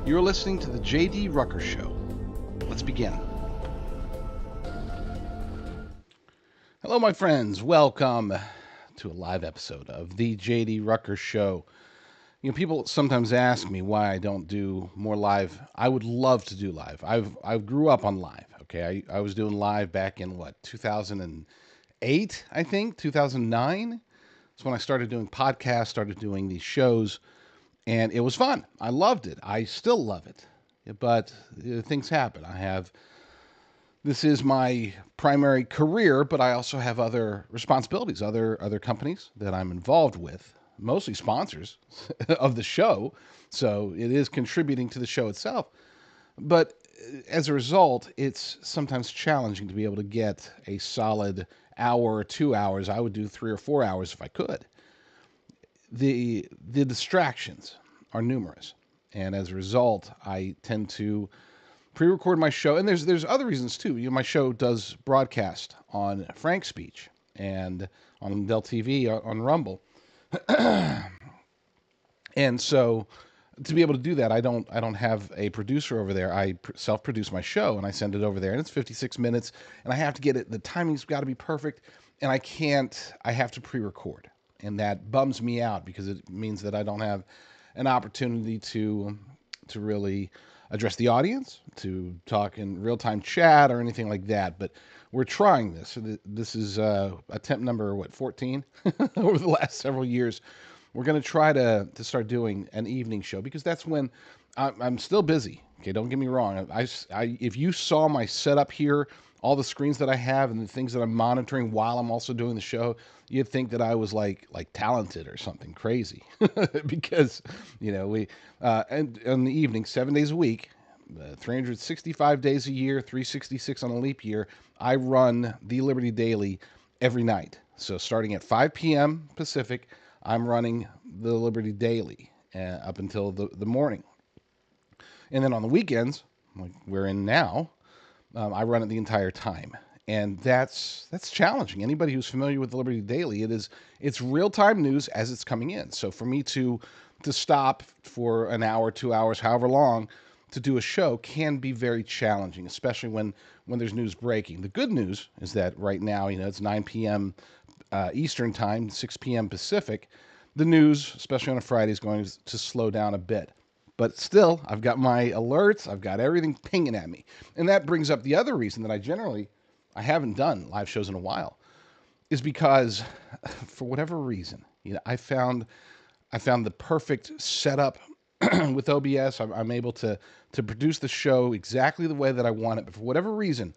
You're listening to the J.D. Rucker Show. Let's begin. Hello, my friends. Welcome to a live episode of the J.D. Rucker Show. You know, people sometimes ask me why I don't do more live. I would love to do live. I grew up on live. Okay, I was doing live back in 2008, I think 2009. That's when I started doing podcasts, started doing these shows, and it was fun. I loved it. I still love it, but things happen. This is my primary career, but I also have other responsibilities, other companies that I'm involved with, mostly sponsors of the show. So it is contributing to the show itself. But as a result, it's sometimes challenging to be able to get a solid hour or 2 hours. I would do 3 or 4 hours if I could. The distractions are numerous, and as a result, I tend to pre-record my show. And there's other reasons too. You know, my show does broadcast on Frank Speech and on Dell TV on Rumble, and so to be able to do that, I don't have a producer over there. I self-produce my show and I send it over there, and it's 56 minutes, and I have to get it. The timing's got to be perfect, and I can't. I have to pre-record, and that bums me out because it means that I don't have an opportunity to really address the audience, to talk in real-time chat or anything like that. But we're trying this. This is attempt number 14 over the last several years. We're going to try to start doing an evening show because that's when I'm still busy. Okay, don't get me wrong. If you saw my setup here, all the screens that I have and the things that I'm monitoring while I'm also doing the show, you'd think that I was like talented or something crazy. Because we and in the evening, 7 days a week, 365 days a year, 366 on a leap year, I run the Liberty Daily every night. So starting at 5 p.m. Pacific, I'm running the Liberty Daily up until the morning. And then on the weekends, like we're in now, I run it the entire time. And that's challenging. Anybody who's familiar with the Liberty Daily, it's real-time news as it's coming in. So for me to stop for an hour, 2 hours, however long, to do a show can be very challenging, especially when there's news breaking. The good news is that right now, it's 9 p.m. Eastern time, 6 p.m. Pacific. The news, especially on a Friday, is going to slow down a bit. But still, I've got my alerts. I've got everything pinging at me. And that brings up the other reason that I haven't done live shows in a while, is because for whatever reason, I found the perfect setup with OBS. I'm able to produce the show exactly the way that I want it. But for whatever reason,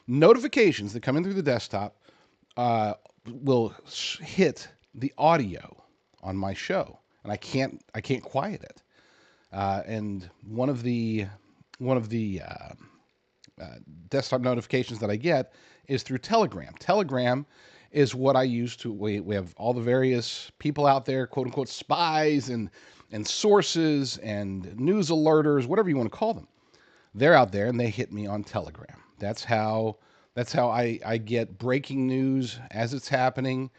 notifications that come in through the desktop will hit the audio on my show, and I can't quiet it. And one of the desktop notifications that I get is through Telegram. Telegram is what I use to. We have all the various people out there, quote unquote, spies and sources and news alerters, whatever you want to call them. They're out there, and they hit me on Telegram. That's how I get breaking news as it's happening.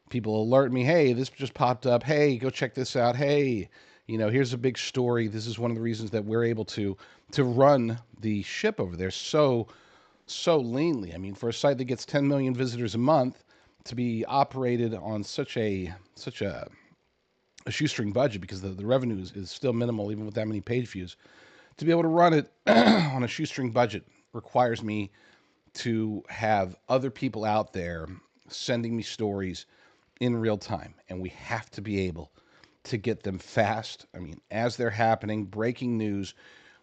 People alert me, hey, this just popped up. Hey, go check this out. Hey, here's a big story. This is one of the reasons that we're able to run the ship over there so leanly. I mean, for a site that gets 10 million visitors a month, to be operated on such a shoestring budget, because the revenue is still minimal even with that many page views, to be able to run it on a shoestring budget requires me to have other people out there sending me stories in real time, and we have to be able to get them fast. I mean, as they're happening, breaking news.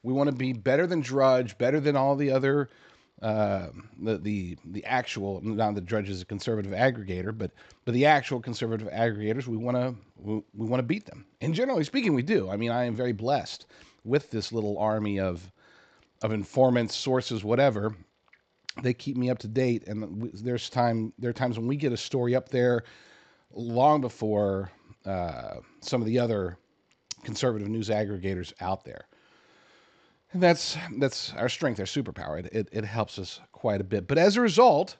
We want to be better than Drudge, better than all the other the actual. Now, the Drudge is a conservative aggregator, but the actual conservative aggregators, we want to beat them. And generally speaking, we do. I mean, I am very blessed with this little army of informants, sources, whatever. They keep me up to date, and there are times when we get a story up there long before some of the other conservative news aggregators out there. And that's our strength, our superpower. It helps us quite a bit. But as a result,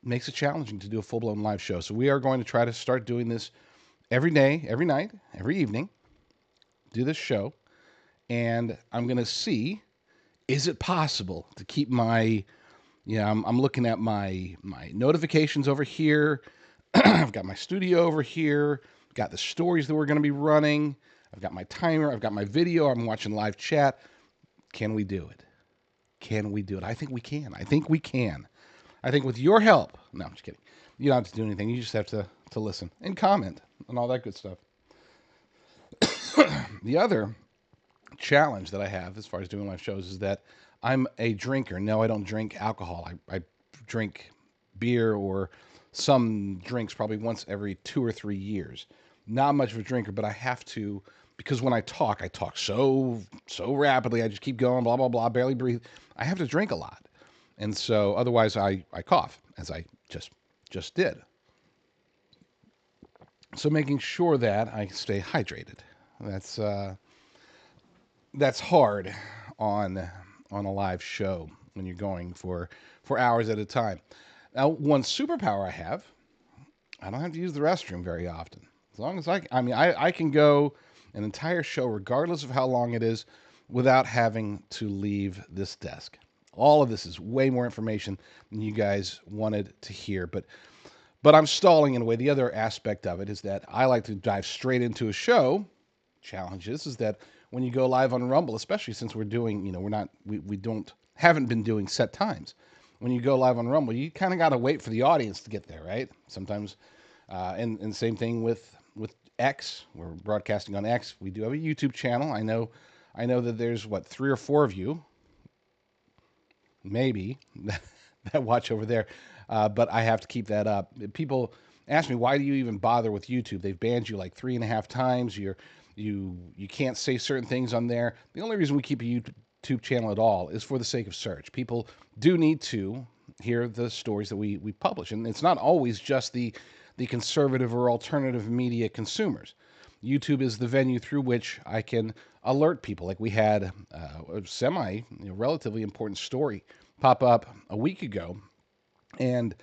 it makes it challenging to do a full-blown live show. So we are going to try to start doing this every day, every night, every evening, do this show. and I'm going to see, is it possible to keep my, I'm looking at my notifications over here. I've got my studio over here. Got the stories that we're going to be running. I've got my timer. I've got my video. I'm watching live chat. Can we do it? Can we do it? I think we can. I think we can. I think with your help. No, I'm just kidding. You don't have to do anything. You just have to listen and comment and all that good stuff. The other challenge that I have as far as doing live shows is that I'm a drinker. No, I don't drink alcohol. I drink beer or some drinks probably once every 2 or 3 years. Not much of a drinker, but I have to, because when I talk so rapidly. I just keep going, blah, blah, blah, barely breathe. I have to drink a lot. And so otherwise I cough, as I just did. So making sure that I stay hydrated. That's hard on a live show when you're going for hours at a time. Now, one superpower I have, I don't have to use the restroom very often. As long as I can go an entire show, regardless of how long it is, without having to leave this desk. All of this is way more information than you guys wanted to hear, but I'm stalling in a way. The other aspect of it is that I like to dive straight into a show. Challenge is that when you go live on Rumble, especially since we're doing, haven't been doing set times. When you go live on Rumble, you kind of got to wait for the audience to get there, right? Sometimes, and same thing with X. We're broadcasting on X. We do have a YouTube channel. I know that there's 3 or 4 of you, maybe, that watch over there. But I have to keep that up. People ask me, why do you even bother with YouTube? They've banned you like 3.5 times. You can't say certain things on there. The only reason we keep a YouTube channel at all is for the sake of search. People do need to hear the stories that we publish. And it's not always just the conservative or alternative media consumers. YouTube is the venue through which I can alert people. Like we had a relatively important story pop up a week ago, and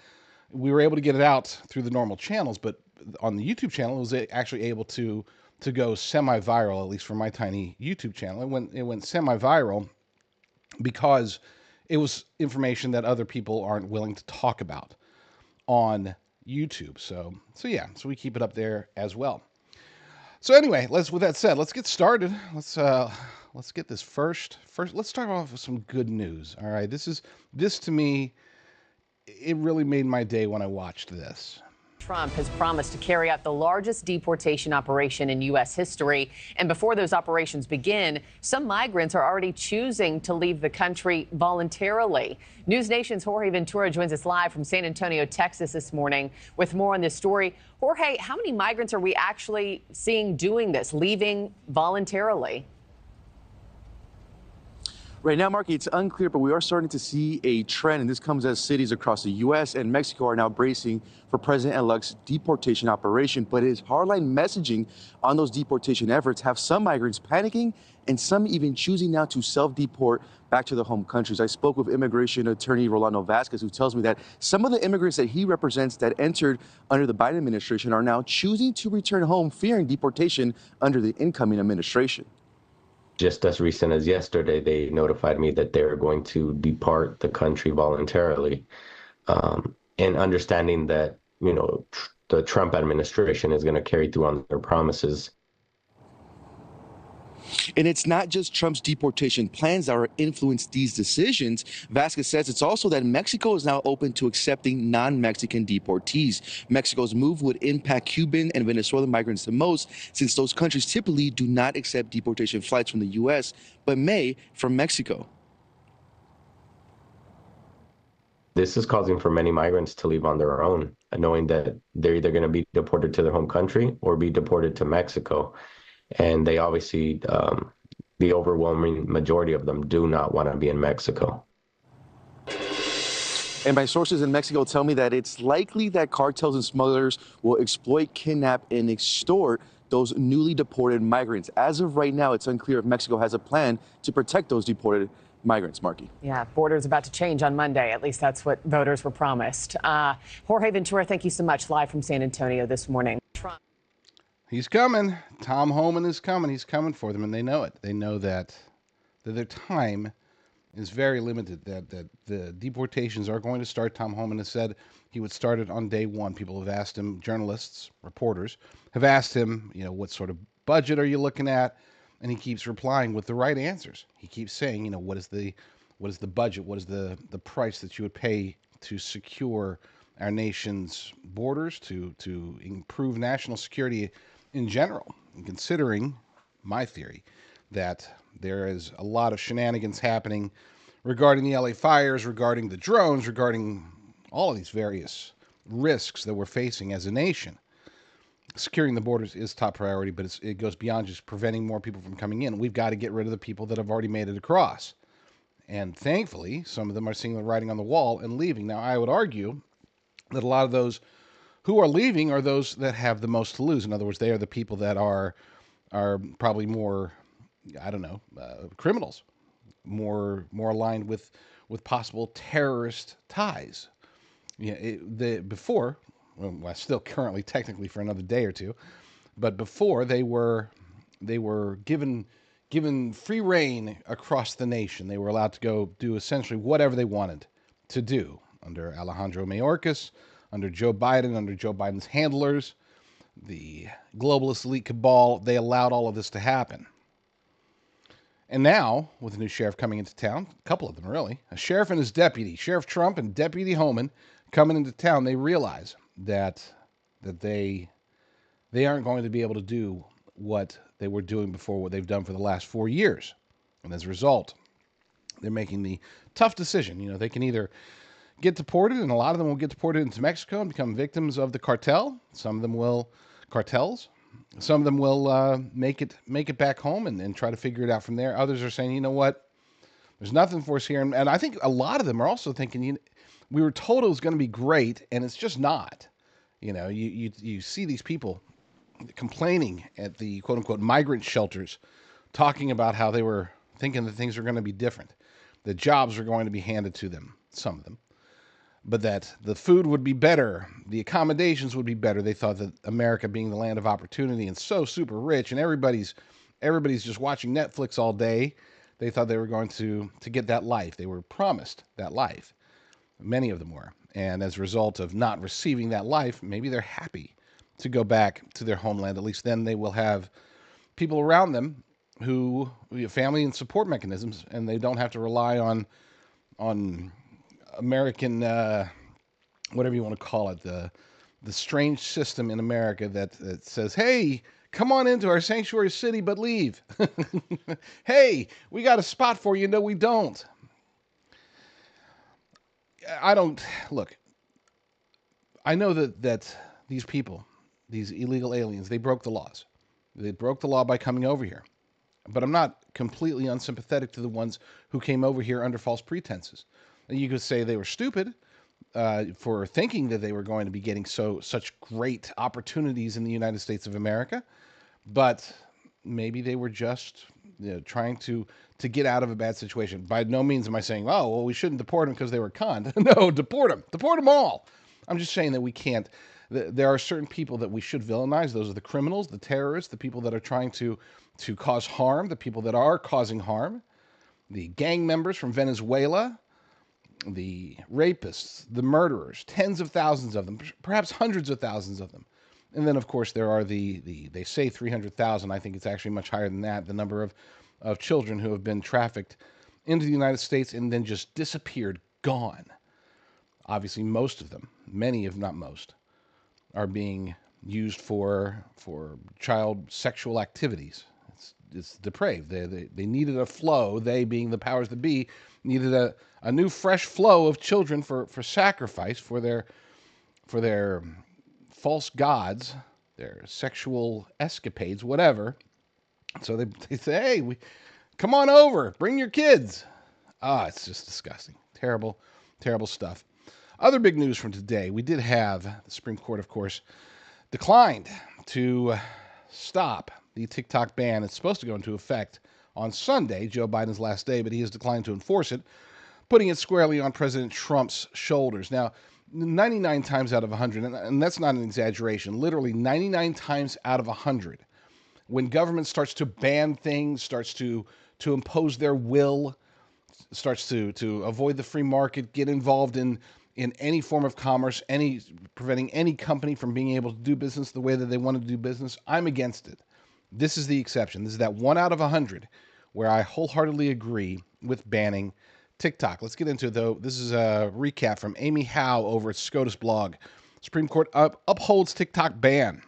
we were able to get it out through the normal channels, but on the YouTube channel, it was actually able to go semi-viral, at least for my tiny YouTube channel. It went semi-viral because it was information that other people aren't willing to talk about on YouTube. So we keep it up there as well. So anyway, with that said, let's get started. Let's get this first. Let's start off with some good news. All right, this to me, it really made my day when I watched this. Trump has promised to carry out the largest deportation operation in U.S. history. And before those operations begin, some migrants are already choosing to leave the country voluntarily. News Nation's Jorge Ventura joins us live from San Antonio, Texas this morning with more on this story. Jorge, how many migrants are we actually seeing doing this, leaving voluntarily? Right now, Marky, it's unclear, but we are starting to see a trend, and this comes as cities across the U.S. and Mexico are now bracing for President-elect's deportation operation. But his hardline messaging on those deportation efforts have some migrants panicking and some even choosing now to self-deport back to their home countries. I spoke with immigration attorney Rolando Vasquez, who tells me that some of the immigrants that he represents that entered under the Biden administration are now choosing to return home, fearing deportation under the incoming administration. Just as recent as yesterday, they notified me that they were going to depart the country voluntarily, and understanding that, the Trump administration is going to carry through on their promises. And it's not just Trump's deportation plans that are influenced these decisions. Vasquez says it's also that Mexico is now open to accepting non-Mexican deportees. Mexico's move would impact Cuban and Venezuelan migrants the most, since those countries typically do not accept deportation flights from the U.S., but may from Mexico. This is causing for many migrants to leave on their own, knowing that they're either going to be deported to their home country or be deported to Mexico. And they obviously, the overwhelming majority of them do not want to be in Mexico. And my sources in Mexico tell me that it's likely that cartels and smugglers will exploit, kidnap, and extort those newly deported migrants. As of right now, it's unclear if Mexico has a plan to protect those deported migrants, Marky. Yeah, border's about to change on Monday. At least that's what voters were promised. Jorge Ventura, thank you so much, live from San Antonio this morning. Trump. He's coming. Tom Homan is coming. He's coming for them, and they know it. They know that their time is very limited. That the deportations are going to start. Tom Homan has said he would start it on day one. People have asked him, journalists, reporters have asked him, what sort of budget are you looking at? And he keeps replying with the right answers. He keeps saying, what is the budget? What is the price that you would pay to secure our nation's borders, to improve national security in general? And considering my theory that there is a lot of shenanigans happening regarding the LA fires, regarding the drones, regarding all of these various risks that we're facing as a nation. Securing the borders is top priority, but it goes beyond just preventing more people from coming in. We've got to get rid of the people that have already made it across. And thankfully, some of them are seeing the writing on the wall and leaving. Now, I would argue that a lot of those who are leaving are those that have the most to lose. In other words, they are the people that are probably more, criminals, more aligned with possible terrorist ties. Before, well, still currently technically for another day or two, but before they were given free reign across the nation. They were allowed to go do essentially whatever they wanted to do under Alejandro Mayorkas, under Joe Biden, under Joe Biden's handlers, the globalist elite cabal. They allowed all of this to happen. And now, with a new sheriff coming into town, a couple of them really, a sheriff and his deputy, Sheriff Trump and Deputy Homan coming into town, they realize that they aren't going to be able to do what they were doing before, what they've done for the last 4 years. And as a result, they're making the tough decision. They can either get deported, and a lot of them will get deported into Mexico and become victims of the cartel. Some of them will make it back home and try to figure it out from there. Others are saying, you know what, there's nothing for us here. And I think a lot of them are also thinking, we were told it was going to be great, and it's just not. You see these people complaining at the quote-unquote migrant shelters, talking about how they were thinking that things were going to be different, that jobs were going to be handed to them, some of them, but that the food would be better, the accommodations would be better. They thought that America, being the land of opportunity and so super rich, and everybody's just watching Netflix all day, they thought they were going to get that life. They were promised that life. Many of them were. And as a result of not receiving that life, maybe they're happy to go back to their homeland. At least then they will have people around them who have family and support mechanisms, and they don't have to rely on American, whatever you want to call it, the strange system in America that says, hey, come on into our sanctuary city, but leave. Hey, we got a spot for you. No, we don't. Look, I know that these people, these illegal aliens, they broke the laws. They broke the law by coming over here. But I'm not completely unsympathetic to the ones who came over here under false pretenses. You could say they were stupid for thinking that they were going to be getting such great opportunities in the United States of America, but maybe they were just trying to get out of a bad situation. By no means am I saying, oh, well, we shouldn't deport them because they were conned. No, deport them all. I'm just saying that we can't. There are certain people that we should villainize. Those are the criminals, the terrorists, the people that are trying to cause harm, the people that are causing harm, the gang members from Venezuela, the rapists, the murderers, tens of thousands of them, perhaps hundreds of thousands of them. And then, of course, there are they say 300,000. I think it's actually much higher than that, the number of children who have been trafficked into the United States and then just disappeared, gone. Obviously, most of them, many if not most, are being used for child sexual activities. It's depraved. They needed a flow. They, being the powers that be, needed a new fresh flow of children for sacrifice for their false gods, their sexual escapades, whatever. So they say, hey, come on over, bring your kids. It's just disgusting. Terrible, terrible stuff. Other big news from today, we did have the Supreme Court, of course, declined to stop the TikTok ban. It's supposed to go into effect on Sunday, Joe Biden's last day, but he has declined to enforce it, putting it squarely on President Trump's shoulders. Now, 99 times out of 100, and that's not an exaggeration, literally 99 times out of 100, when government starts to ban things, starts to impose their will, starts to avoid the free market, get involved in any form of commerce, preventing any company from being able to do business the way that they want to do business, I'm against it. This is the exception. This is that 1 out of 100 where I wholeheartedly agree with banning TikTok. Let's get into it, though. This is a recap from Amy Howe over at SCOTUS blog. Supreme Court upholds TikTok ban.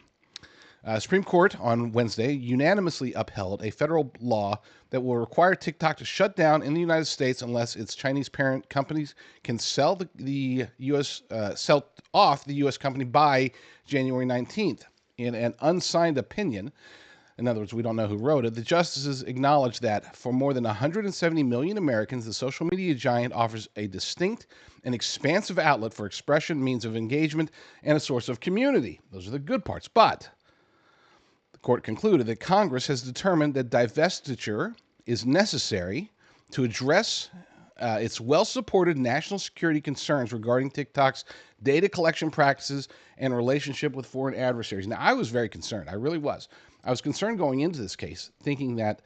Supreme Court on Wednesday unanimously upheld a federal law that will require TikTok to shut down in the United States unless its Chinese parent companies can sell sell off the U.S. company by January 19th. In an unsigned opinion, in other words, we don't know who wrote it, the justices acknowledged that for more than 170 million Americans, the social media giant offers a distinct and expansive outlet for expression, means of engagement, and a source of community. Those are the good parts. But the court concluded that Congress has determined that divestiture is necessary to address its well-supported national security concerns regarding TikTok's data collection practices and relationship with foreign adversaries. Now, I was very concerned. I really was. I was concerned going into this case, thinking that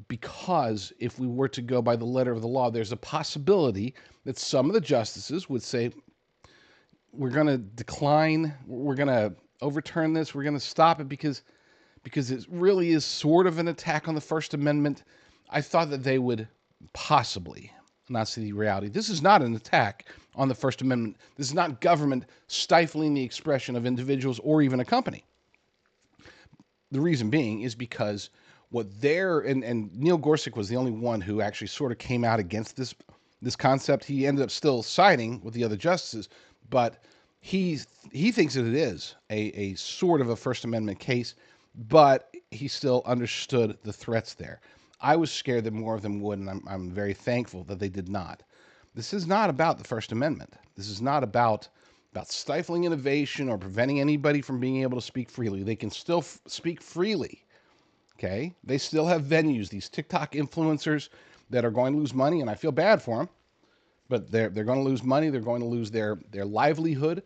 because if we were to go by the letter of the law, there's a possibility that some of the justices would say, we're going to decline, we're going to overturn this, we're going to stop it because it really is sort of an attack on the First Amendment. I thought that they would possibly not see the reality. This is not an attack on the First Amendment. This is not government stifling the expression of individuals or even a company. The reason being is because and Neil Gorsuch was the only one who actually sort of came out against this concept. He ended up still siding with the other justices, but he thinks that it is a sort of a First Amendment case, but he still understood the threats there. I was scared that more of them would, and I'm very thankful that they did not. This is not about the First Amendment. This is not about stifling innovation or preventing anybody from being able to speak freely. They can still speak freely, okay? They still have venues, these TikTok influencers that are going to lose money, and I feel bad for them, but they're going to lose money. They're going to lose their livelihood.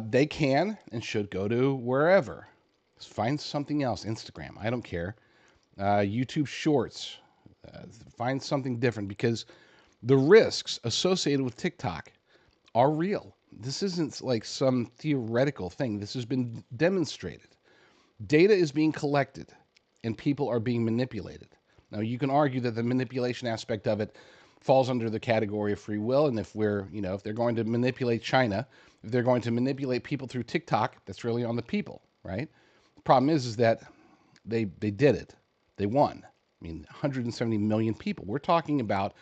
They can and should go to wherever. Find something else, Instagram, I don't care. YouTube Shorts, find something different, because the risks associated with TikTok are real. This isn't like some theoretical thing. This has been demonstrated. Data is being collected and people are being manipulated. Now, you can argue that the manipulation aspect of it falls under the category of free will. And if they're going to manipulate China, if they're going to manipulate people through TikTok, that's really on the people, right? The problem is that they did it. They won. I mean, 170 million people. We're talking about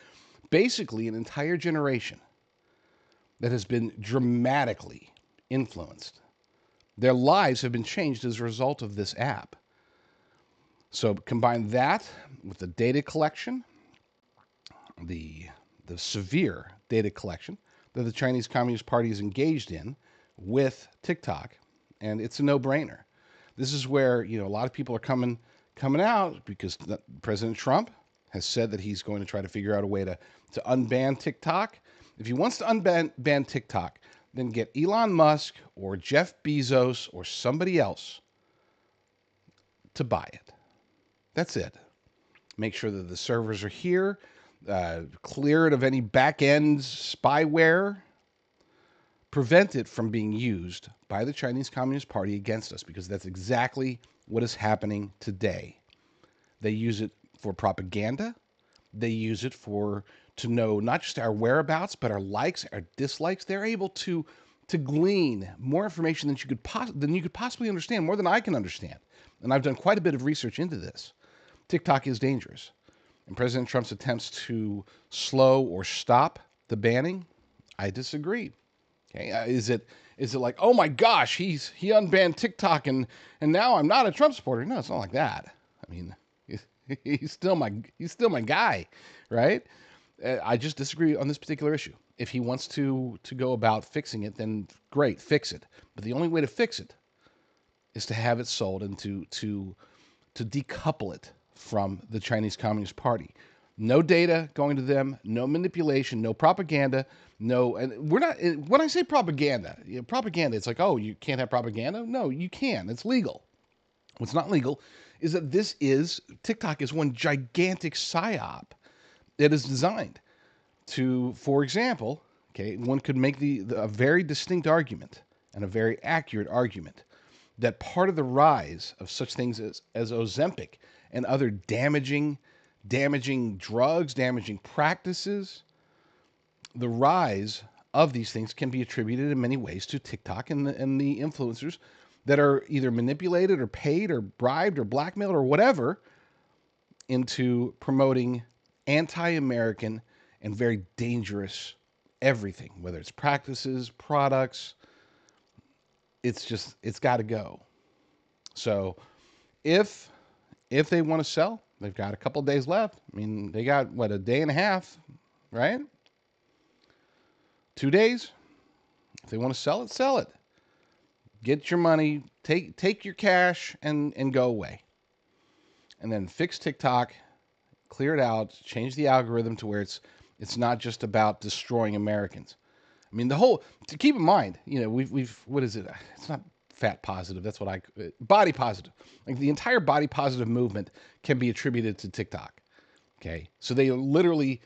basically an entire generation that has been dramatically influenced. Their lives have been changed as a result of this app. So combine that with the data collection, the severe data collection that the Chinese Communist Party is engaged in with TikTok, and it's a no-brainer. This is where a lot of people are coming out because President Trump has said that he's going to try to figure out a way to unban TikTok. If he wants to ban TikTok, then get Elon Musk or Jeff Bezos or somebody else to buy it. That's it. Make sure that the servers are here, clear it of any back-end spyware, prevent it from being used by the Chinese Communist Party against us, because that's exactly what is happening today. They use it for propaganda. They use it to know not just our whereabouts, but our likes, our dislikes. They're able to glean more information than you could possibly understand, more than I can understand. And I've done quite a bit of research into this. TikTok is dangerous. And President Trump's attempts to slow or stop the banning, I disagree. Okay, is it like, oh my gosh, he unbanned TikTok and now I'm not a Trump supporter? No, it's not like that. I mean, he's still my guy, right? I just disagree on this particular issue. If he wants to go about fixing it, then great, fix it. But the only way to fix it is to have it sold and to decouple it from the Chinese Communist Party. No data going to them, no manipulation, no propaganda, no. And we're not, when I say propaganda, propaganda, it's like, oh, you can't have propaganda? No, you can. It's legal. What's not legal is that TikTok is one gigantic psyop that is designed to, for example, okay, one could make a very distinct argument and a very accurate argument that part of the rise of such things as Ozempic and other damaging drugs, damaging practices, the rise of these things can be attributed in many ways to TikTok and the influencers that are either manipulated or paid or bribed or blackmailed or whatever into promoting anti-American and very dangerous everything, whether it's practices, products. It's got to go. So if they want to sell, they've got a couple of days left. I mean, they got what, a day and a half, right? 2 days. If they want to sell it, sell it. Get your money, take your cash and go away. And then fix TikTok, clear it out, change the algorithm to where it's not just about destroying Americans. I mean, to keep in mind, we've what is it? It's not fat positive. That's what body positive. Like the entire body positive movement can be attributed to TikTok. Okay. So they are literally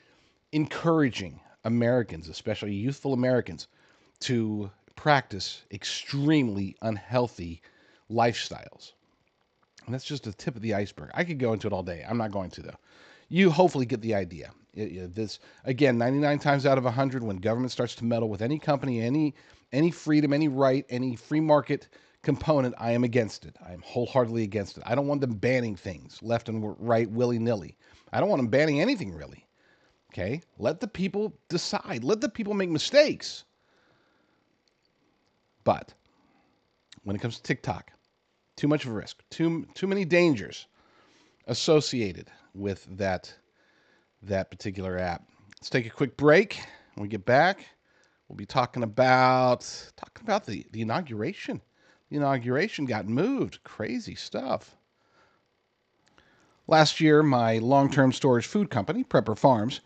encouraging Americans, especially youthful Americans, to practice extremely unhealthy lifestyles. And that's just the tip of the iceberg. I could go into it all day. I'm not going to, though. You hopefully get the idea. This again, 99 times out of 100, when government starts to meddle with any company, any freedom, any right, any free market component, I am against it. I am wholeheartedly against it. I don't want them banning things left and right willy-nilly. I don't want them banning anything really. Okay? Let the people decide. Let the people make mistakes. But when it comes to TikTok, too much of a risk, too many dangers associated with that particular app. Let's take a quick break. When we get back, we'll be talking about the inauguration. The inauguration got moved. Crazy stuff. Last year, my long-term storage food company, Prepper Farms,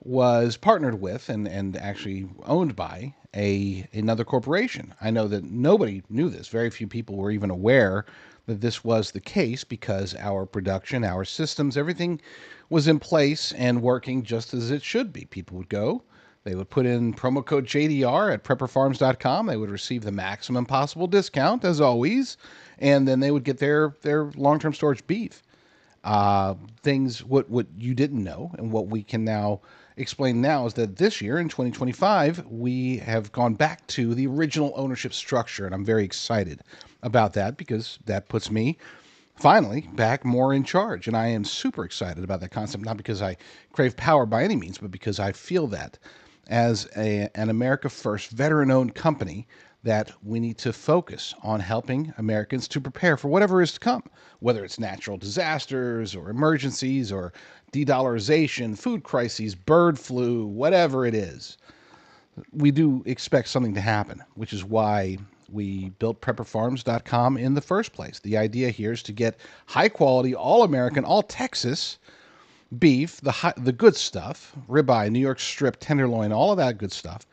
was partnered with and actually owned by another corporation. I know that nobody knew this. Very few people were even aware that this was the case because our production, our systems, everything was in place and working just as it should be. People would go, they would put in promo code JDR at prepperfarms.com. They would receive the maximum possible discount, as always, and then they would get their long-term storage beef. Things what you didn't know and what we can now explain now is that this year in 2025 we have gone back to the original ownership structure, and I'm very excited about that because that puts me finally back more in charge, and I am super excited about that concept, not because I crave power by any means, but because I feel that as an America First veteran-owned company that we need to focus on helping Americans to prepare for whatever is to come, whether it's natural disasters or emergencies or de-dollarization, food crises, bird flu, whatever it is. We do expect something to happen, which is why we built prepperfarms.com in the first place. The idea here is to get high quality, all American, all Texas beef, the good stuff, ribeye, New York strip, tenderloin, all of that good stuff,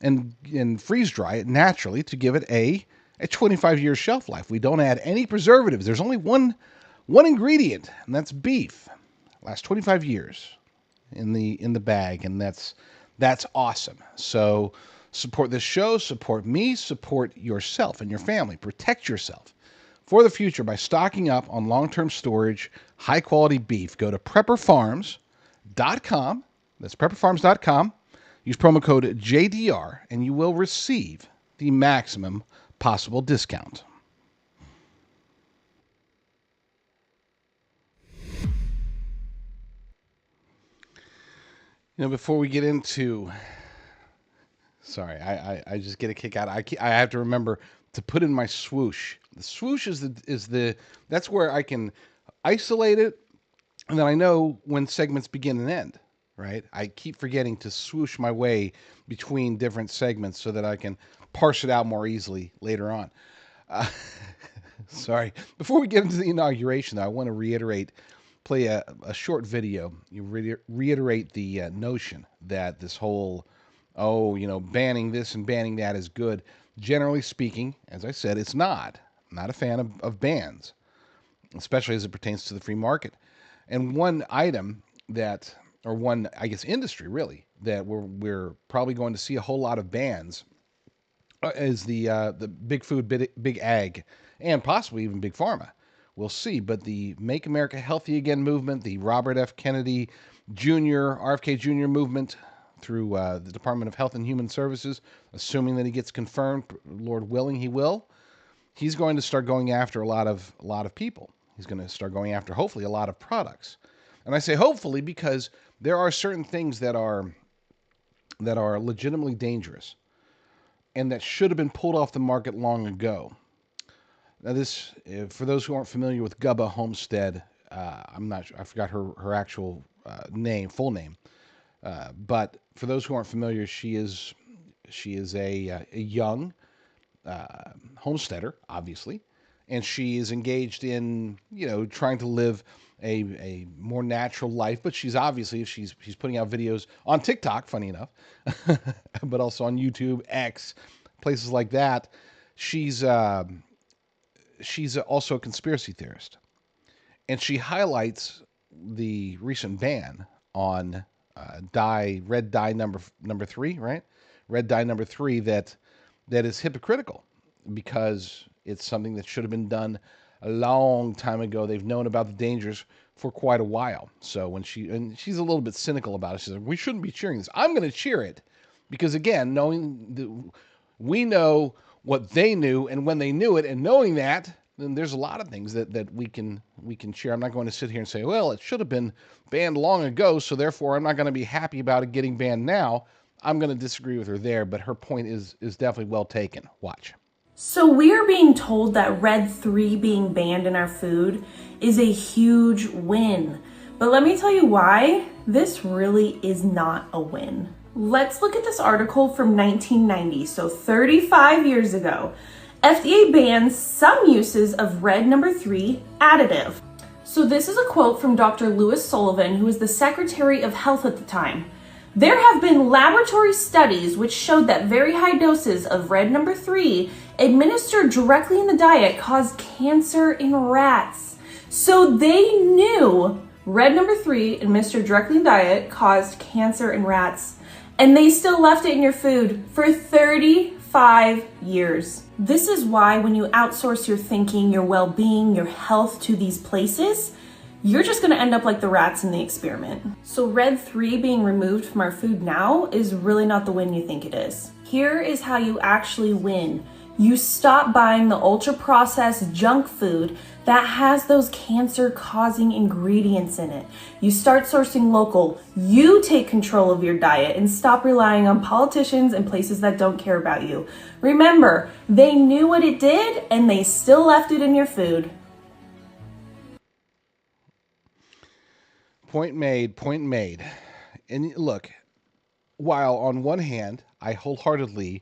and freeze dry it naturally to give it a 25-year shelf life. We don't add any preservatives. There's only one ingredient, and that's beef. Lasts 25 years in the bag, and that's awesome. So support this show, support me, support yourself and your family. Protect yourself for the future by stocking up on long-term storage, high-quality beef. Go to prepperfarms.com. That's prepperfarms.com. Use promo code JDR, and you will receive the maximum possible discount. Before we get into... Sorry, I just get a kick out. I have to remember to put in my swoosh. The swoosh is that's where I can isolate it, and then I know when segments begin and end. Right? I keep forgetting to swoosh my way between different segments so that I can parse it out more easily later on. Sorry. Before we get into the inauguration, though, I want to reiterate play a short video. You reiterate the notion that this whole, oh, banning this and banning that is good. Generally speaking, as I said, it's not. I'm not a fan of bans, especially as it pertains to the free market. And one item that, or one, I guess, industry really, that we're probably going to see a whole lot of bans is the big food, big ag, and possibly even big pharma. We'll see. But the Make America Healthy Again movement, the Robert F. Kennedy Jr., RFK Jr. movement through the Department of Health and Human Services, assuming that he gets confirmed, Lord willing, he will. He's going to start going after a lot of people. He's going to start going after, hopefully, a lot of products. And I say hopefully because there are certain things that are legitimately dangerous and that should have been pulled off the market long ago. Now, this, for those who aren't familiar with Gubba Homestead, I'm not sure, I forgot her actual full name. But for those who aren't familiar, she is a young homesteader, obviously, and she is engaged in trying to live a more natural life. But she's obviously, she's putting out videos on TikTok, funny enough, but also on YouTube, X, places like that. She's also a conspiracy theorist, and she highlights the recent ban on red dye number 3, right? Red dye number 3 that is hypocritical because it's something that should have been done a long time ago. They've known about the dangers for quite a while. So when she's a little bit cynical about it, she's like, we shouldn't be cheering this. I'm going to cheer it because, again, we know what they knew and when they knew it, and knowing that, then there's a lot of things that we can cheer. I'm not going to sit here and say, well, it should have been banned long ago, so therefore I'm not going to be happy about it getting banned now. I'm going to disagree with her there, but her point is definitely well taken. Watch. So we are being told that Red 3 being banned in our food is a huge win. But let me tell you why this really is not a win. Let's look at this article from 1990, so 35 years ago. FDA bans some uses of red number 3 additive. So this is a quote from Dr. Louis Sullivan, who was the Secretary of Health at the time. There have been laboratory studies which showed that very high doses of red number 3 administered directly in the diet cause cancer in rats. So they knew red number 3 administered directly in the diet caused cancer in rats, and they still left it in your food for 35 years. This is why when you outsource your thinking, your well-being, your health to these places, you're just gonna end up like the rats in the experiment. So red 3 being removed from our food now is really not the win you think it is. Here is how you actually win. You stop buying the ultra-processed junk food that has those cancer-causing ingredients in it. You start sourcing local. You take control of your diet and stop relying on politicians and places that don't care about you. Remember, they knew what it did and they still left it in your food. Point made, point made. And look, while on one hand, I wholeheartedly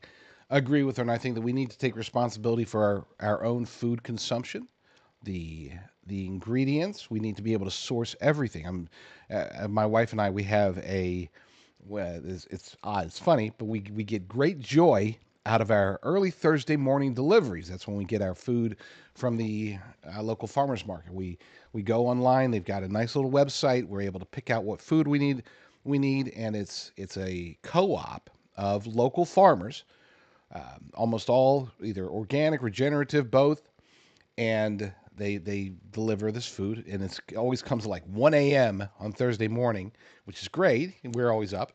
agree with her, and I think that we need to take responsibility for our own food consumption, the ingredients. We need to be able to source everything. My wife and I, we have it's odd, it's funny, but we get great joy out of our early Thursday morning deliveries. That's when we get our food from the local farmers market. We go online. They've got a nice little website. We're able to pick out what food we need, and it's a co-op of local farmers, almost all either organic, regenerative, both, and they deliver this food, and it always comes at like 1 a.m. on Thursday morning, which is great. And we're always up.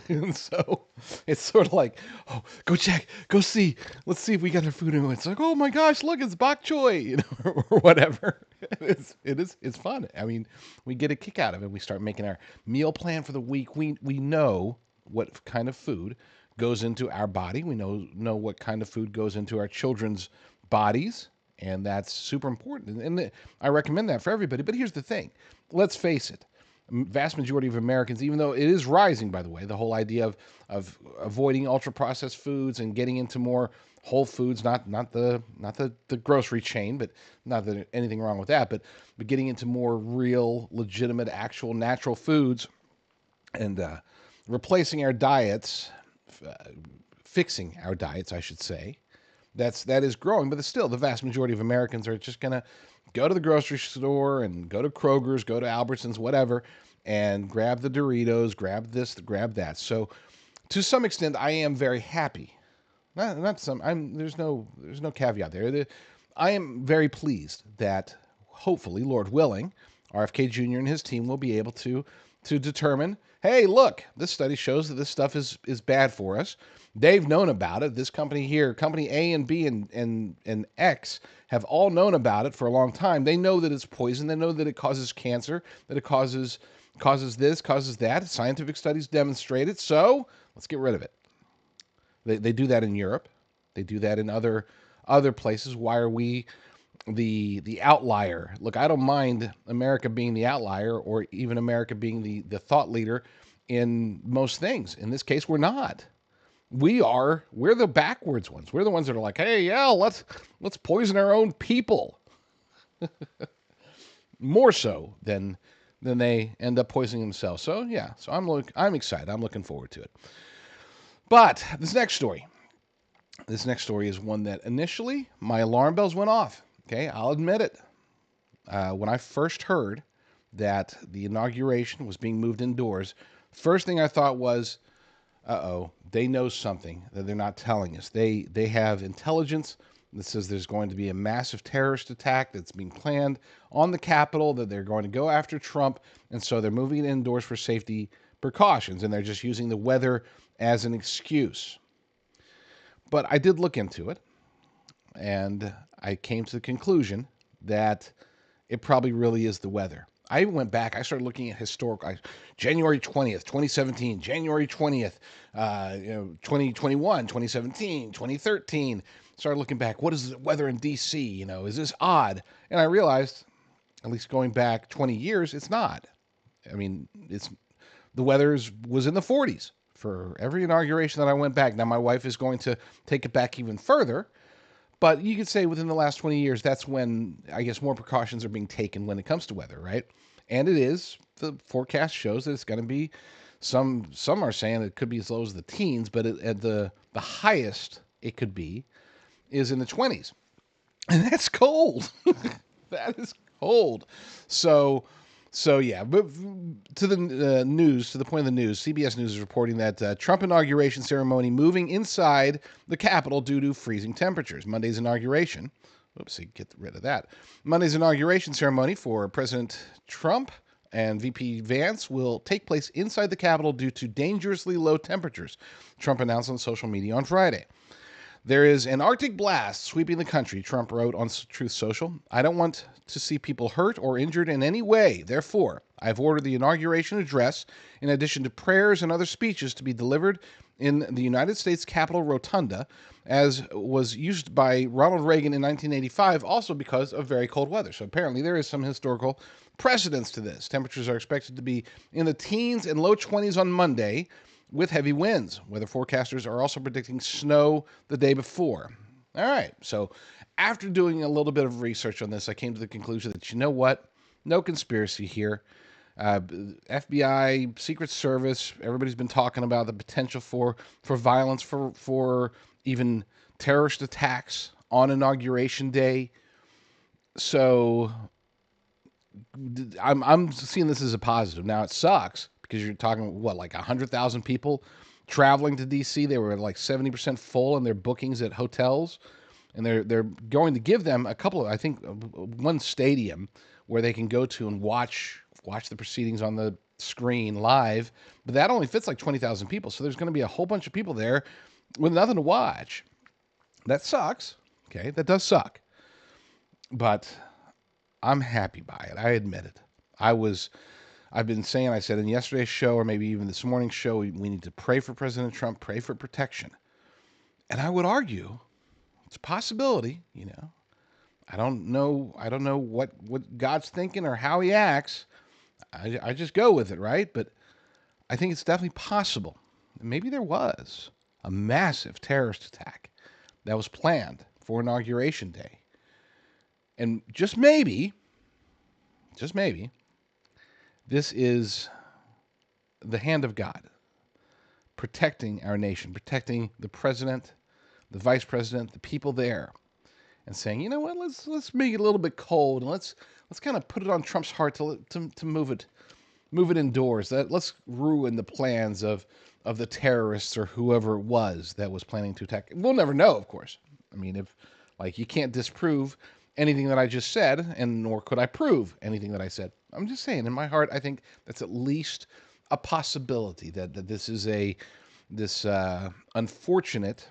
And so it's sort of like, oh, go check, go see. Let's see if we got our food. And it's like, oh my gosh, look, it's bok choy, or whatever. It's fun. I mean, we get a kick out of it. We start making our meal plan for the week. We know what kind of food goes into our body. We know what kind of food goes into our children's bodies. And that's super important. And I recommend that for everybody. But here's the thing. Let's face it. vast majority of Americans, even though it is rising, by the way, the whole idea of avoiding ultra processed foods and getting into more whole foods, not the grocery chain, but not that anything wrong with that, but getting into more real, legitimate, actual, natural foods and replacing our diets, uh, fixing our diets, I should say. That is growing, but still, the vast majority of Americans are just gonna go to the grocery store and go to Kroger's, go to Albertsons, whatever, and grab the Doritos, grab this, grab that. So, to some extent, I am very happy. Not some. There's no caveat there. I am very pleased that hopefully, Lord willing, RFK Jr. and his team will be able to determine, hey, look, this study shows that this stuff is bad for us. They've known about it. This company here, company A and B and X, have all known about it for a long time. They know that it's poison. They know that it causes cancer, that it causes this, causes that. Scientific studies demonstrate it. So let's get rid of it. They do that in Europe. They do that in other places. Why are we the outlier? Look, I don't mind America being the outlier or even America being the thought leader in most things. In this case, we're not. We're the backwards ones. We're the ones that are like, hey, yeah, let's poison our own people. More so than they end up poisoning themselves. So yeah, so I'm excited. I'm looking forward to it. But this next story is one that initially my alarm bells went off. Okay, I'll admit it. When I first heard that the inauguration was being moved indoors, first thing I thought was, uh-oh, they know something that they're not telling us. They have intelligence that says there's going to be a massive terrorist attack that's being planned on the Capitol, that they're going to go after Trump, and so they're moving it indoors for safety precautions, and they're just using the weather as an excuse. But I did look into it, and I came to the conclusion that it probably really is the weather. I went back. I started looking at historical January 20th, 2017, January 20th, 2021, 2017, 2013. Started looking back. What is the weather in D.C.? Is this odd? And I realized, at least going back 20 years, it's not. I mean, the weather was in the 40s for every inauguration that I went back. Now, my wife is going to take it back even further. But you could say within the last 20 years, that's when, I guess, more precautions are being taken when it comes to weather, right? And it is. The forecast shows that it's going to be, some are saying it could be as low as the teens, but at the highest it could be is in the 20s. And that's cold. That is cold. So yeah, but to the news, to the point of the news, CBS News is reporting that Trump inauguration ceremony moving inside the Capitol due to freezing temperatures. Monday's inauguration, get rid of that. Monday's inauguration ceremony for President Trump and VP Vance will take place inside the Capitol due to dangerously low temperatures, Trump announced on social media on Friday. There is an Arctic blast sweeping the country, Trump wrote on Truth Social. I don't want to see people hurt or injured in any way. Therefore, I've ordered the inauguration address, in addition to prayers and other speeches, to be delivered in the United States Capitol Rotunda, as was used by Ronald Reagan in 1985, also because of very cold weather. So apparently there is some historical precedence to this. Temperatures are expected to be in the teens and low 20s on Monday, with heavy winds. Weather forecasters are also predicting snow the day before. All right, so after doing a little bit of research on this, I came to the conclusion that, you know what? No conspiracy here. FBI, Secret Service, everybody's been talking about the potential for violence, for even terrorist attacks on Inauguration Day. So I'm seeing this as a positive. Now, it sucks because you're talking, like 100,000 people traveling to D.C. They were like 70% full in their bookings at hotels. And they're going to give them a couple of, I think, one stadium where they can go to and watch the proceedings on the screen live. But that only fits like 20,000 people. So there's going to be a whole bunch of people there with nothing to watch. That sucks. Okay, that does suck. But I'm happy by it. I admit it. I've been saying, I said in yesterday's show, or maybe even this morning's show, we need to pray for President Trump, pray for protection. And I would argue it's a possibility, I don't know what God's thinking or how he acts. I just go with it, right? But I think it's definitely possible. Maybe there was a massive terrorist attack that was planned for Inauguration Day. And just maybe, this is the hand of God protecting our nation, protecting the president, the vice president, the people there, and saying, you know what, let's make it a little bit cold, and let's kind of put it on Trump's heart to move it indoors. Let's ruin the plans of the terrorists or whoever it was that was planning to attack. We'll never know, of course. I mean, if you can't disprove anything that I just said, and nor could I prove anything that I said. I'm just saying, in my heart, I think that's at least a possibility that this is this unfortunate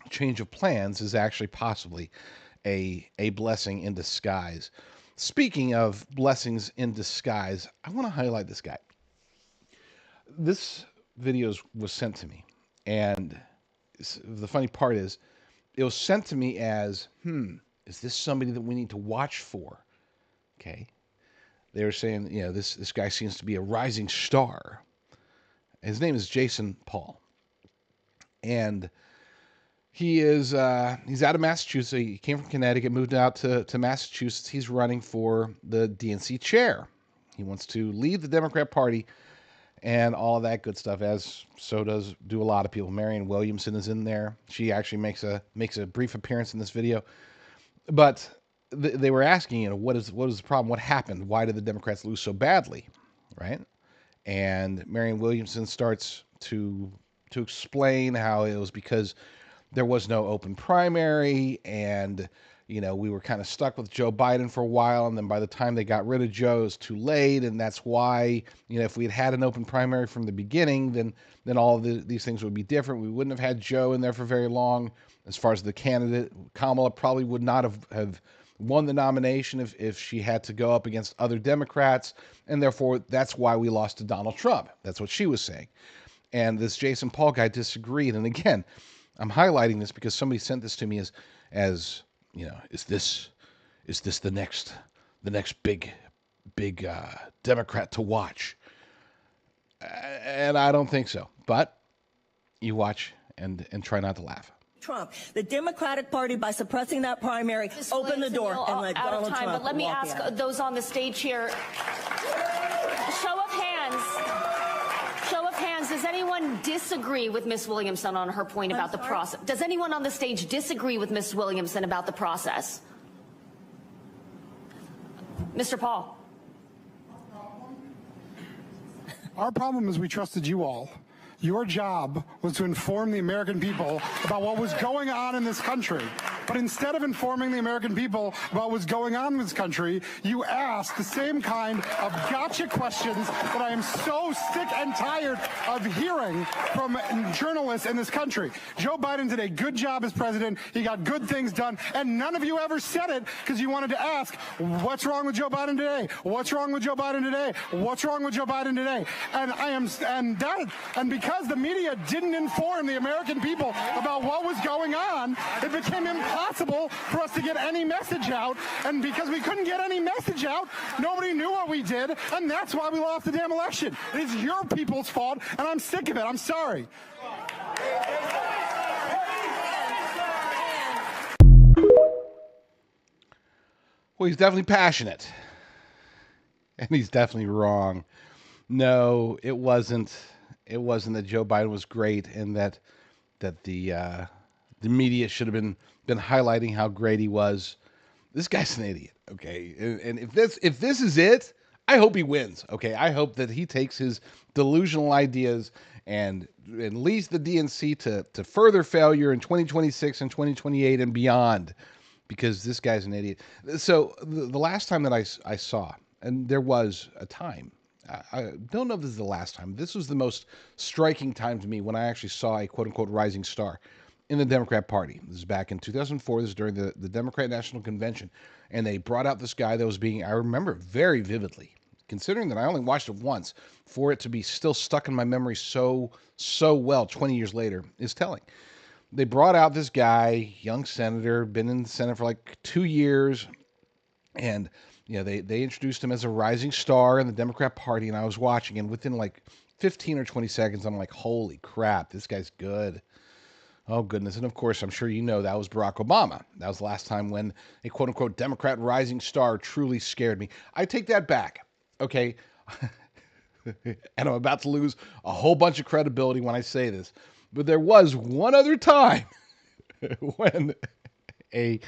change of plans is actually possibly a blessing in disguise. Speaking of blessings in disguise, I want to highlight this guy. This video was sent to me, and the funny part is, it was sent to me as, is this somebody that we need to watch for? Okay. They were saying, this guy seems to be a rising star. His name is Jason Paul. And he's out of Massachusetts. He came from Connecticut, moved out to Massachusetts. He's running for the DNC chair. He wants to lead the Democrat Party and all of that good stuff, as so do a lot of people. Marianne Williamson is in there. She actually makes a brief appearance in this video. But they were asking, what is the problem? What happened? Why did the Democrats lose so badly, right? And Marianne Williamson starts to explain how it was because there was no open primary, and we were kind of stuck with Joe Biden for a while, and then by the time they got rid of Joe, it was too late, and that's why if we had an open primary from the beginning, then all of these things would be different. We wouldn't have had Joe in there for very long. As far as the candidate, Kamala probably would not have won the nomination if she had to go up against other Democrats, and therefore that's why we lost to Donald Trump. That's what she was saying. And this Jason Paul guy disagreed. And again, I'm highlighting this because somebody sent this to me as is this the next big Democrat to watch? And I don't think so. But you watch and try not to laugh. Trump, the Democratic Party, by suppressing that primary, open the door and let Donald Trump walk in. But let me ask those on the stage here. Show of hands. Does anyone disagree with Ms. Williamson on her point about the process? Does anyone on the stage disagree with Ms. Williamson about the process? Mr. Paul. Our problem is we trusted you all. Your job was to inform the American people about what was going on in this country. But instead of informing the American people about what's going on in this country, you asked the same kind of gotcha questions that I am so sick and tired of hearing from journalists in this country. Joe Biden did a good job as president. He got good things done. And none of you ever said it because you wanted to ask, what's wrong with Joe Biden today? What's wrong with Joe Biden today? What's wrong with Joe Biden today? And because the media didn't inform the American people about what was going on, it became impossible for us to get any message out. And because we couldn't get any message out, nobody knew what we did, and that's why we lost the damn election. It is your people's fault, and I'm sick of it. I'm sorry. Well, he's definitely passionate, and he's definitely wrong. No, it wasn't that Joe Biden was great and that the media should have been highlighting how great he was. This guy's an idiot, okay? And if this is it, I hope he wins, okay? I hope that he takes his delusional ideas and leads the DNC to further failure in 2026 and 2028 and beyond, because this guy's an idiot. So the last time that I saw, and there was a time, I don't know if this is the last time. This was the most striking time to me when I actually saw a quote-unquote rising star in the Democrat Party. This is back in 2004. This is during the Democrat National Convention. And they brought out this guy that was I remember very vividly, considering that I only watched it once, for it to be still stuck in my memory so well 20 years later is telling. They brought out this guy, young senator, been in the Senate for like 2 years, and they introduced him as a rising star in the Democrat Party, and I was watching, and within like 15 or 20 seconds, I'm like, holy crap, this guy's good. Oh, goodness. And of course, I'm sure you know that was Barack Obama. That was the last time when a quote unquote Democrat rising star truly scared me. I take that back. Okay. And I'm about to lose a whole bunch of credibility when I say this. But there was one other time when a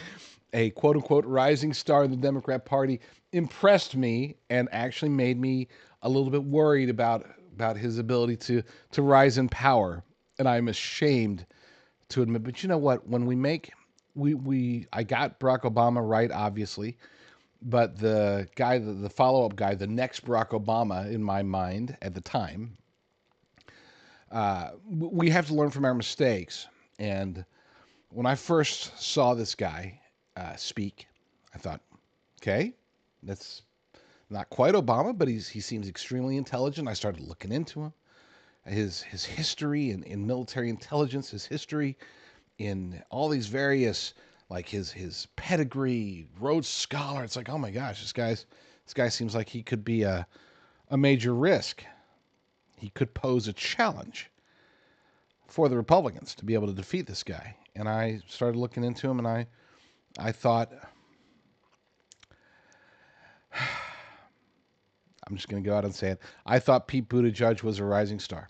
quote unquote rising star in the Democrat Party impressed me and actually made me a little bit worried about his ability to rise in power. And I'm ashamed to admit, but you know what? When I got Barack Obama right, obviously, but the guy, the follow-up guy, the next Barack Obama in my mind at the time, we have to learn from our mistakes. And when I first saw this guy speak, I thought, okay, that's not quite Obama, but he seems extremely intelligent. I started looking into him. His history in military intelligence, his history in all these various, like his pedigree, Rhodes Scholar. It's like, oh my gosh, this guy seems like he could be a major risk. He could pose a challenge for the Republicans to be able to defeat this guy. And I started looking into him, and I thought, I'm just going to go out and say it. I thought Pete Buttigieg was a rising star.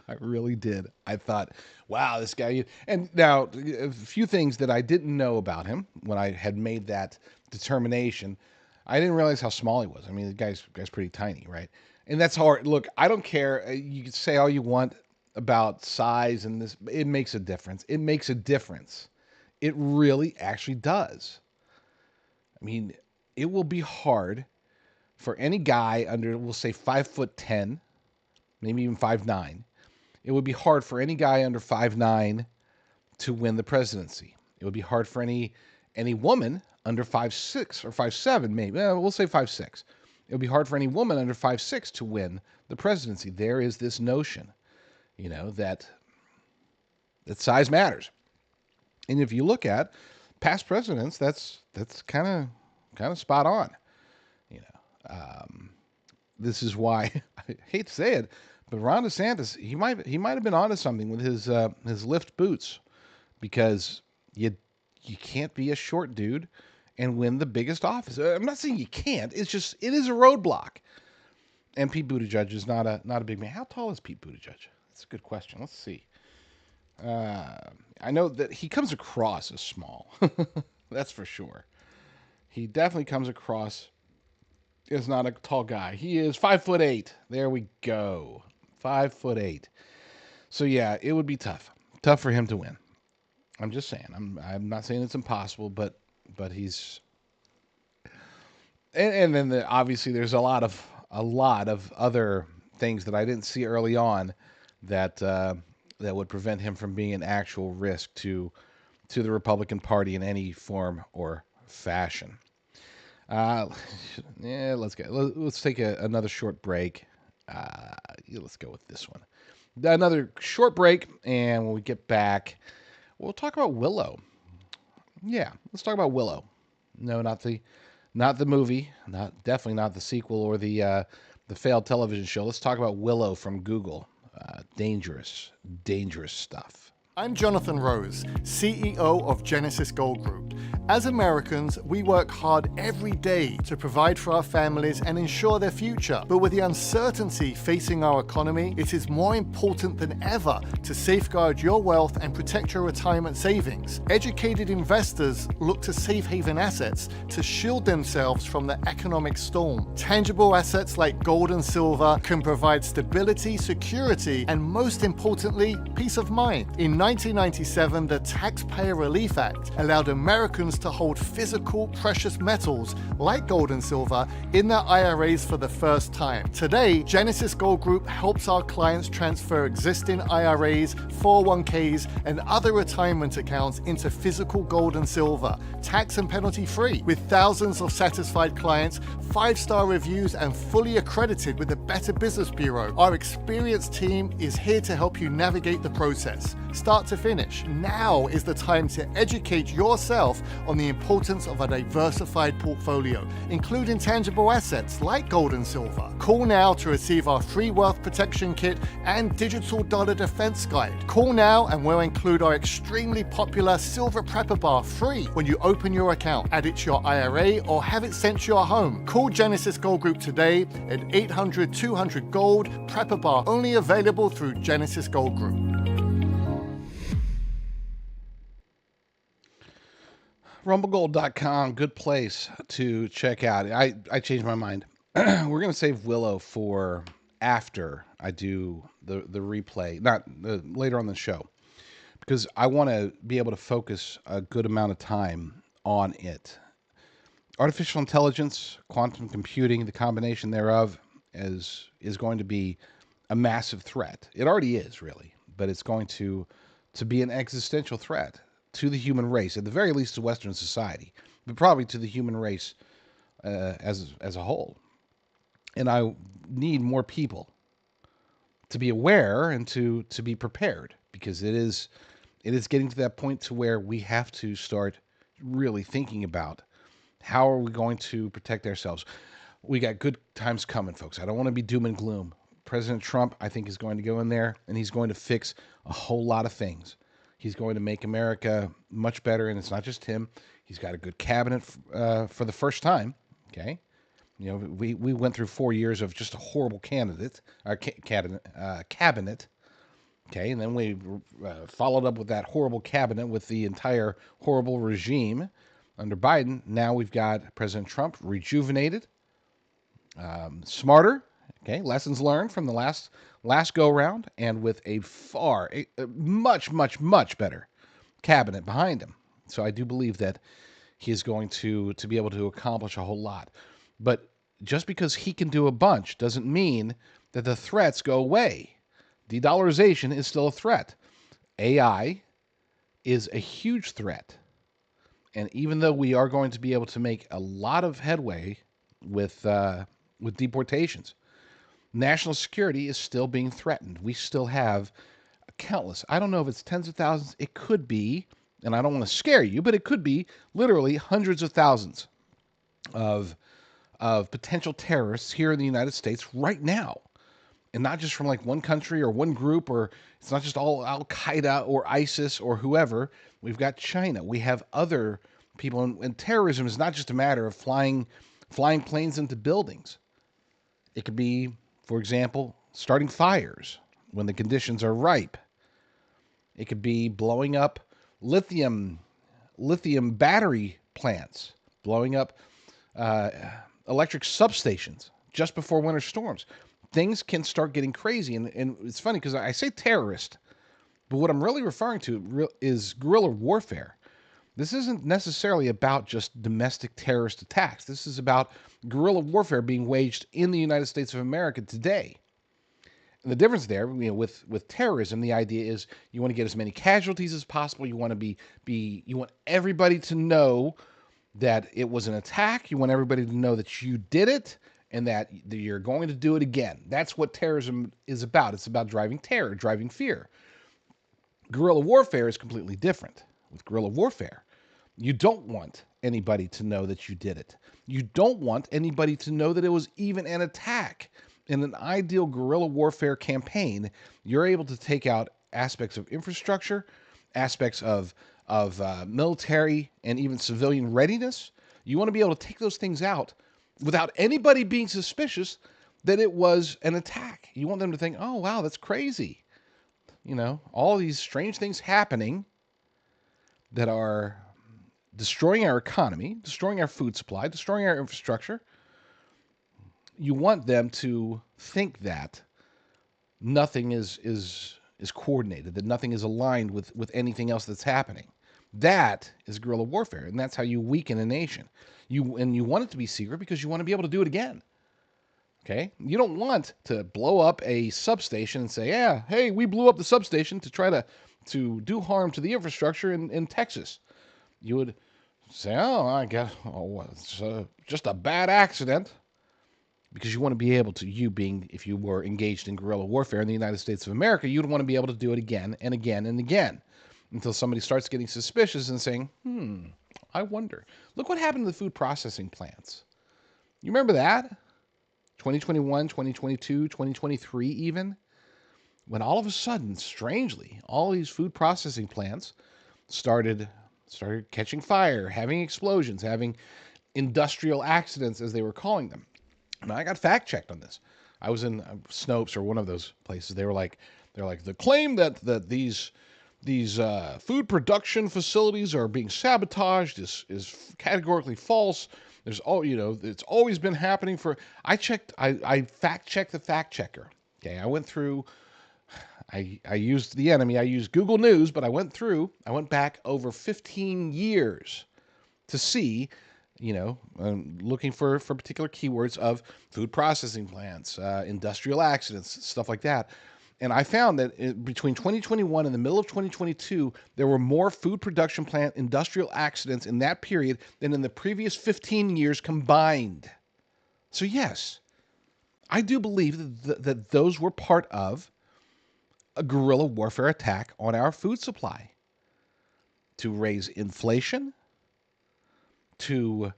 I really did. I thought, wow, this guy. And now, a few things that I didn't know about him when I had made that determination. I didn't realize how small he was. I mean, the guy's pretty tiny, right? And that's hard. Look, I don't care. You can say all you want about size and this. It makes a difference. It makes a difference. It really actually does. I mean, it will be hard for any guy under, we'll say 5'10", maybe even 5'9". It would be hard for any guy under 5'9" to win the presidency. It would be hard for any woman under 5'6" or 5'7", maybe. We'll say 5'6". It would be hard for any woman under 5'6" to win the presidency. There is this notion, that size matters. And if you look at past presidents, that's kind of spot on. This is why I hate to say it, but Ron DeSantis, he might have been onto something with his lift boots, because you can't be a short dude and win the biggest office. I'm not saying you can't. It's just, it is a roadblock. And Pete Buttigieg is not a big man. How tall is Pete Buttigieg? That's a good question. Let's see. I know that he comes across as small. That's for sure. He definitely comes across as not a tall guy. He is 5'8". There we go. 5'8". So yeah, it would be tough for him to win. I'm just saying. I'm not saying it's impossible, but he's. And then obviously there's a lot of other things that I didn't see early on that would prevent him from being an actual risk to the Republican Party in any form or fashion. Let's take another short break. Let's go with this one. Another short break, and when we get back, we'll talk about Willow. Yeah, let's talk about Willow. No, not the movie, definitely not the sequel or the failed television show. Let's talk about Willow from Google. Dangerous stuff. I'm Jonathan Rose, CEO of Genesis Gold Group. As Americans, we work hard every day to provide for our families and ensure their future. But with the uncertainty facing our economy, it is more important than ever to safeguard your wealth and protect your retirement savings. Educated investors look to safe haven assets to shield themselves from the economic storm. Tangible assets like gold and silver can provide stability, security, and most importantly, peace of mind. In 1997, the Taxpayer Relief Act allowed Americans to hold physical precious metals like gold and silver in their IRAs for the first time. Today, Genesis Gold Group helps our clients transfer existing IRAs, 401ks, and other retirement accounts into physical gold and silver, tax and penalty free. With thousands of satisfied clients, 5-star reviews, and fully accredited with the Better Business Bureau, our experienced team is here to help you navigate the process. Start to finish. Now is the time to educate yourself on the importance of a diversified portfolio, including tangible assets like gold and silver. Call now to receive our free wealth protection kit and digital dollar defense guide. Call now and we'll include our extremely popular Silver Prepper Bar free when you open your account. Add it to your IRA or have it sent to your home. Call Genesis Gold Group today at 800-200-GOLD. Prepper Bar only available through Genesis Gold Group. RumbleGold.com, good place to check out. I changed my mind. We're going to save Willow for after I do the replay, not later on the show, because I want to be able to focus a good amount of time on it. Artificial intelligence, quantum computing, the combination thereof is going to be a massive threat. It already is, really, but it's going to be an existential threat to the human race, at the very least to Western society, but probably to the human race as a whole. And I need more people to be aware and to be prepared, because it is getting to that point to where we have to start really thinking about how are we going to protect ourselves. We got good times coming, folks. I don't want to be doom and gloom. President Trump, I think, is going to go in there and he's going to fix a whole lot of things. He's going to make America much better, and it's not just him. He's got a good cabinet for the first time. Okay, you know, we went through 4 years of just a horrible cabinet. Okay, and then we followed up with that horrible cabinet with the entire horrible regime under Biden. Now we've got President Trump rejuvenated, smarter. Okay, lessons learned from the last go round, and with a much better cabinet behind him. So I do believe that he is going to be able to accomplish a whole lot. But just because he can do a bunch doesn't mean that the threats go away. De-dollarization is still a threat. AI is a huge threat. And even though we are going to be able to make a lot of headway with deportations, national security is still being threatened. We still have countless, I don't know if it's tens of thousands, it could be, and I don't want to scare you, but it could be literally hundreds of thousands of potential terrorists here in the United States right now. And not just from like one country or one group, or it's not just all Al-Qaeda or ISIS or whoever. We've got China. We have other people. And terrorism is not just a matter of flying planes into buildings. It could be, for example, starting fires when the conditions are ripe. It could be blowing up lithium battery plants, blowing up electric substations just before winter storms. Things can start getting crazy. And it's funny because I say terrorist, but what I'm really referring to is guerrilla warfare. This isn't necessarily about just domestic terrorist attacks. This is about guerrilla warfare being waged in the United States of America today. And the difference there, with terrorism, the idea is you want to get as many casualties as possible. You want to you want everybody to know that it was an attack. You want everybody to know that you did it and that you're going to do it again. That's what terrorism is about. It's about driving terror, driving fear. Guerrilla warfare is completely different. With guerrilla warfare, you don't want anybody to know that you did it. You don't want anybody to know that it was even an attack. In an ideal guerrilla warfare campaign, you're able to take out aspects of infrastructure, aspects of military and even civilian readiness. You want to be able to take those things out without anybody being suspicious that it was an attack. You want them to think, oh, wow, that's crazy. You know, all these strange things happening that are destroying our economy, destroying our food supply, destroying our infrastructure. You want them to think that nothing is coordinated, that nothing is aligned with anything else that's happening. That is guerrilla warfare, and that's how you weaken a nation. You want it to be secret because you want to be able to do it again. Okay? You don't want to blow up a substation and say, yeah, hey, we blew up the substation to try to do harm to the infrastructure in Texas. You would say, it's just a bad accident. Because you want to be able to, if you were engaged in guerrilla warfare in the United States of America, you'd want to be able to do it again and again and again until somebody starts getting suspicious and saying, I wonder. Look what happened to the food processing plants. You remember that? 2021, 2022, 2023 even? When all of a sudden, strangely, all these food processing plants started catching fire, having explosions, having industrial accidents, as they were calling them. And I got fact checked on this. I was in Snopes or one of those places. They're like the claim that these food production facilities are being sabotaged is categorically false. There's it's always been happening for. I fact checked the fact checker. Okay, I went through. I used the enemy. I used Google News, but I went back over 15 years to see, looking for particular keywords of food processing plants, industrial accidents, stuff like that. And I found that between 2021 and the middle of 2022, there were more food production plant industrial accidents in that period than in the previous 15 years combined. So yes, I do believe that those were part of a guerrilla warfare attack on our food supply to raise inflation, to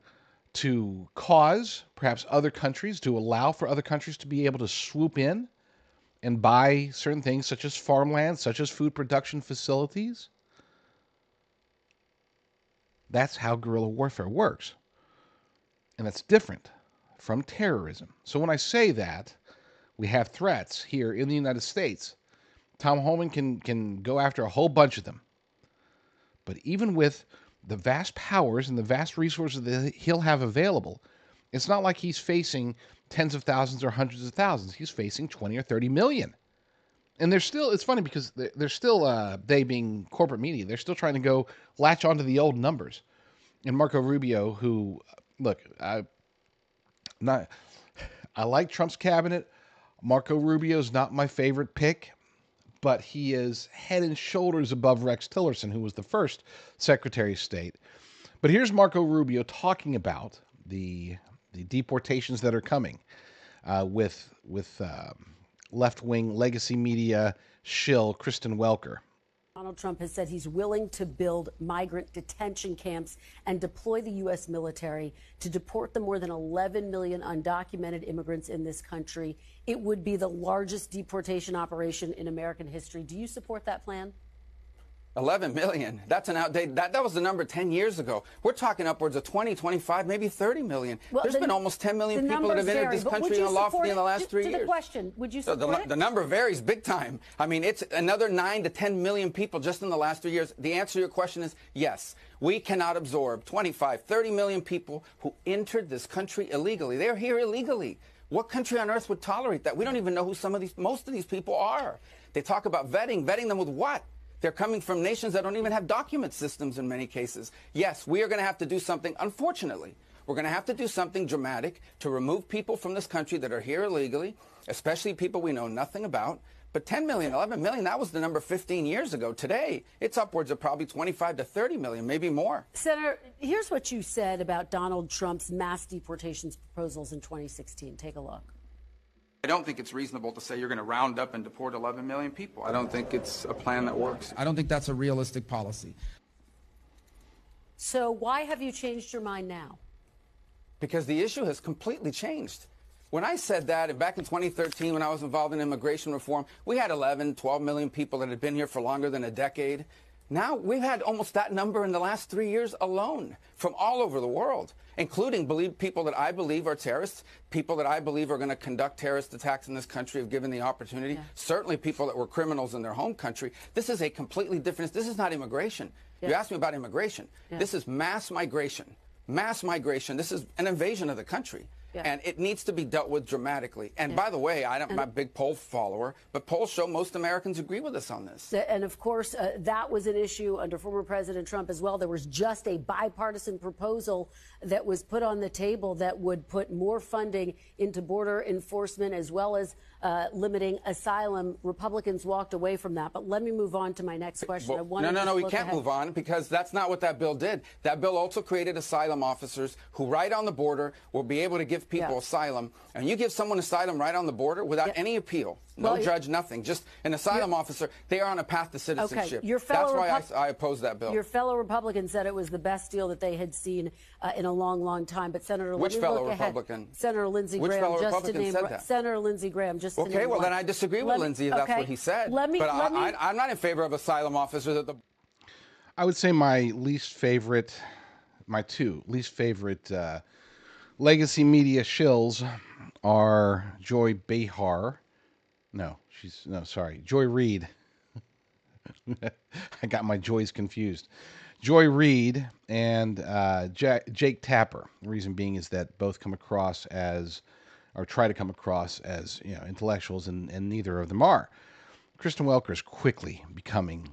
cause perhaps other countries, to allow for other countries to be able to swoop in and buy certain things such as farmland, such as food production facilities. That's how guerrilla warfare works. And that's different from terrorism. So when I say that we have threats here in the United States, Tom Homan can go after a whole bunch of them. But even with the vast powers and the vast resources that he'll have available, it's not like he's facing tens of thousands or hundreds of thousands. He's facing 20 or 30 million. And it's funny because they're still, they being corporate media, they're still trying to go latch onto the old numbers. And Marco Rubio, who, look, I like Trump's cabinet. Marco Rubio's not my favorite pick, but he is head and shoulders above Rex Tillerson, who was the first Secretary of State. But here's Marco Rubio talking about the deportations that are coming with left-wing legacy media shill Kristen Welker. Donald Trump has said he's willing to build migrant detention camps and deploy the U.S. military to deport the more than 11 million undocumented immigrants in this country. It would be the largest deportation operation in American history. Do you support that plan? 11 million. That's an outdated. That was the number 10 years ago. We're talking upwards of 20, 25, maybe 30 million. Well, there's been almost 10 million people that have entered this country unlawfully in the last 3 years. To the question, would you support it? The number varies big time. I mean, it's another 9 to 10 million people just in the last 3 years. The answer to your question is yes. We cannot absorb 25, 30 million people who entered this country illegally. They're here illegally. What country on earth would tolerate that? We don't even know who most of these people are. They talk about vetting them with what? They're coming from nations that don't even have document systems in many cases. Yes, we are going to have to do something, unfortunately. We're going to have to do something dramatic to remove people from this country that are here illegally, especially people we know nothing about. But 10 million, 11 million, that was the number 15 years ago. Today, it's upwards of probably 25 to 30 million, maybe more. Senator, here's what you said about Donald Trump's mass deportations proposals in 2016. Take a look. I don't think it's reasonable to say you're going to round up and deport 11 million people. I don't think it's a plan that works. I don't think that's a realistic policy. So why have you changed your mind now? Because the issue has completely changed. When I said that back in 2013, when I was involved in immigration reform, we had 11, 12 million people that had been here for longer than a decade. Now we've had almost that number in the last 3 years alone from all over the world, including people that I believe are terrorists, people that I believe are going to conduct terrorist attacks in this country if given the opportunity, certainly people that were criminals in their home country. This is a completely different, this is not immigration. You asked me about immigration. This is mass migration. Mass migration. This is an invasion of the country. And it needs to be dealt with dramatically. And by the way, I'm not a big poll follower, but polls show most Americans agree with us on this. And of course, that was an issue under former President Trump as well. There was just a bipartisan proposal that was put on the table that would put more funding into border enforcement as well as limiting asylum. Republicans walked away from that. But let me move on to my next question. No, we can't move on because that's not what that bill did. That bill also created asylum officers who right on the border will be able to give give people asylum, and you give someone asylum right on the border without any appeal, no judge, nothing, just an asylum officer, they are on a path to citizenship. Okay. That's why I oppose that bill. Your fellow Republican said it was the best deal that they had seen in a long, long time. But Senator, which fellow Republican? Senator Lindsey Which Graham. fellow just Republican to name, said that? Senator Lindsey Graham. Just to okay. name Well, one. then I disagree with Lindsey if that's what he said. I'm not in favor of asylum officers at the. I would say my two least favorite legacy media shills are Joy Behar. Joy Reid. I got my joys confused. Joy Reid and Jake Tapper. The reason being is that both come across as, or try to come across as, intellectuals, and neither of them are. Kristen Welker is quickly becoming.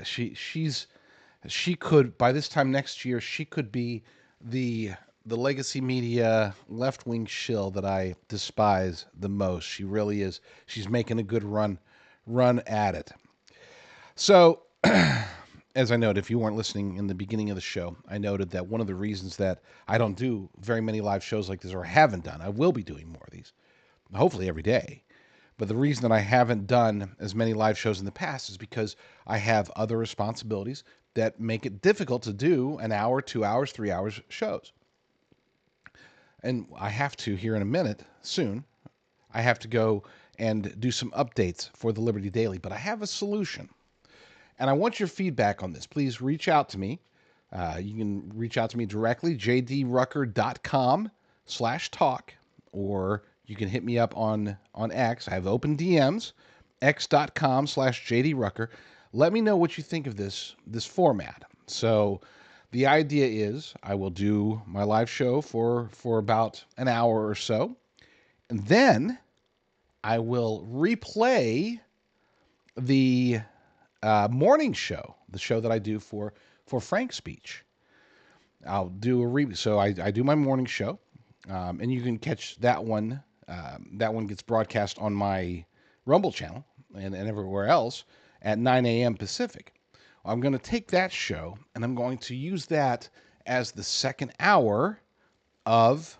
She could, by this time next year, she could be the legacy media left-wing shill that I despise the most. She really is. She's making a good run at it. So, as I noted, if you weren't listening in the beginning of the show, I noted that one of the reasons that I don't do very many live shows like this, or haven't done, I will be doing more of these, hopefully every day. But the reason that I haven't done as many live shows in the past is because I have other responsibilities that make it difficult to do an hour, 2 hours, 3 hours shows. And I have to, here in a minute, soon, I have to go and do some updates for the Liberty Daily. But I have a solution. And I want your feedback on this. Please reach out to me. You can reach out to me directly, jdrucker.com/talk, or you can hit me up on X. I have open DMs, x.com/jdrucker. Let me know what you think of this format. So the idea is I will do my live show for about an hour or so, and then I will replay the morning show, the show that I do for Frank's speech. I'll do so I do my morning show, and you can catch that one. That one gets broadcast on my Rumble channel and everywhere else at 9 a.m. Pacific. I'm going to take that show, and I'm going to use that as the second hour of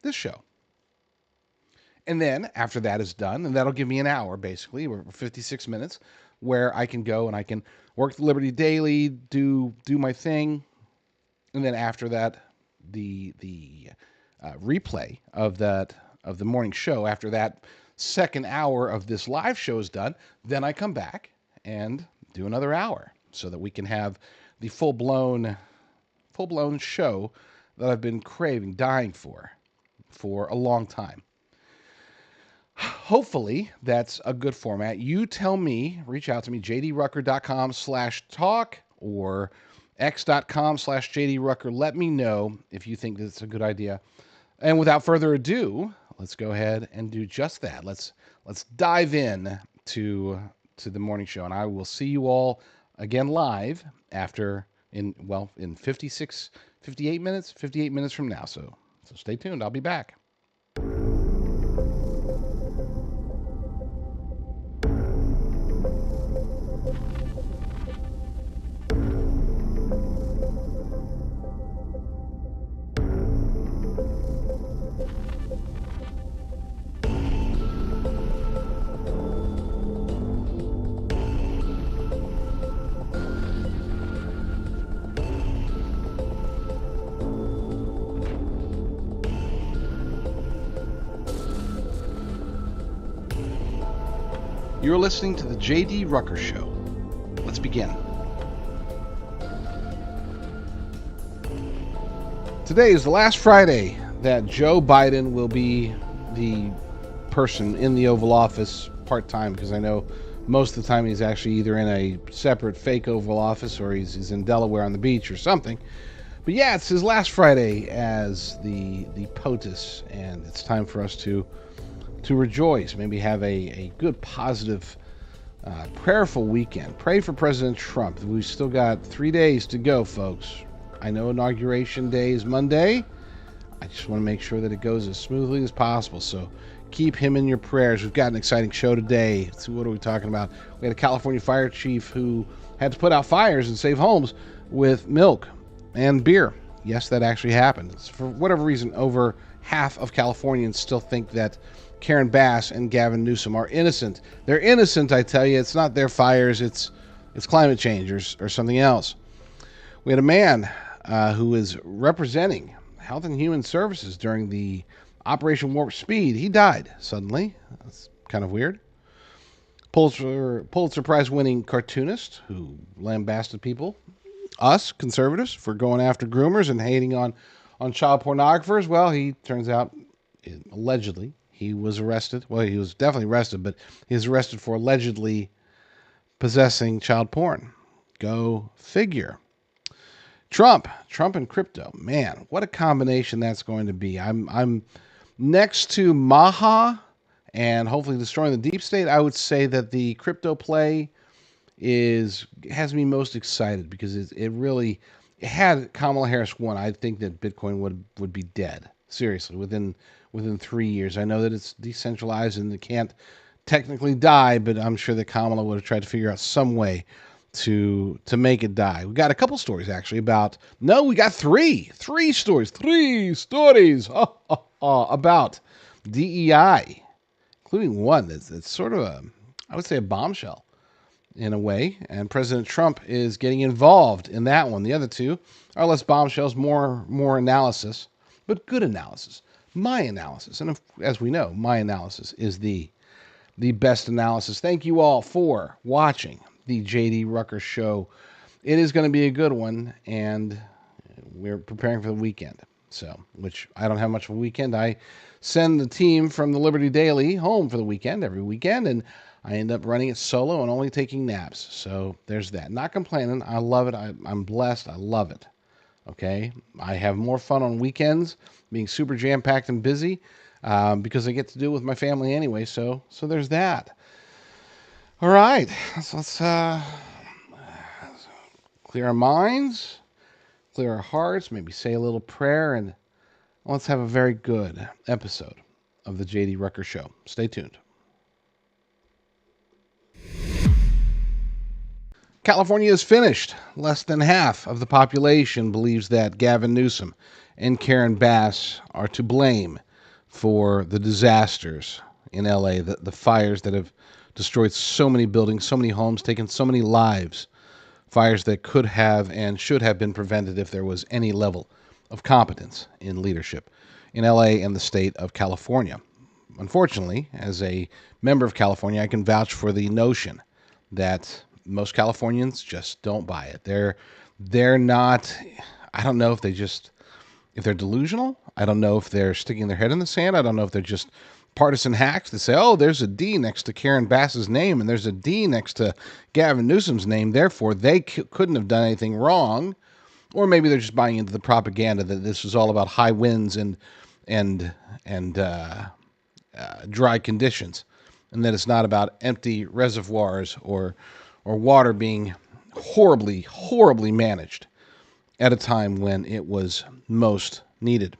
this show. And then, after that is done, and that'll give me an hour, basically, or 56 minutes, where I can go and I can work the Liberty Daily, do my thing, and then after that, the replay of the morning show, after that second hour of this live show is done, then I come back and do another hour so that we can have the full-blown show that I've been craving, dying for a long time. Hopefully, that's a good format. You tell me, reach out to me, jdrucker.com/talk or x.com/jdrucker. Let me know if you think that's a good idea. And without further ado, let's go ahead and do just that. Let's dive in to the morning show, and I will see you all again live in 58 minutes from now. So stay tuned. I'll be back. You're listening to the J.D. Rucker Show. Let's begin. Today is the last Friday that Joe Biden will be the person in the Oval Office part-time, because I know most of the time he's actually either in a separate fake Oval Office or he's in Delaware on the beach or something. But yeah, it's his last Friday as the POTUS, and it's time for us to rejoice, maybe have a good, positive, prayerful weekend. Pray for President Trump. We've still got 3 days to go, folks. I know Inauguration Day is Monday. I just want to make sure that it goes as smoothly as possible. So keep him in your prayers. We've got an exciting show today. So what are we talking about? We had a California fire chief who had to put out fires and save homes with milk and beer. Yes, that actually happened. For whatever reason, over half of Californians still think that Karen Bass and Gavin Newsom are innocent. They're innocent, I tell you. It's not their fires. It's climate change or something else. We had a man who is representing Health and Human Services during the Operation Warp Speed. He died suddenly. That's kind of weird. Pulitzer Prize winning cartoonist who lambasted people, us conservatives, for going after groomers and hating on child pornographers. Well, he turns out, allegedly, he was arrested. Well, he was definitely arrested, but he was arrested for allegedly possessing child porn. Go figure. Trump and crypto. Man, what a combination that's going to be. I'm next to Maha and hopefully destroying the deep state. I would say that the crypto play has me most excited because it really, had Kamala Harris won, I think that Bitcoin would be dead. Seriously, within 3 years. I know that it's decentralized and it can't technically die, but I'm sure that Kamala would have tried to figure out some way to make it die. We got a couple stories actually we got three stories about DEI, including one that's sort of I would say a bombshell in a way, and President Trump is getting involved in that one. The other two are less bombshells, more analysis, but good analysis. My analysis, and as we know, my analysis is the best analysis. Thank you all for watching the J.D. Rucker Show. It is going to be a good one, and we're preparing for the weekend. So, which I don't have much of a weekend. I send the team from the Liberty Daily home for the weekend every weekend, and I end up running it solo and only taking naps. So there's that. Not complaining. I love it. I'm blessed. I love it. Okay? I have more fun on weekends, being super jam-packed and busy, because I get to do it with my family anyway. So there's that. All right. Let's clear our minds, clear our hearts, maybe say a little prayer, and let's have a very good episode of the J.D. Rucker Show. Stay tuned. California is finished. Less than half of the population believes that Gavin Newsom and Karen Bass are to blame for the disasters in LA, the fires that have destroyed so many buildings, so many homes, taken so many lives. Fires that could have and should have been prevented if there was any level of competence in leadership in LA and the state of California. Unfortunately, as a member of California, I can vouch for the notion that most Californians just don't buy it. They're not, I don't know if they're delusional. I don't know if they're sticking their head in the sand. I don't know if they're just partisan hacks that say, oh, there's a D next to Karen Bass's name and there's a D next to Gavin Newsom's name. Therefore, they couldn't have done anything wrong. Or maybe they're just buying into the propaganda that this was all about high winds and dry conditions, and that it's not about empty reservoirs or water being horribly managed at a time when it was most needed.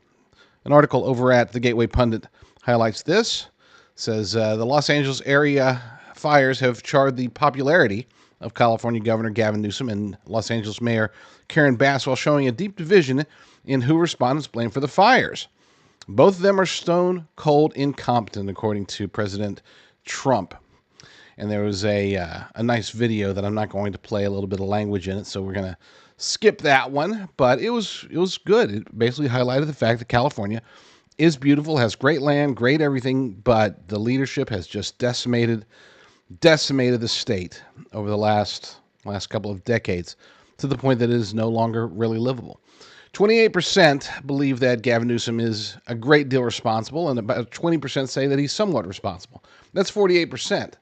An article over at the Gateway Pundit highlights this. Says the Los Angeles area fires have charred the popularity of California Governor Gavin Newsom and Los Angeles Mayor Karen Bass, while showing a deep division in who respondents blame for the fires. Both of them are stone cold incompetent, according to President Trump. And there was a nice video that I'm not going to play, a little bit of language in it, so we're going to skip that one. But it was good. It basically highlighted the fact that California is beautiful, has great land, great everything, but the leadership has just decimated the state over the last couple of decades to the point that it is no longer really livable. 28% believe that Gavin Newsom is a great deal responsible, and about 20% say that he's somewhat responsible. That's 48%.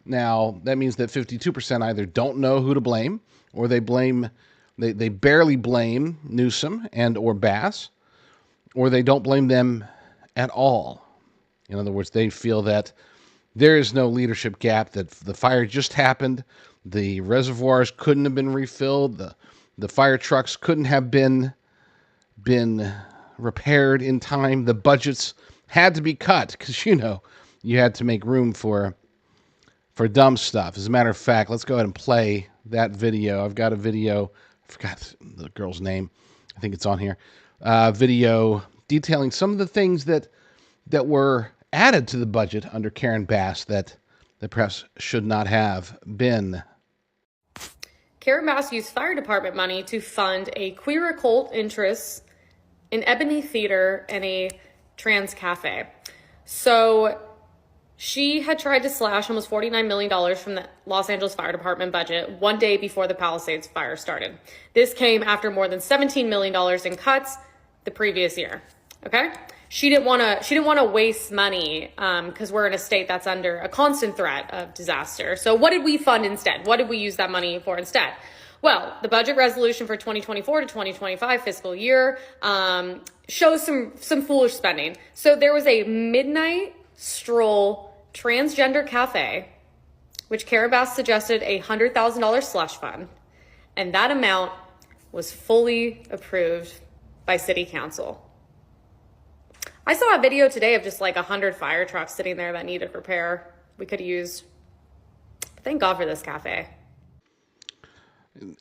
Now, that means that 52% either don't know who to blame, or they barely blame Newsom and or Bass, or they don't blame them at all. In other words, they feel that there is no leadership gap, that the fire just happened, the reservoirs couldn't have been refilled, the fire trucks couldn't have been repaired in time, the budgets had to be cut because, you had to make room for dumb stuff. As a matter of fact, let's go ahead and play that video. I've got a video. I forgot the girl's name. I think it's on here, video detailing some of the things that were added to the budget under Karen Bass that perhaps should not have been. Karen Bass used fire department money to fund a queer occult interest, an Ebony Theater, and a trans cafe. So she had tried to slash almost $49 million from the Los Angeles Fire Department budget one day before the Palisades fire started. This came after more than $17 million in cuts the previous year. Okay? She didn't want to waste money because we're in a state that's under a constant threat of disaster. So what did we fund instead? What did we use that money for instead? Well, the budget resolution for 2024 to 2025 fiscal year shows some foolish spending. So there was a midnight stroll transgender cafe, which Karen Bass suggested a $100,000 slush fund, and that amount was fully approved by City Council. I saw a video today of just like 100 fire trucks sitting there that needed repair we could have used. Thank God for this cafe.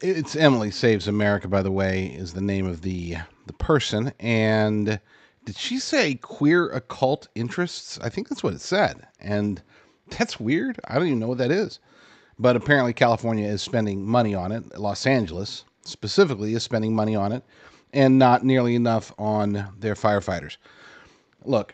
It's Emily Saves America, by the way, is the name of the person. And did she say queer occult interests? I think that's what it said. And that's weird. I don't even know what that is. But apparently California is spending money on it. Los Angeles specifically is spending money on it, and not nearly enough on their firefighters. Look,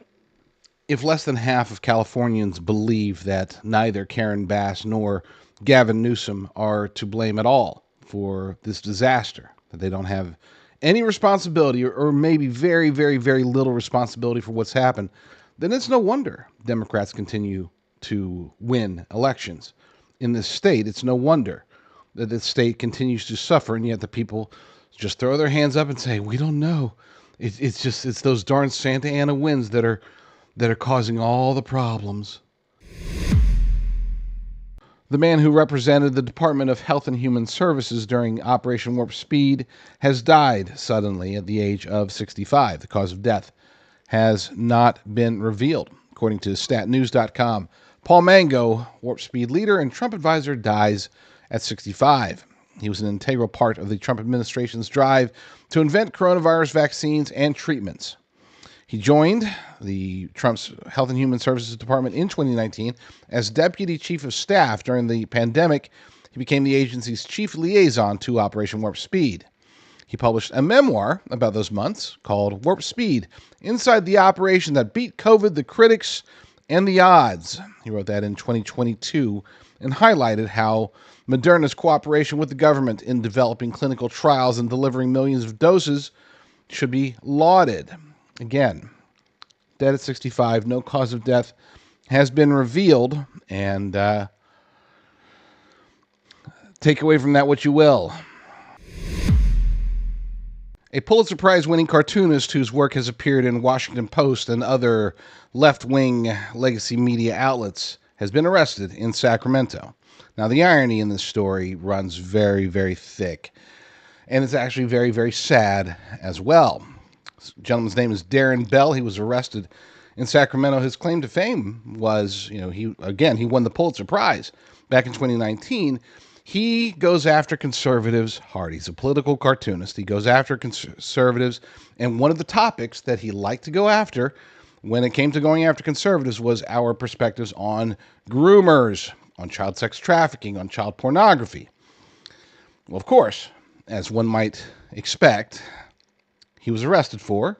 if less than half of Californians believe that neither Karen Bass nor Gavin Newsom are to blame at all for this disaster, that they don't have any responsibility or maybe very, very, very little responsibility for what's happened, then it's no wonder Democrats continue to win elections in this state. It's no wonder that this state continues to suffer, and yet the people just throw their hands up and say, we don't know. It's those darn Santa Ana winds that are causing all the problems. The man who represented the Department of Health and Human Services during Operation Warp Speed has died suddenly at the age of 65. The cause of death has not been revealed. According to statnews.com, Paul Mango, Warp Speed leader and Trump advisor, dies at 65. He was an integral part of the Trump administration's drive to invent coronavirus vaccines and treatments. He joined the Trump's Health and Human Services Department in 2019 as Deputy Chief of Staff during the pandemic. He became the agency's chief liaison to Operation Warp Speed. He published a memoir about those months called Warp Speed, Inside the Operation That Beat COVID, the Critics, and the Odds. He wrote that in 2022 and highlighted how Moderna's cooperation with the government in developing clinical trials and delivering millions of doses should be lauded. Again, dead at 65, no cause of death has been revealed, and take away from that what you will. A Pulitzer Prize-winning cartoonist whose work has appeared in Washington Post and other left-wing legacy media outlets has been arrested in Sacramento. Now, the irony in this story runs very, very thick, and it's actually very, very sad as well. This gentleman's name is Darren Bell. He was arrested in Sacramento. His claim to fame was, he won the Pulitzer Prize back in 2019. He goes after conservatives hard. He's a political cartoonist. He goes after conservatives, and one of the topics that he liked to go after when it came to going after conservatives was our perspectives on groomers, on child sex trafficking, on child pornography. Well, of course, as one might expect, he was arrested for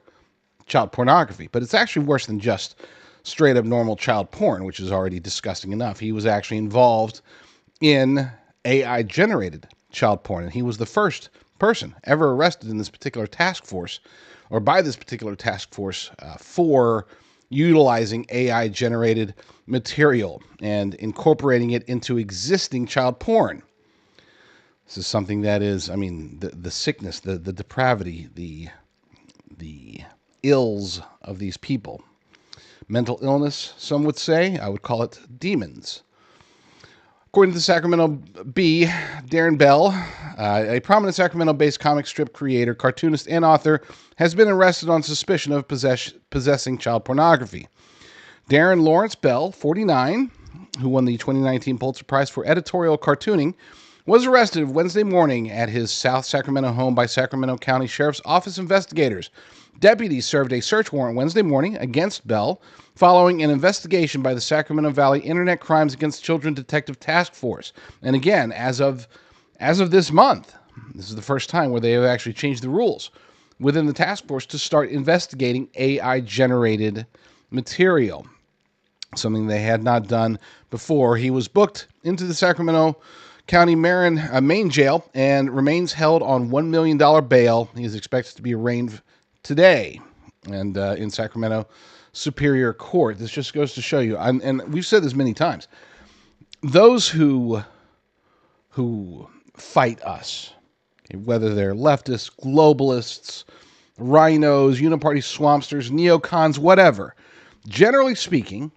child pornography. But it's actually worse than just straight up normal child porn, which is already disgusting enough. He was actually involved in AI-generated child porn, and he was the first person ever arrested in this particular task force, or by this particular task force, for utilizing AI-generated material and incorporating it into existing child porn. This is something that is, the sickness, the depravity, the ills of these people. Mental illness, some would say. I would call it demons. According to the Sacramento Bee, Darren Bell, a prominent Sacramento-based comic strip creator, cartoonist, and author, has been arrested on suspicion of possessing child pornography. Darren Lawrence Bell, 49, who won the 2019 Pulitzer Prize for editorial cartooning, was arrested Wednesday morning at his South Sacramento home by Sacramento County Sheriff's Office investigators. Deputies served a search warrant Wednesday morning against Bell following an investigation by the Sacramento Valley Internet Crimes Against Children Detective Task Force. And again, as of this month, this is the first time where they have actually changed the rules within the task force to start investigating AI-generated material, something they had not done before. He was booked into the Sacramento County Main Jail and remains held on $1 million bail. He is expected to be arraigned today and in Sacramento Superior Court. This just goes to show you, and we've said this many times, those who fight us, whether they're leftists, globalists, rhinos, uniparty swampsters, neocons, whatever, generally speaking,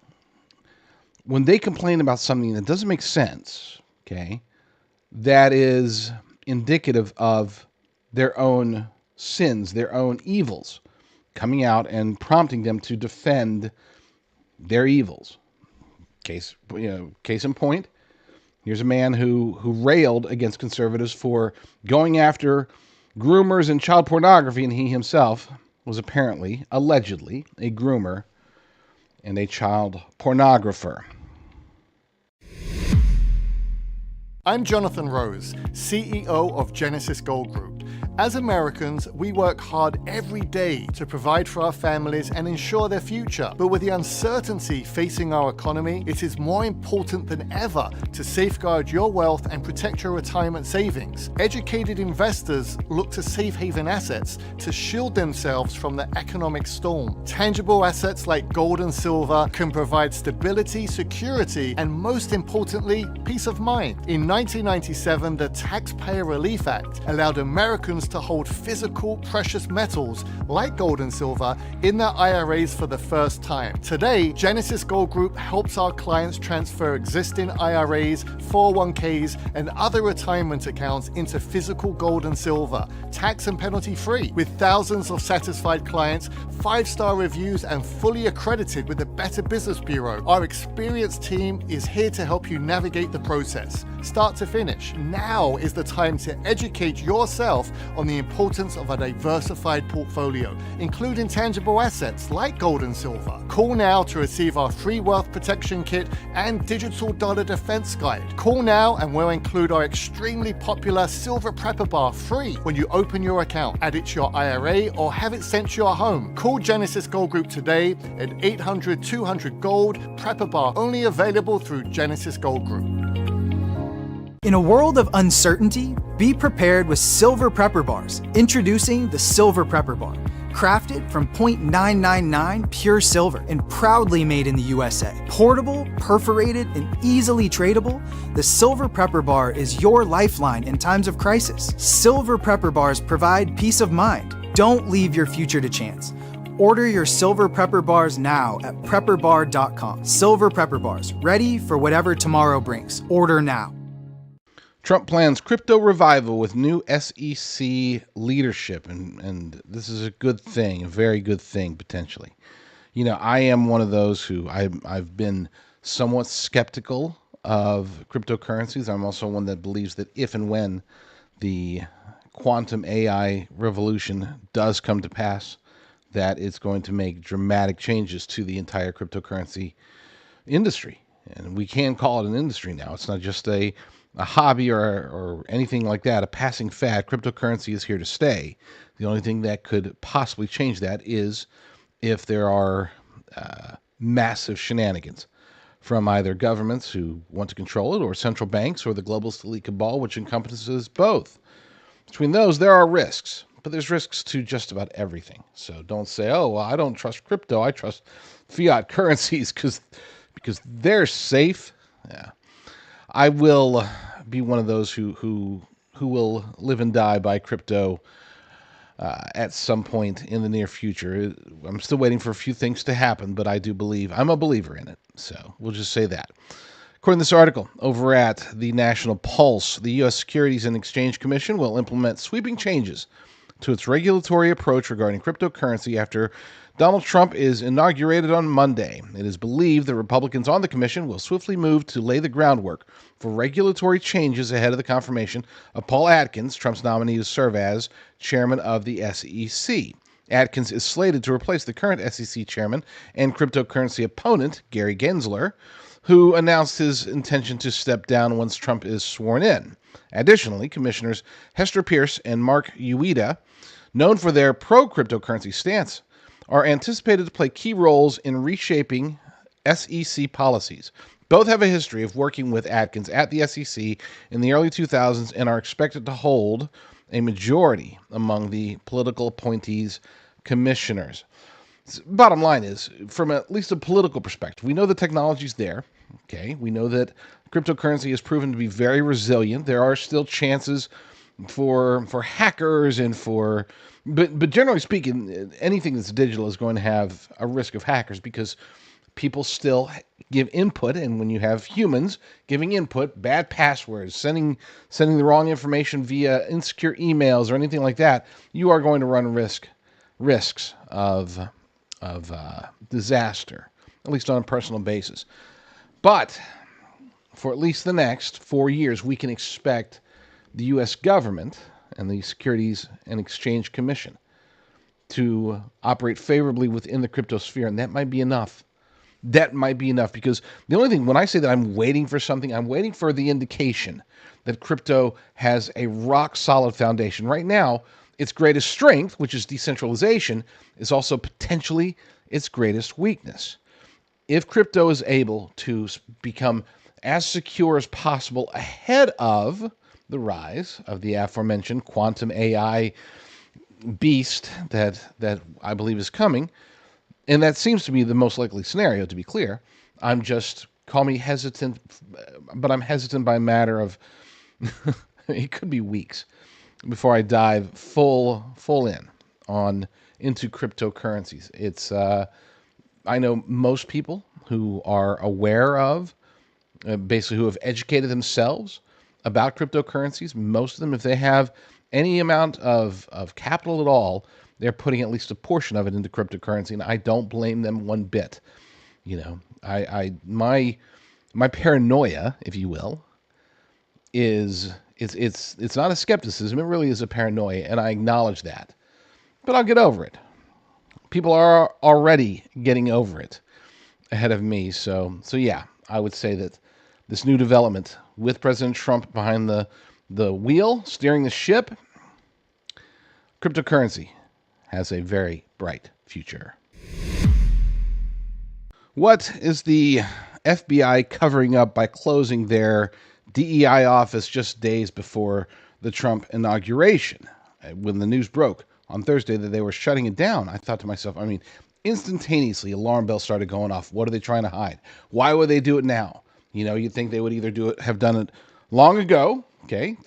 when they complain about something that doesn't make sense, okay, that is indicative of their own sins, their own evils, coming out and prompting them to defend their evils. Case in point, here's a man who railed against conservatives for going after groomers and child pornography, and he himself was apparently, allegedly, a groomer and a child pornographer. I'm Jonathan Rose, CEO of Genesis Gold Group. As Americans, we work hard every day to provide for our families and ensure their future. But with the uncertainty facing our economy, it is more important than ever to safeguard your wealth and protect your retirement savings. Educated investors look to safe haven assets to shield themselves from the economic storm. Tangible assets like gold and silver can provide stability, security, and most importantly, peace of mind. In 1997, the Taxpayer Relief Act allowed Americans to hold physical precious metals like gold and silver in their IRAs for the first time. Today, Genesis Gold Group helps our clients transfer existing IRAs, 401ks, and other retirement accounts into physical gold and silver, tax and penalty free. With thousands of satisfied clients, 5-star reviews, and fully accredited with the Better Business Bureau, our experienced team is here to help you navigate the process. Start to finish, now is the time to educate yourself on the importance of a diversified portfolio, including tangible assets like gold and silver. Call now to receive our free wealth protection kit and digital dollar defense guide. Call now and we'll include our extremely popular silver prepper bar free when you open your account. Add it to your IRA or have it sent to your home. Call Genesis Gold Group today at 800-200-GOLD. Prepper bar only available through Genesis Gold Group. In a world of uncertainty, be prepared with Silver Prepper Bars. Introducing the Silver Prepper Bar. Crafted from .999 pure silver and proudly made in the USA. Portable, perforated, and easily tradable, the Silver Prepper Bar is your lifeline in times of crisis. Silver Prepper Bars provide peace of mind. Don't leave your future to chance. Order your Silver Prepper Bars now at prepperbar.com. Silver Prepper Bars, ready for whatever tomorrow brings. Order now. Trump plans crypto revival with new SEC leadership, and this is a good thing, a very good thing potentially. You know, I am one of those who I've been somewhat skeptical of cryptocurrencies. I'm also one that believes that if and when the quantum AI revolution does come to pass, that it's going to make dramatic changes to the entire cryptocurrency industry. And we can call it an industry now. It's not just a hobby or anything like that, a passing fad. Cryptocurrency is here to stay. The only thing that could possibly change that is if there are massive shenanigans from either governments who want to control it or central banks or the globalist elite cabal, which encompasses both. Between those, there are risks, but there's risks to just about everything. So don't say, oh, well, I don't trust crypto. I trust fiat currencies because they're safe. Yeah. I will be one of those who will live and die by crypto at some point in the near future. I'm still waiting for a few things to happen, but I do believe, I'm a believer in it. So we'll just say that. According to this article over at the National Pulse, the U.S. Securities and Exchange Commission will implement sweeping changes to its regulatory approach regarding cryptocurrency after Donald Trump is inaugurated on Monday. It is believed that Republicans on the commission will swiftly move to lay the groundwork for regulatory changes ahead of the confirmation of Paul Atkins, Trump's nominee to serve as chairman of the SEC. Atkins is slated to replace the current SEC chairman and cryptocurrency opponent, Gary Gensler, who announced his intention to step down once Trump is sworn in. Additionally, Commissioners Hester Pierce and Mark Ueda, known for their pro-cryptocurrency stance, are anticipated to play key roles in reshaping SEC policies. Both have a history of working with Atkins at the SEC in the early 2000s and are expected to hold a majority among the political appointees commissioners. Bottom line is, from at least a political perspective, we know the technology's there. Okay, we know that cryptocurrency has proven to be very resilient. There are still chances for hackers and for, but generally speaking, anything that's digital is going to have a risk of hackers because people still give input, and when you have humans giving input, bad passwords, sending the wrong information via insecure emails or anything like that, you are going to run risks of disaster, at least on a personal basis. But for at least the next 4 years, we can expect the U.S. government and the Securities and Exchange Commission to operate favorably within the crypto sphere, and that might be enough. That might be enough, because the only thing, when I say that I'm waiting for something, I'm waiting for the indication that crypto has a rock-solid foundation. Right now, its greatest strength, which is decentralization, is also potentially its greatest weakness. If crypto is able to become as secure as possible ahead of the rise of the aforementioned quantum AI beast that I believe is coming, and that seems to be the most likely scenario, to be clear. I'm just, call me hesitant, but I'm hesitant by a matter of, it could be weeks before I dive full in into cryptocurrencies. It's, I know most people who are aware of, basically who have educated themselves about cryptocurrencies. Most of them, if they have any amount of capital at all, they're putting at least a portion of it into cryptocurrency, and I don't blame them one bit. You know, my paranoia, if you will, is it's not a skepticism. It really is a paranoia, and I acknowledge that. But I'll get over it. People are already getting over it ahead of me. So yeah, I would say that this new development with President Trump behind the wheel, steering the ship, cryptocurrency has a very bright future. What is the FBI covering up by closing their DEI office just days before the Trump inauguration? When the news broke on Thursday that they were shutting it down, I thought to myself, I mean, instantaneously, alarm bells started going off. What are they trying to hide? Why would they do it now? You know, you'd think they would either have done it long ago, okay,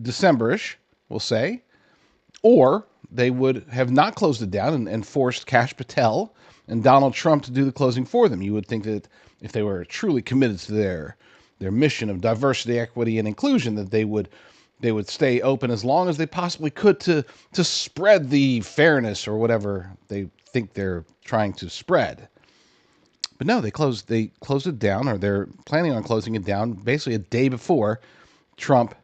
December-ish, we'll say, or they would have not closed it down and forced Kash Patel and Donald Trump to do the closing for them. You would think that if they were truly committed to their mission of diversity, equity, and inclusion, that they would stay open as long as they possibly could to spread the fairness or whatever they think they're trying to spread. But no, they closed it down, or they're planning on closing it down basically a day before Trump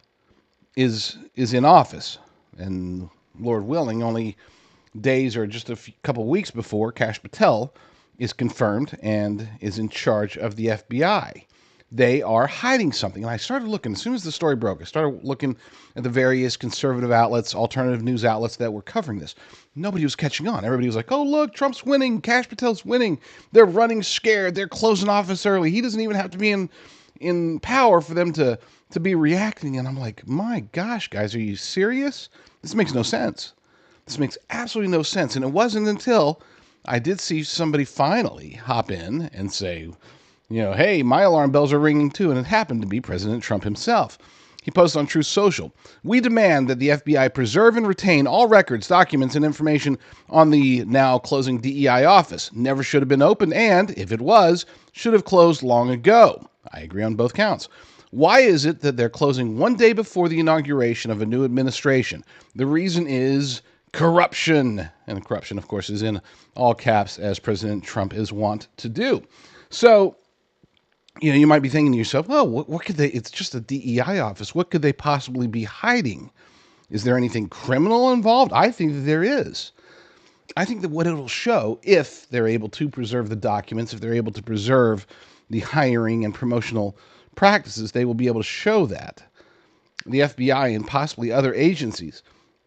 is in office. And Lord willing, only days or just a couple weeks before Kash Patel is confirmed and is in charge of the FBI. They are hiding something. And I started looking, as soon as the story broke, I started looking at the various conservative outlets, alternative news outlets that were covering this. Nobody was catching on. Everybody was like, oh, look, Trump's winning. Kash Patel's winning. They're running scared. They're closing office early. He doesn't even have to be in power for them to be reacting. And I'm like, my gosh, guys, are you serious? This makes no sense. This makes absolutely no sense. And it wasn't until I did see somebody finally hop in and say, you know, hey, my alarm bells are ringing too. And it happened to be President Trump himself. He posted on Truth Social, "We demand that the FBI preserve and retain all records, documents, and information on the now closing DEI office. Never should have been opened, and, if it was, should have closed long ago. I agree on both counts. Why is it that they're closing one day before the inauguration of a new administration? The reason is corruption. And corruption, of course, is in all caps, as President Trump is wont to do. So, you might be thinking to yourself, well, what could they, it's just a DEI office. What could they possibly be hiding? Is there anything criminal involved? I think that there is. I think that what it'll show, if they're able to preserve the documents, if they're able to preserve the hiring and promotional practices, they will be able to show that the FBI and possibly other agencies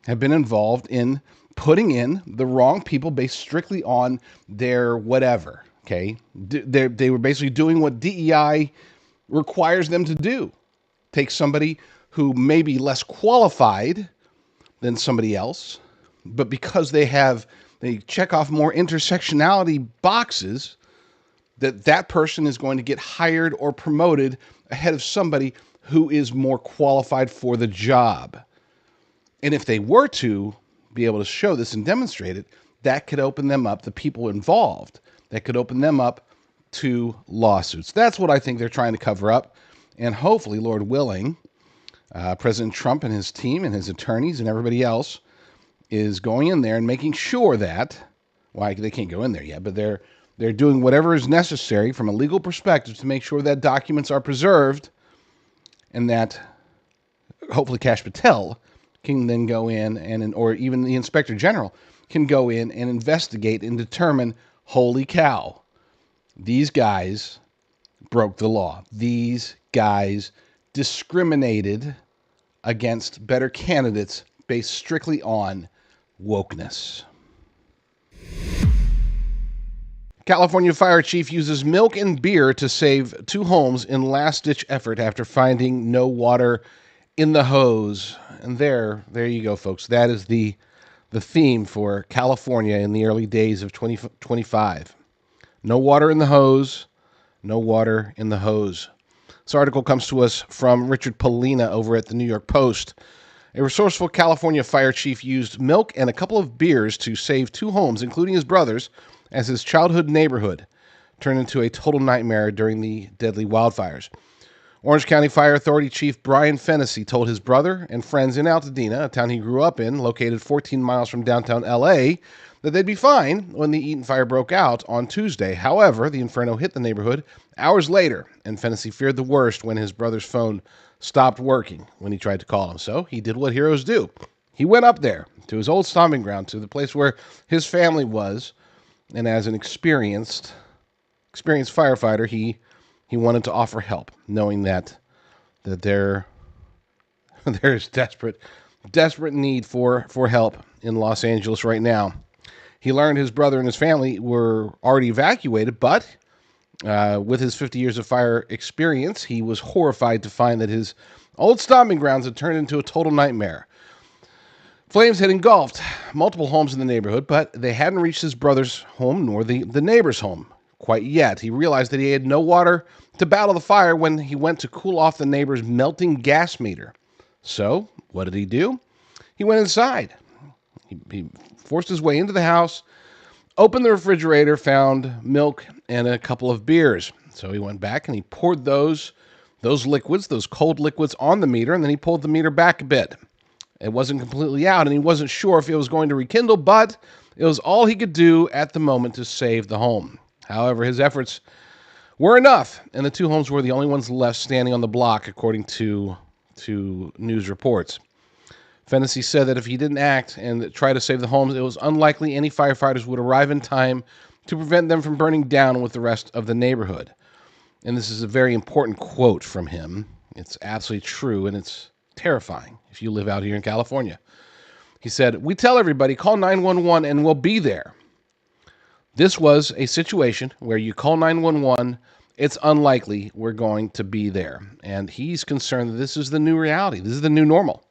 have been involved in putting in the wrong people based strictly on their whatever, okay? They were basically doing what DEI requires them to do. Take somebody who may be less qualified than somebody else, but because they check off more intersectionality boxes, that person is going to get hired or promoted ahead of somebody who is more qualified for the job. And if they were to be able to show this and demonstrate it, that could open them up, the people involved, that could open them up to lawsuits. That's what I think they're trying to cover up. And hopefully, Lord willing, President Trump and his team and his attorneys and everybody else is going in there and making sure that, well, they can't go in there yet, but they're doing whatever is necessary from a legal perspective to make sure that documents are preserved, and that hopefully Kash Patel can then go in or even the Inspector General can go in and investigate and determine, holy cow, these guys broke the law. These guys discriminated against better candidates based strictly on wokeness. California fire chief uses milk and beer to save 2 homes in last-ditch effort after finding no water in the hose. And there you go, folks. That is the theme for California in the early days of 2025. No water in the hose. No water in the hose. This article comes to us from Richard Polina over at the New York Post. A resourceful California fire chief used milk and a couple of beers to save 2 homes, including his brother's, as his childhood neighborhood turned into a total nightmare during the deadly wildfires. Orange County Fire Authority Chief Brian Fennessy told his brother and friends in Altadena, a town he grew up in, located 14 miles from downtown L.A., that they'd be fine when the Eaton fire broke out on Tuesday. However, the inferno hit the neighborhood hours later, and Fennessy feared the worst when his brother's phone stopped working when he tried to call him. So he did what heroes do. He went up there to his old stomping ground, to the place where his family was, and as an experienced firefighter, he wanted to offer help, knowing that there's desperate need for help in Los Angeles right now. He learned his brother and his family were already evacuated, but with his 50 years of fire experience, he was horrified to find that his old stomping grounds had turned into a total nightmare. Flames had engulfed multiple homes in the neighborhood, but they hadn't reached his brother's home nor the neighbor's home quite yet. He realized that he had no water to battle the fire when he went to cool off the neighbor's melting gas meter. So, what did he do? He went inside. He forced his way into the house, opened the refrigerator, found milk and a couple of beers. So he went back and he poured those liquids, those cold liquids, on the meter, and then he pulled the meter back a bit. It wasn't completely out, and he wasn't sure if it was going to rekindle, but it was all he could do at the moment to save the home. However, his efforts were enough, and the 2 homes were the only ones left standing on the block, according to news reports. Fennessy said that if he didn't act and try to save the homes, it was unlikely any firefighters would arrive in time to prevent them from burning down with the rest of the neighborhood. And this is a very important quote from him. It's absolutely true, and it's terrifying if you live out here in California. He said, "We tell everybody, call 911 and we'll be there. This was a situation where you call 911, it's unlikely we're going to be there." And he's concerned that this is the new reality. This is the new normal.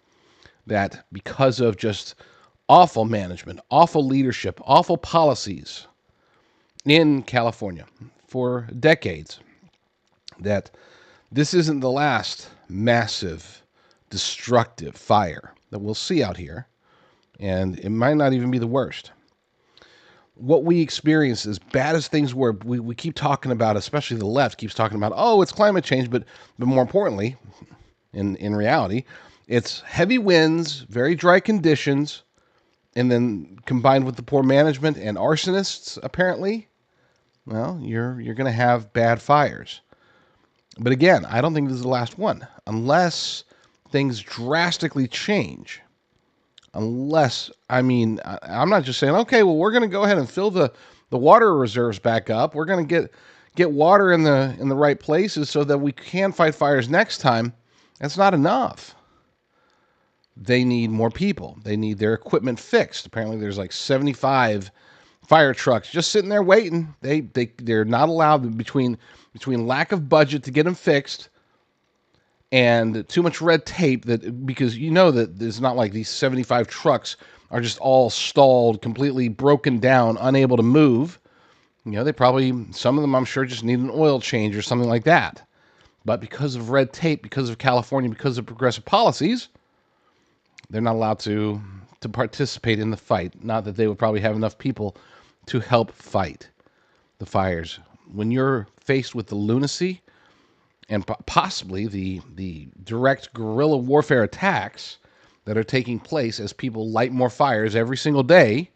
That because of just awful management, awful leadership, awful policies in California for decades, that this isn't the last massive destructive fire that we'll see out here, and it might not even be the worst. what we experience, as bad as things were, we keep talking about, especially the left keeps talking about, oh, it's climate change, but more importantly, in reality, it's heavy winds, very dry conditions, and then combined with the poor management and arsonists, apparently, well, you're going to have bad fires. But again, I don't think this is the last one, unless things drastically change. Unless, I'm not just saying, okay, well, we're going to go ahead and fill the water reserves back up. We're going to get water in the right places so that we can fight fires next time. That's not enough. They need more people. They need their equipment fixed. Apparently, there's like 75 fire trucks just sitting there waiting. They're not allowed, between lack of budget to get them fixed and too much red tape, that because you know that it's not like these 75 trucks are just all stalled, completely broken down, unable to move. You know, they probably, some of them I'm sure just need an oil change or something like that. But because of red tape, because of California, because of progressive policies, they're not allowed to participate in the fight. Not that they would probably have enough people to help fight the fires. When you're faced with the lunacy and possibly the direct guerrilla warfare attacks that are taking place as people light more fires every single day,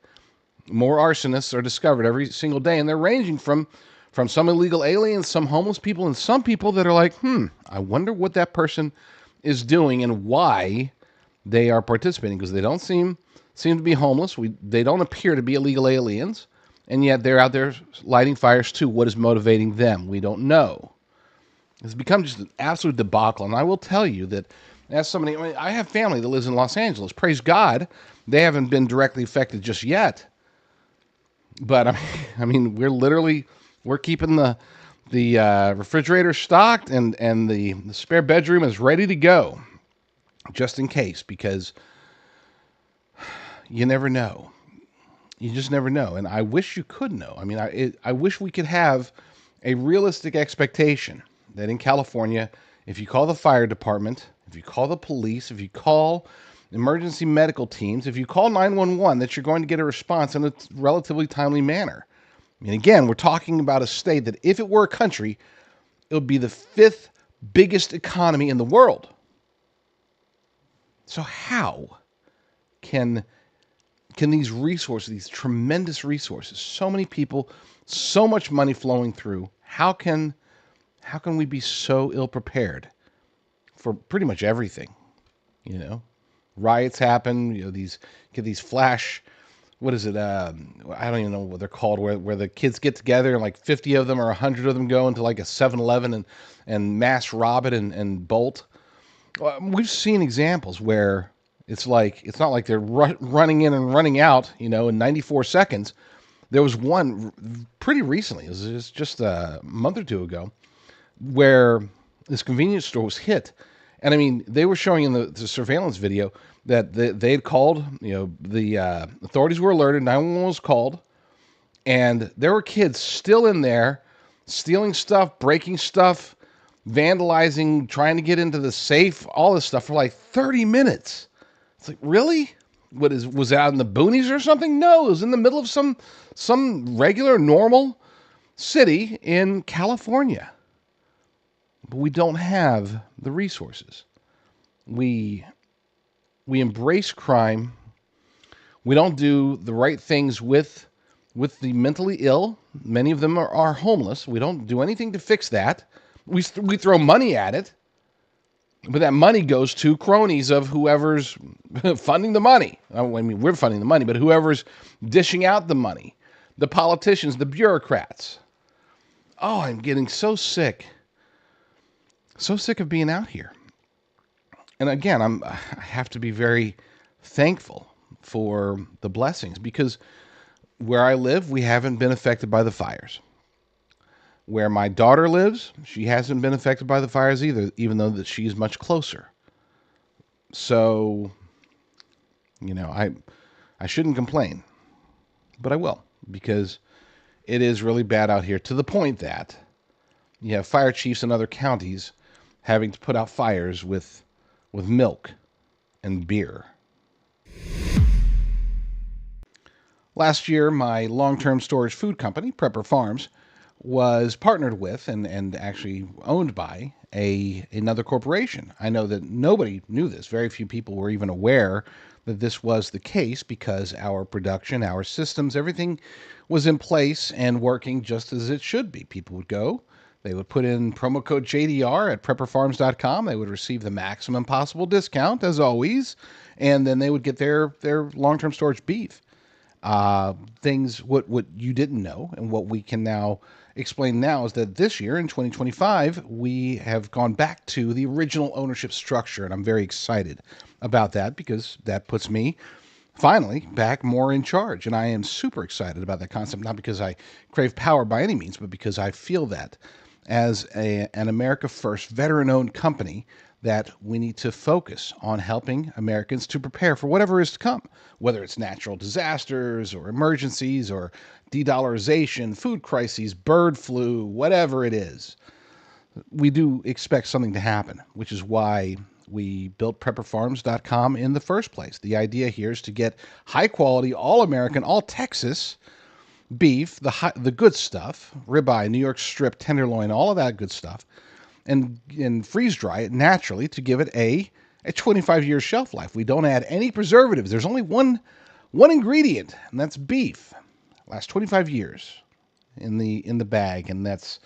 more arsonists are discovered every single day, and they're ranging from some illegal aliens, some homeless people, and some people that are like, I wonder what that person is doing and why they are participating, because they don't seem to be homeless. They don't appear to be illegal aliens, and yet they're out there lighting fires too. What is motivating them? We don't know. It's become just an absolute debacle, and I will tell you that as somebody, I have family that lives in Los Angeles. Praise God, they haven't been directly affected just yet. But we're keeping the refrigerator stocked, and the spare bedroom is ready to go, just in case, because you never know. You just never know, and I wish you could know. I wish we could have a realistic expectation that in California, if you call the fire department, if you call the police, if you call emergency medical teams, if you call 911, that you're going to get a response in a relatively timely manner. Again, we're talking about a state that, if it were a country, it would be the 5th biggest economy in the world. So how can these resources, these tremendous resources, so many people, so much money flowing through, how can we be so ill prepared for pretty much everything? Riots happen. These flash. What is it? I don't even know what they're called. Where the kids get together and like 50 of them or 100 of them go into like a 7-Eleven and mass rob it and bolt. We've seen examples where it's not like they're running in and running out, in 94 seconds. There was one pretty recently, it was just a month or two ago, where this convenience store was hit. And they were showing in the surveillance video that they had called, the authorities were alerted, 911 was called, and there were kids still in there stealing stuff, breaking stuff, vandalizing, trying to get into the safe, all this stuff for like 30 minutes. It's like, really? Was it out in the boonies or something? No, it was in the middle of some regular, normal city in California. But we don't have the resources. We embrace crime. We don't do the right things with the mentally ill. Many of them are homeless. We don't do anything to fix that. We throw money at it. But that money goes to cronies of whoever's funding the money. We're funding the money, but whoever's dishing out the money. The politicians, the bureaucrats. Oh, I'm getting so sick. So sick of being out here. And again, I have to be very thankful for the blessings, because where I live, we haven't been affected by the fires. Where my daughter lives, she hasn't been affected by the fires either, even though that she's much closer. So, I shouldn't complain, but I will, because it is really bad out here, to the point that you have fire chiefs in other counties having to put out fires with milk and beer. Last year, my long-term storage food company, Prepper Farms, was partnered with and actually owned by another corporation. I know that nobody knew this. Very few people were even aware that this was the case because our production, our systems, everything was in place and working just as it should be. People would go, they would put in promo code JDR at prepperfarms.com. They would receive the maximum possible discount, as always, and then they would get their long-term storage beef. What you didn't know and what we can now explain now is that this year in 2025 we have gone back to the original ownership structure, and I'm very excited about that because that puts me finally back more in charge, and I am super excited about that concept, not because I crave power by any means, but because I feel that as an America First veteran-owned company that we need to focus on helping Americans to prepare for whatever is to come, whether it's natural disasters or emergencies or de-dollarization, food crises, bird flu, whatever it is. We do expect something to happen, which is why we built prepperfarms.com in the first place. The idea here is to get high quality, all American, all Texas beef, the good stuff, ribeye, New York strip, tenderloin, all of that good stuff, and freeze dry it naturally to give it a 25-year shelf life. We don't add any preservatives. There's only one ingredient, and that's beef. Lasts 25 years in the bag, and that's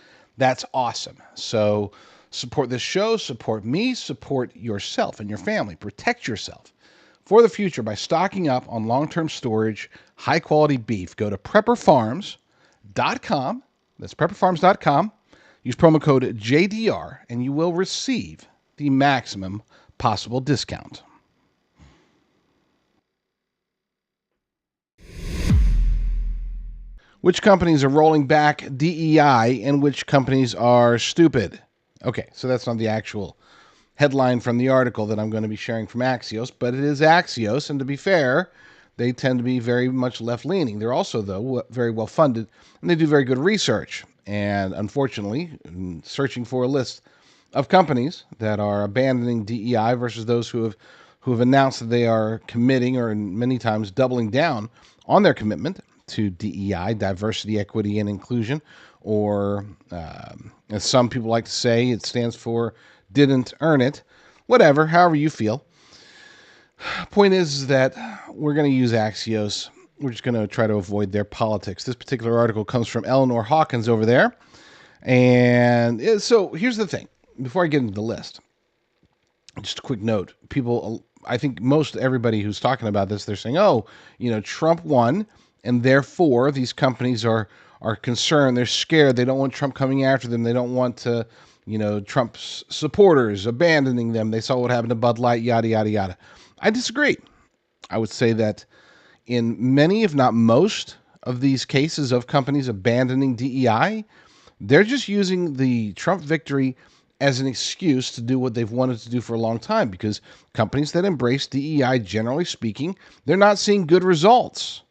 awesome. So support this show, support me, support yourself and your family. Protect yourself for the future by stocking up on long-term storage, high-quality beef. Go to prepperfarms.com. That's prepperfarms.com. Use promo code JDR, and you will receive the maximum possible discount. Which companies are rolling back DEI and which companies are stupid? Okay, so that's not the actual headline from the article that I'm going to be sharing from Axios, but it is Axios, and to be fair, they tend to be very much left-leaning. They're also, though, very well-funded, and they do very good research. And unfortunately, searching for a list of companies that are abandoning DEI versus those who have announced that they are committing, or many times doubling down on their commitment to DEI, diversity, equity, and inclusion, or as some people like to say, it stands for didn't earn it. Whatever, however you feel. Point is that we're going to use Axios. We're just going to try to avoid their politics. This particular article comes from Eleanor Hawkins over there. And so here's the thing. Before I get into the list, just a quick note. People, I think most everybody who's talking about this, they're saying, Trump won, and therefore these companies are concerned. They're scared. They don't want Trump coming after them. They don't want Trump's supporters abandoning them. They saw what happened to Bud Light, yada, yada, yada. I disagree. I would say that in many, if not most, of these cases of companies abandoning DEI, they're just using the Trump victory as an excuse to do what they've wanted to do for a long time, because companies that embrace DEI, generally speaking, they're not seeing good results.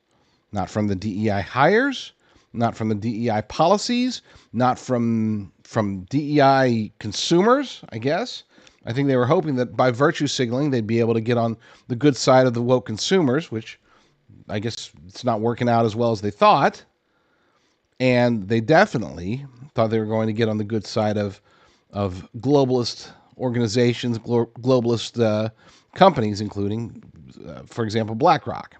Not from the DEI hires, not from the DEI policies, not from DEI consumers, I guess. I think they were hoping that by virtue signaling, they'd be able to get on the good side of the woke consumers, which I guess it's not working out as well as they thought. And they definitely thought they were going to get on the good side of globalist organizations, globalist companies, including, for example, BlackRock.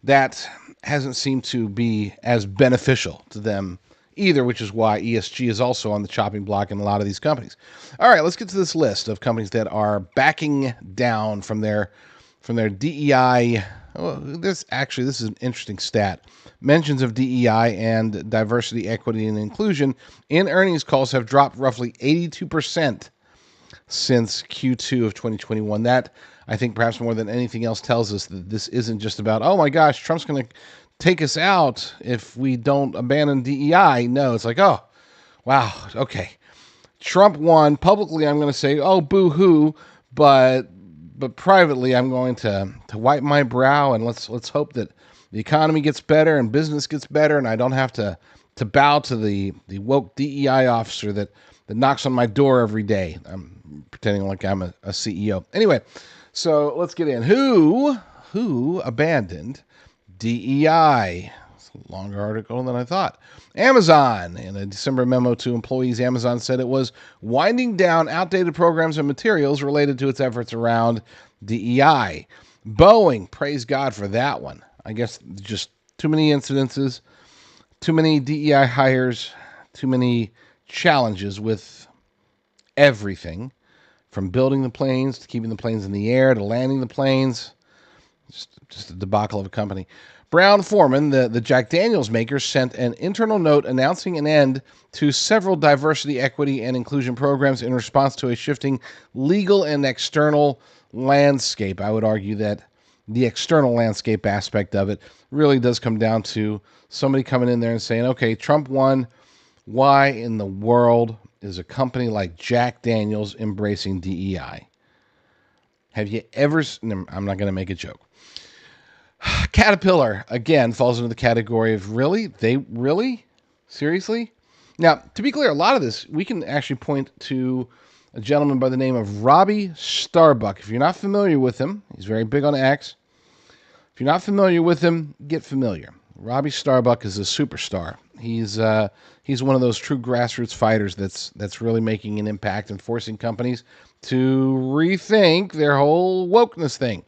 That hasn't seemed to be as beneficial to them either, which is why ESG is also on the chopping block in a lot of these companies. All right, let's get to this list of companies that are backing down from their DEI. This is an interesting stat. Mentions of DEI and diversity, equity, and inclusion in earnings calls have dropped roughly 82% since Q2 of 2021. That, I think, perhaps more than anything else, tells us that this isn't just about, oh my gosh, Trump's going to take us out if we don't abandon DEI. No, it's like, oh, wow, okay. Trump won. Publicly, I'm going to say, oh, boo-hoo, but privately, I'm going to wipe my brow, and let's hope that the economy gets better and business gets better, and I don't have to bow to the woke DEI officer that knocks on my door every day. I'm pretending like I'm a CEO. Anyway, so let's get in. Who abandoned DEI. It's a longer article than I thought. Amazon. In a December memo to employees, Amazon said it was winding down outdated programs and materials related to its efforts around DEI. Boeing, praise God for that one. I guess just too many incidences, too many DEI hires, too many challenges with everything, from building the planes to keeping the planes in the air to landing the planes. Just a debacle of a company. Brown-Forman, the Jack Daniels maker, sent an internal note announcing an end to several diversity, equity, and inclusion programs in response to a shifting legal and external landscape. I would argue that the external landscape aspect of it really does come down to somebody coming in there and saying, okay, Trump won. Why in the world is a company like Jack Daniels embracing DEI? Have you ever... I'm not going to make a joke. Caterpillar, again, falls into the category of really? They really? Seriously? Now, to be clear, a lot of this, we can actually point to a gentleman by the name of Robbie Starbuck. If you're not familiar with him, he's very big on X. If you're not familiar with him, get familiar. Robbie Starbuck is a superstar. He's one of those true grassroots fighters that's really making an impact and forcing companies to rethink their whole wokeness thing.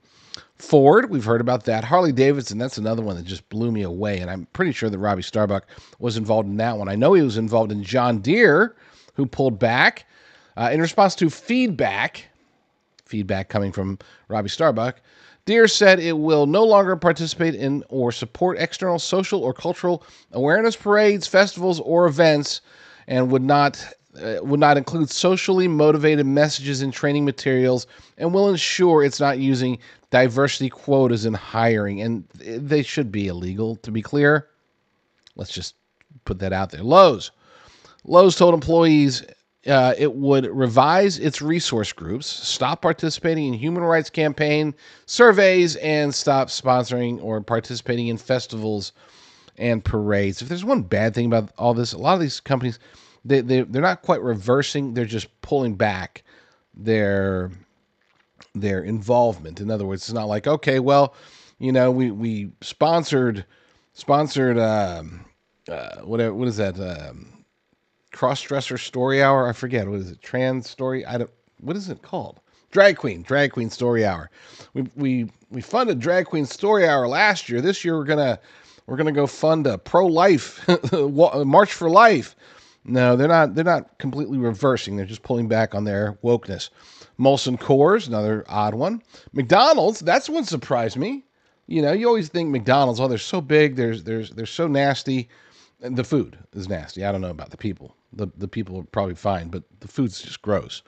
Ford, we've heard about that. Harley Davidson, that's another one that just blew me away, and I'm pretty sure that Robbie Starbuck was involved in that one. I know he was involved in John Deere, who pulled back in response to feedback coming from Robbie Starbuck. Deere said it will no longer participate in or support external social or cultural awareness parades, festivals, or events, and would not include socially motivated messages in training materials, and will ensure it's not using diversity quotas in hiring. And they should be illegal, to be clear. Let's just put that out there. Lowe's told employees it would revise its resource groups, stop participating in human rights campaign surveys, and stop sponsoring or participating in festivals and parades. If there's one bad thing about all this, a lot of these companies, they're not quite reversing, they're just pulling back their involvement. In other words, it's not like, okay, well, we sponsored whatever, what is that, cross-dresser story hour? I forget. What is it? Trans story? What is it called? Drag queen story hour. We funded drag queen story hour last year. This year we're gonna go fund a pro-life march for life. No, they're not completely reversing. They're just pulling back on their wokeness. Molson Coors, another odd one. McDonald's, that's one surprised me. You always think McDonald's, they're so big, they're so nasty. And the food is nasty. I don't know about the people. The people are probably fine, but the food's just gross.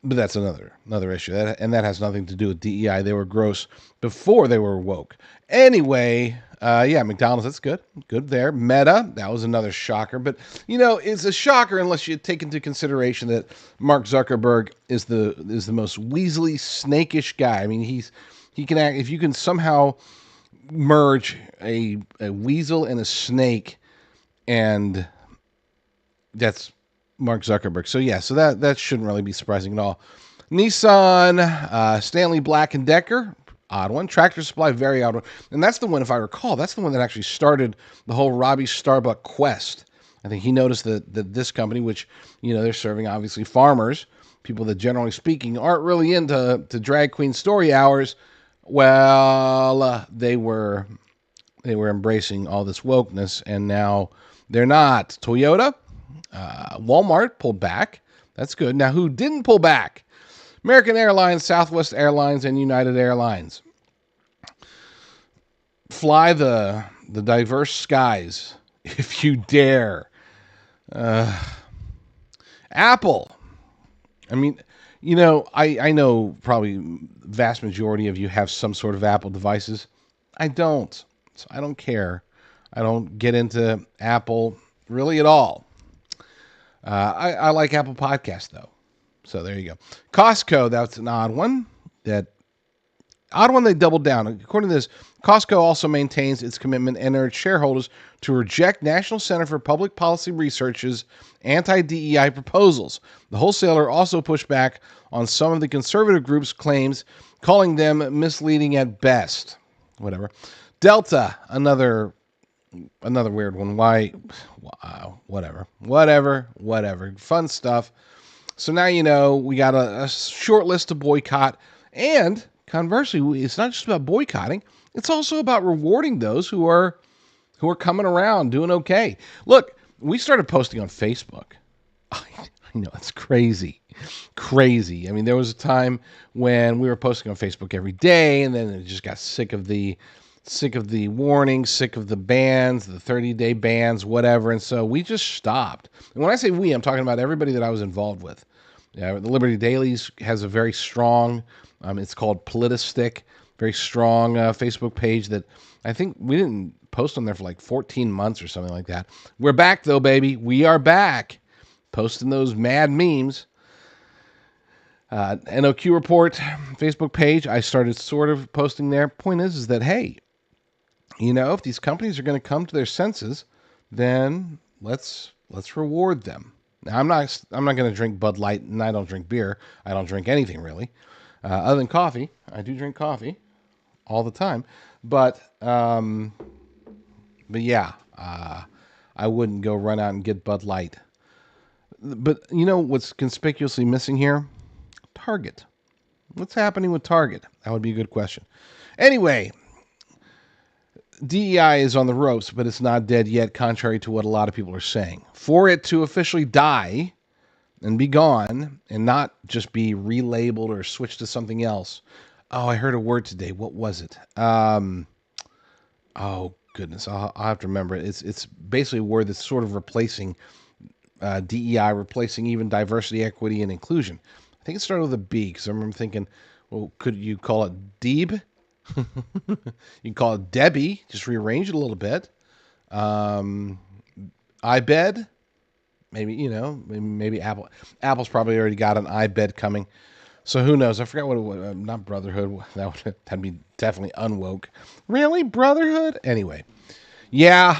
But that's another issue. And that has nothing to do with DEI. They were gross before they were woke. Anyway, McDonald's, that's good. Good there. Meta, that was another shocker. But, it's a shocker unless you take into consideration that Mark Zuckerberg is the most weaselly, snakish guy. I mean, he can act, if you can somehow merge a weasel and a snake, and that's Mark Zuckerberg. So that shouldn't really be surprising at all. Nissan, Stanley Black & Decker, odd one. Tractor Supply, very odd one. And that's the one, if I recall, that's the one that actually started the whole Robbie Starbuck quest. I think he noticed that this company, which, they're serving obviously farmers, people that generally speaking aren't really into drag queen story hours. Well, they were embracing all this wokeness, and now they're not. Toyota, Walmart pulled back. That's good. Now, who didn't pull back? American Airlines, Southwest Airlines, and United Airlines. Fly the diverse skies if you dare. Apple. I mean, I know probably vast majority of you have some sort of Apple devices. I don't. So I don't care. I don't get into Apple really at all. I like Apple Podcasts, though. So there you go. Costco, that's an odd one. They doubled down. According to this, Costco also maintains its commitment and urged shareholders to reject National Center for Public Policy Research's anti-DEI proposals. The wholesaler also pushed back on some of the conservative group's claims, calling them misleading at best. Whatever. Delta, another weird one. Why? Wow, whatever. Fun stuff. So now you know we got a short list to boycott. And conversely, it's not just about boycotting. It's also about rewarding those who are coming around, doing okay. Look, we started posting on Facebook. I know, it's crazy. I mean, there was a time when we were posting on Facebook every day, and then it just got sick of the warnings, sick of the bans, the 30-day bans, whatever. And so we just stopped. And when I say we, I'm talking about everybody that I was involved with. Yeah, the Liberty Dailies has a very strong, it's called Politistick, very strong Facebook page that I think we didn't post on there for like 14 months or something like that. We're back though, baby. We are back. Posting those mad memes. NOQ Report Facebook page, I started sort of posting there. Point is that, hey, you know, if these companies are going to come to their senses, then let's reward them. Now, I'm not going to drink Bud Light, and I don't drink beer. I don't drink anything really, other than coffee. I do drink coffee all the time, but yeah, I wouldn't go run out and get Bud Light. But you know what's conspicuously missing here? Target. What's happening with Target? That would be a good question. Anyway, DEI is on the ropes, but it's not dead yet, contrary to what a lot of people are saying. For it to officially die and be gone and not just be relabeled or switched to something else. Oh, I heard a word today. What was it? Oh, goodness. I'll have to remember it. It's basically a word that's sort of replacing DEI, replacing even diversity, equity, and inclusion. I think it started with a B, because I remember thinking, well, could you call it Deeb? You can call it Debbie, just rearrange it a little bit. iBed, maybe, you know, maybe Apple. Apple's probably already got an iBed coming. So who knows? I forgot what it was. Not Brotherhood. That'd be definitely unwoke. Really? Brotherhood? Anyway. Yeah.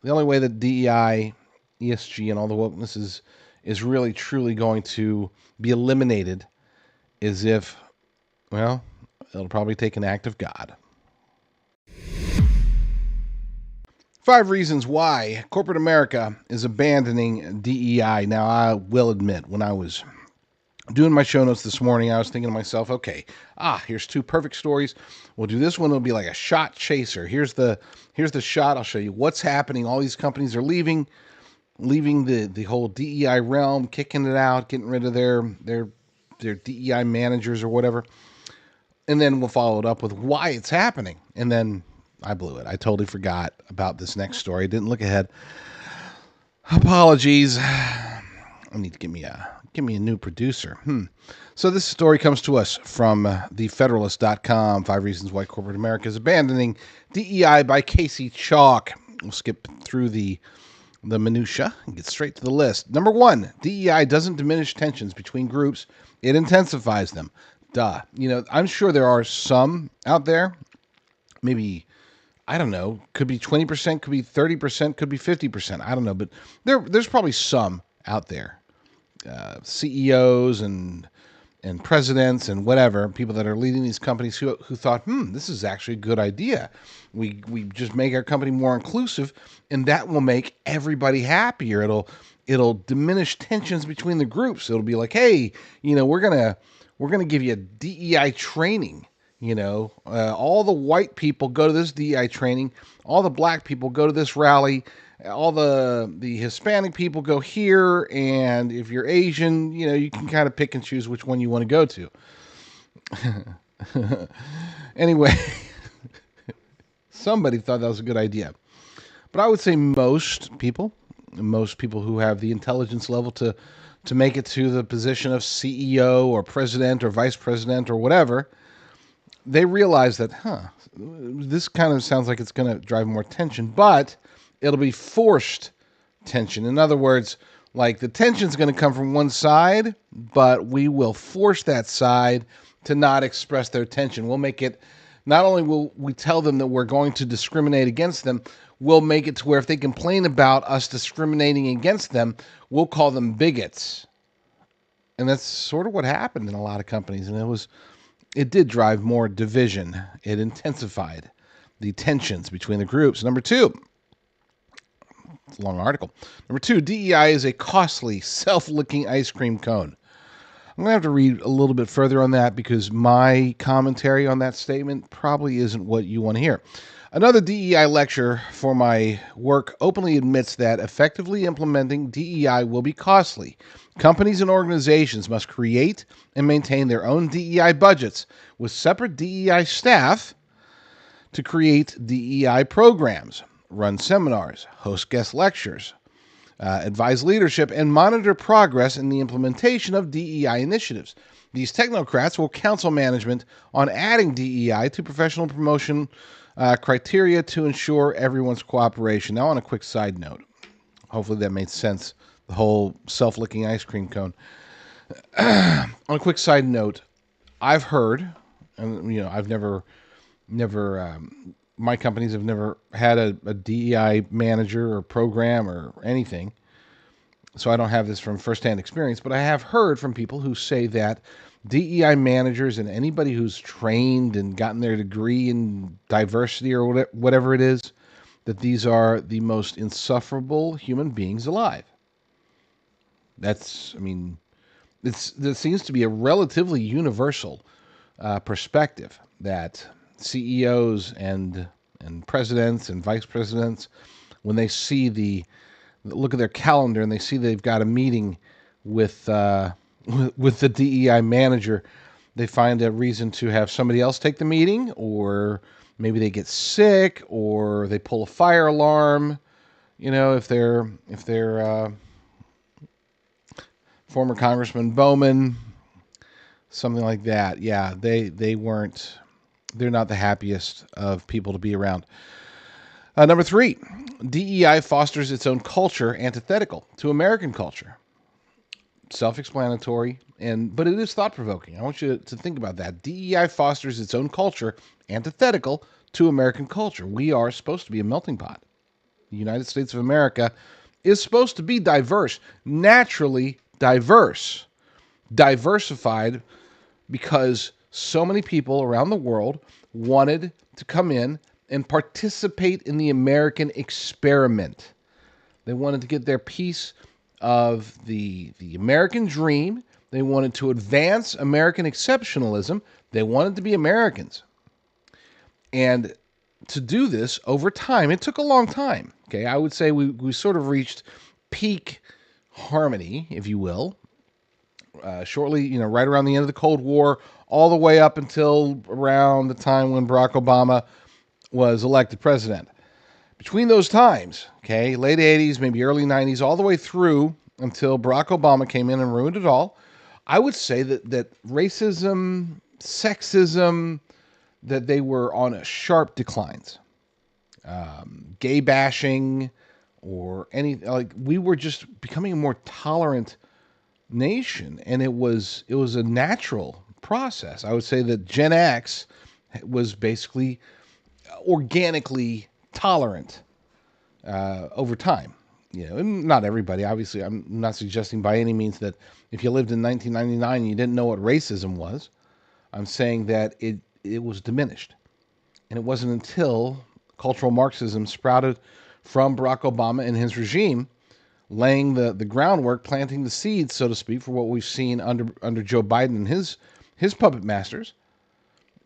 The only way that DEI, ESG, and all the wokeness is really truly going to be eliminated is if, well, it'll probably take an act of God. 5 reasons why corporate America is abandoning DEI. Now, I will admit, when I was doing my show notes this morning, I was thinking to myself, okay, here's 2 perfect stories. We'll do this one. It'll be like a shot chaser. Here's the shot. I'll show you what's happening. All these companies are leaving the whole DEI realm, kicking it out, getting rid of their DEI managers or whatever. And then we'll follow it up with why it's happening. And then I blew it. I totally forgot about this next story. Didn't look ahead. Apologies. I need to give me a new producer. So this story comes to us from thefederalist.com. 5 reasons why corporate America is abandoning DEI by Casey Chalk. We'll skip through the minutia and get straight to the list. Number 1, DEI doesn't diminish tensions between groups. It intensifies them. Duh. You know, I'm sure there are some out there, maybe, I don't know, could be 20%, could be 30%, could be 50%. I don't know, but there's probably some out there. CEOs and presidents and whatever, people that are leading these companies who thought, this is actually a good idea. We just make our company more inclusive, and that will make everybody happier. It'll diminish tensions between the groups. It'll be like, hey, you know, we're gonna give you a DEI training. You know, all the white people go to this DEI training. All the black people go to this rally. All the Hispanic people go here, and if you're Asian, you know, you can kind of pick and choose which one you want to go to. Anyway, somebody thought that was a good idea. But I would say most people who have the intelligence level to make it to the position of CEO or president or vice president or whatever, they realize that, this kind of sounds like it's going to drive more tension, but it'll be forced tension. In other words, like the tension's going to come from one side, but we will force that side to not express their tension. We'll make it, not only will we tell them that we're going to discriminate against them, we'll make it to where if they complain about us discriminating against them, we'll call them bigots. And that's sort of what happened in a lot of companies. And it did drive more division. It intensified the tensions between the groups. Number two, it's a long article. Number two, DEI is a costly, self-licking ice cream cone. I'm going to have to read a little bit further on that because my commentary on that statement probably isn't what you want to hear. Another DEI lecture for my work openly admits that effectively implementing DEI will be costly. Companies and organizations must create and maintain their own DEI budgets with separate DEI staff to create DEI programs, run seminars, host guest lectures, advise leadership, and monitor progress in the implementation of DEI initiatives. These technocrats will counsel management on adding DEI to professional promotion criteria to ensure everyone's cooperation. Now, on a quick side note, hopefully that made sense, the whole self-licking ice cream cone. On a quick side note, I've heard, and I've never, my companies have never had a DEI manager or program or anything, so I don't have this from firsthand experience, but I have heard from people who say that DEI managers and anybody who's trained and gotten their degree in diversity or whatever it is, that these are the most insufferable human beings alive. There seems to be a relatively universal perspective that CEOs and presidents and vice presidents, when they see look at their calendar and they see they've got a meeting with the DEI manager, they find a reason to have somebody else take the meeting, or maybe they get sick, or they pull a fire alarm. If they're former Congressman Bowman, something like that. Yeah, they're not the happiest of people to be around. Number three, DEI fosters its own culture antithetical to American culture. Self-explanatory, but it is thought-provoking. I want you to think about that. DEI fosters its own culture antithetical to American culture. We are supposed to be a melting pot. The United States of America is supposed to be diverse, naturally diverse, diversified, because so many people around the world wanted to come in and participate in the American experiment. They wanted to get their piece of the American dream. They wanted to advance American exceptionalism. They wanted to be Americans. And to do this over time, it took a long time. Okay, I would say we sort of reached peak harmony, if you will, shortly, right around the end of the Cold War, all the way up until around the time when Barack Obama was elected president. Between those times, okay, late 80s, maybe early 90s, all the way through until Barack Obama came in and ruined it all, I would say that racism, sexism, that they were on a sharp declines. Gay bashing or we were just becoming a more tolerant nation, and it was a natural process. I would say that Gen X was basically organically tolerant over time. And not everybody, obviously. I'm not suggesting by any means that if you lived in 1999 and you didn't know what racism was. I'm saying that it was diminished. And it wasn't until cultural Marxism sprouted from Barack Obama and his regime, laying the groundwork, planting the seeds, so to speak, for what we've seen under Joe Biden and his puppet masters.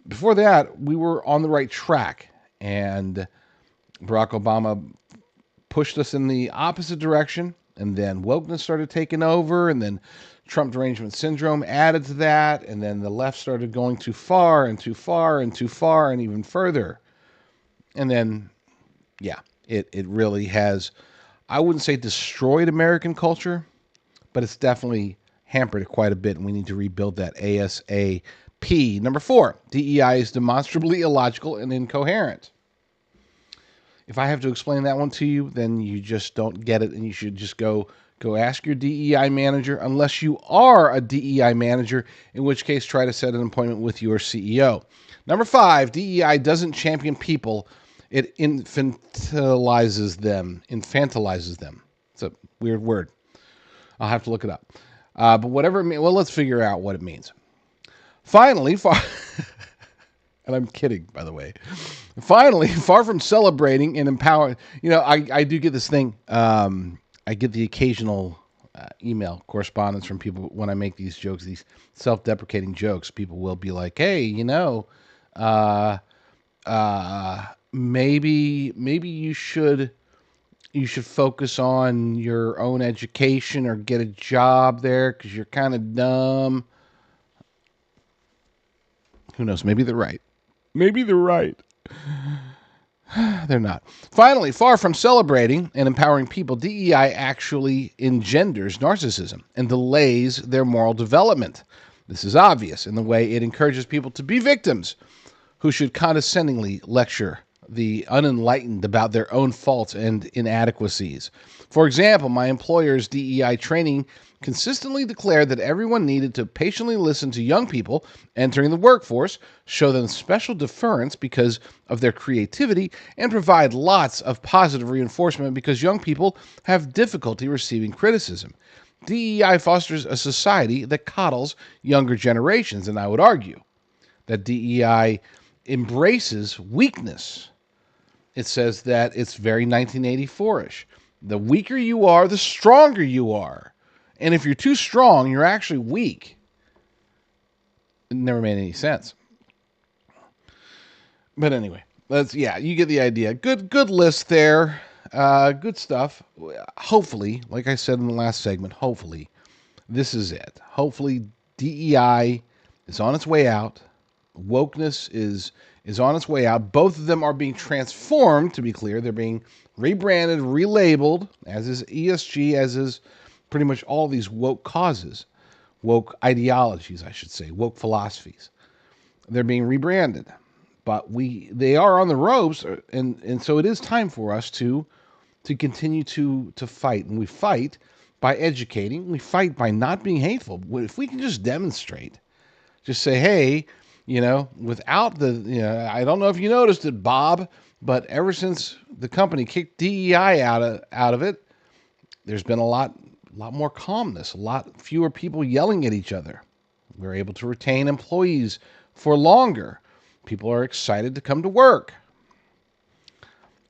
Before that, we were on the right track, and Barack Obama pushed us in the opposite direction, and then wokeness started taking over, and then Trump derangement syndrome added to that, and then the left started going too far and too far and too far and even further. And then, yeah, it really has, I wouldn't say destroyed American culture, but it's definitely hampered it quite a bit, and we need to rebuild that ASAP. Number 4, DEI is demonstrably illogical and incoherent. If I have to explain that one to you, then you just don't get it, and you should just go ask your DEI manager, unless you are a DEI manager, in which case try to set an appointment with your CEO. Number 5, DEI doesn't champion people. It infantilizes them. It's a weird word. I'll have to look it up. But whatever it means, well, let's figure out what it means. Finally, And I'm kidding, by the way. Finally, far from celebrating and empowering, I do get this thing. I get the occasional email correspondence from people when I make these jokes, these self-deprecating jokes. People will be like, "Hey, uh, maybe you should focus on your own education or get a job there because you're kind of dumb." Who knows? Maybe they're right. Maybe they're right. They're not. Finally, far from celebrating and empowering people, DEI actually engenders narcissism and delays their moral development. This is obvious in the way it encourages people to be victims who should condescendingly lecture the unenlightened about their own faults and inadequacies. For example, my employer's DEI training consistently declared that everyone needed to patiently listen to young people entering the workforce, show them special deference because of their creativity, and provide lots of positive reinforcement because young people have difficulty receiving criticism. DEI fosters a society that coddles younger generations, and I would argue that DEI embraces weakness. It says that it's very 1984-ish. The weaker you are, the stronger you are. And if you're too strong, you're actually weak. It never made any sense. But anyway, you get the idea. Good list there. Good stuff. Hopefully, like I said in the last segment, hopefully this is it. Hopefully DEI is on its way out. Wokeness is on its way out. Both of them are being transformed, to be clear. They're being rebranded, relabeled, as is ESG, as is pretty much all these woke causes, woke ideologies, I should say, woke philosophies. They're being rebranded. But they are on the ropes, and so it is time for us to continue to fight. And we fight by educating. We fight by not being hateful. If we can just demonstrate, just say, hey, without I don't know if you noticed it, Bob, but ever since the company kicked DEI out of it, there's been a lot more calmness, a lot fewer people yelling at each other. We're able to retain employees for longer. People are excited to come to work.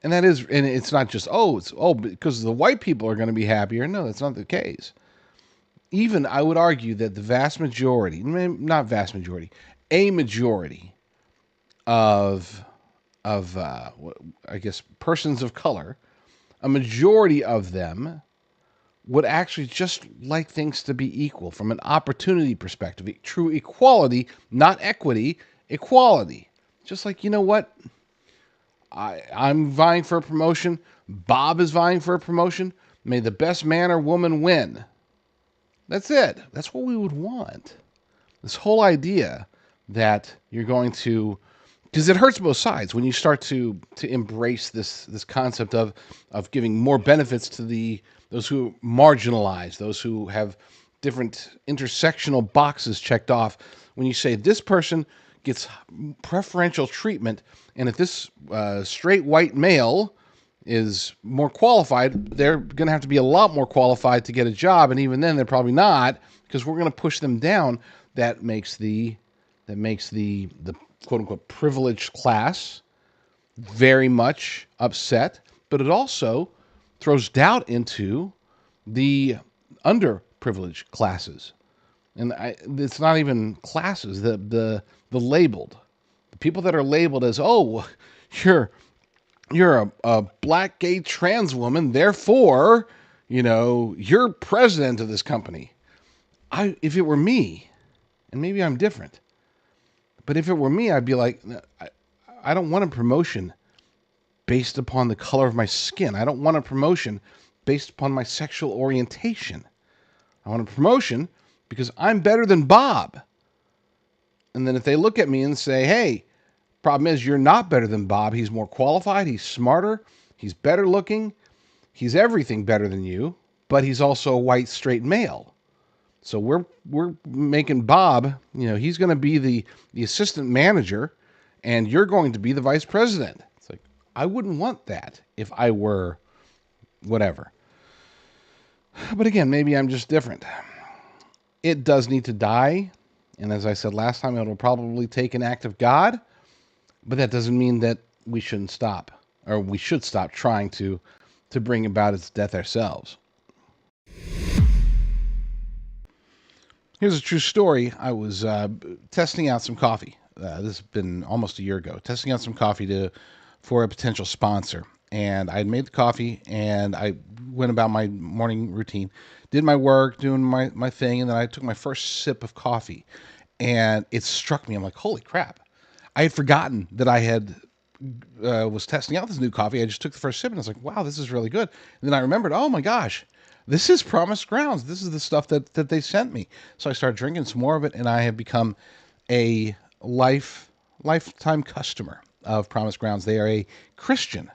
And it's not just, because the white people are going to be happier. No, that's not the case. Even I would argue that the vast majority, not vast majority, a majority of I guess persons of color, a majority of them would actually just like things to be equal from an opportunity perspective. True equality, not equity, equality. Just like, what? I'm vying for a promotion. Bob is vying for a promotion. May the best man or woman win. That's it. That's what we would want. This whole idea that you're going to, because it hurts both sides when you start to embrace this concept of giving more benefits to those who are marginalized, those who have different intersectional boxes checked off. When you say this person gets preferential treatment, and if this straight white male is more qualified, they're going to have to be a lot more qualified to get a job, and even then they're probably not, because we're going to push them down. That makes the quote unquote privileged class very much upset, but it also throws doubt into the underprivileged classes. And it's not even classes, the labeled, the people that are labeled as, you're a black gay trans woman, therefore, you're president of this company. If it were me, and maybe I'm different, but if it were me, I'd be like, I don't want a promotion based upon the color of my skin. I don't want a promotion based upon my sexual orientation. I want a promotion because I'm better than Bob. And then if they look at me and say, hey, problem is you're not better than Bob. He's more qualified. He's smarter. He's better looking. He's everything better than you, but he's also a white straight male. So we're making Bob, he's going to be the assistant manager, and you're going to be the vice president. It's like, I wouldn't want that if I were whatever. But again, maybe I'm just different. It does need to die. And as I said last time, it'll probably take an act of God. But that doesn't mean that we shouldn't stop, or we should stop trying to bring about its death ourselves. Here's a true story. I was testing out some coffee. This has been almost a year ago. Testing out some coffee for a potential sponsor, and I made the coffee, and I went about my morning routine, did my work, doing my thing, and then I took my first sip of coffee, and it struck me. I'm like, holy crap! I had forgotten that I had was testing out this new coffee. I just took the first sip and I was like, wow, this is really good. And then I remembered, oh my gosh, this is Promised Grounds. This is the stuff that they sent me. So I started drinking some more of it, and I have become a lifetime customer of Promised Grounds. They are a Christian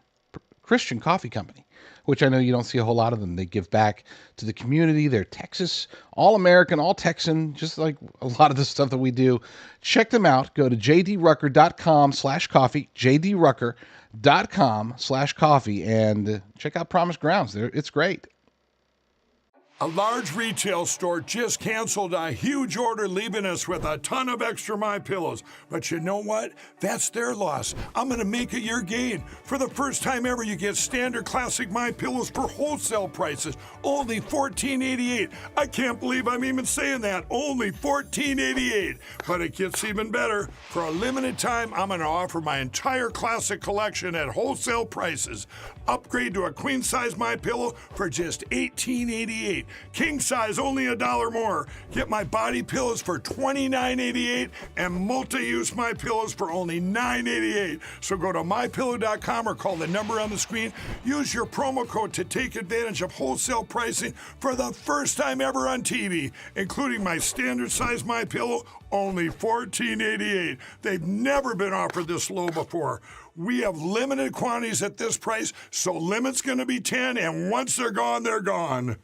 coffee company, which I know you don't see a whole lot of them. They give back to the community. They're Texas, all American, all Texan, just like a lot of the stuff that we do. Check them out. Go to jdrucker.com/coffee, jdrucker.com/coffee, and check out Promised Grounds. It's great. A large retail store just canceled a huge order, leaving us with a ton of extra My Pillows. But you know what? That's their loss. I'm going to make it your gain. For the first time ever, you get standard classic My Pillows for wholesale prices, only $14.88. I can't believe I'm even saying that. Only $14.88. But it gets even better. For a limited time, I'm going to offer my entire classic collection at wholesale prices. Upgrade to a queen size My Pillow for just $18.88. King size only $1 more. Get my body pillows for $29.88 and multi-use My Pillows for only $9.88. So go to mypillow.com or call the number on the screen. Use your promo code to take advantage of wholesale pricing for the first time ever on TV, including my standard size My Pillow, only $14.88. They've never been offered this low before. We have limited quantities at this price, so limit's going to be 10, and once they're gone, they're gone.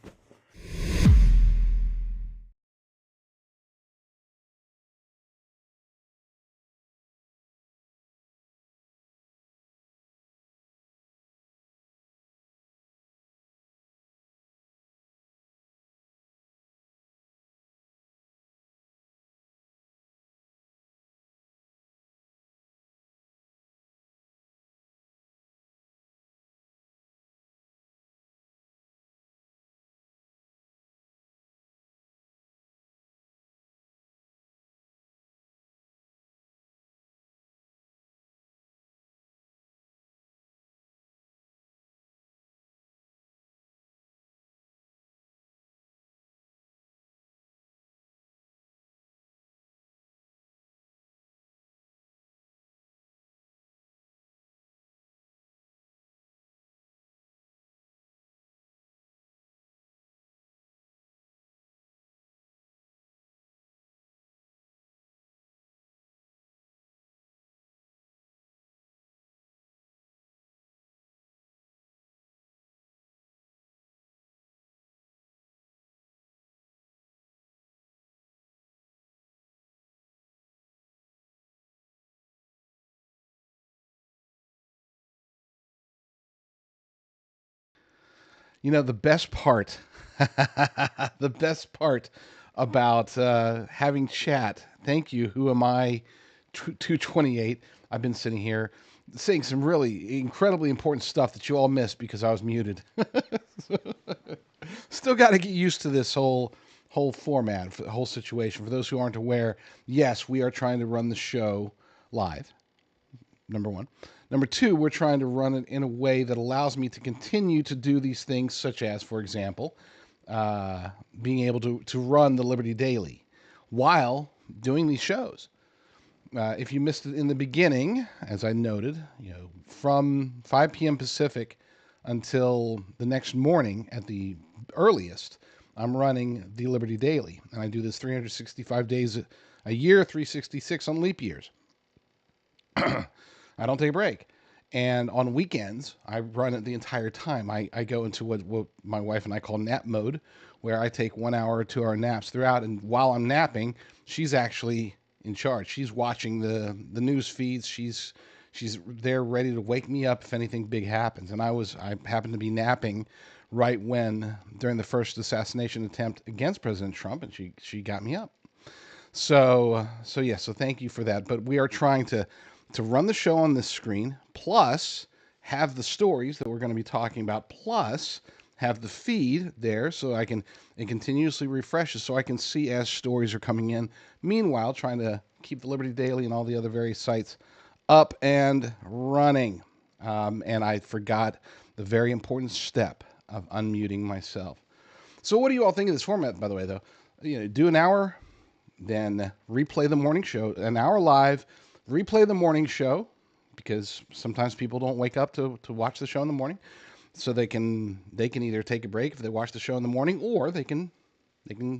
You know, the best part about having chat. Thank you. Who am I? 228. I've been sitting here saying some really incredibly important stuff that you all missed because I was muted. Still got to get used to this whole format, whole situation. For those who aren't aware, yes, we are trying to run the show live. Number one. Number two, we're trying to run it in a way that allows me to continue to do these things, such as, for example, being able to run the Liberty Daily while doing these shows. If you missed it in the beginning, as I noted, from 5 p.m. Pacific until the next morning at the earliest, I'm running the Liberty Daily, and I do this 365 days a year, 366 on leap years. I don't take a break. And on weekends, I run it the entire time. I go into what my wife and I call nap mode, where I take 1 hour or 2 hour naps throughout. And while I'm napping, she's actually in charge. She's watching the news feeds. She's there ready to wake me up if anything big happens. And I happened to be napping right during the first assassination attempt against President Trump, and she got me up. So thank you for that. But we are trying to to run the show on this screen, plus have the stories that we're going to be talking about, plus have the feed there so it continuously refreshes so I can see as stories are coming in. Meanwhile, trying to keep the Liberty Daily and all the other various sites up and running. And I forgot the very important step of unmuting myself. So what do you all think of this format, by the way, though? Do an hour, then replay the morning show, an hour live, replay the morning show, because sometimes people don't wake up to watch the show in the morning. So they can either take a break if they watch the show in the morning, or they can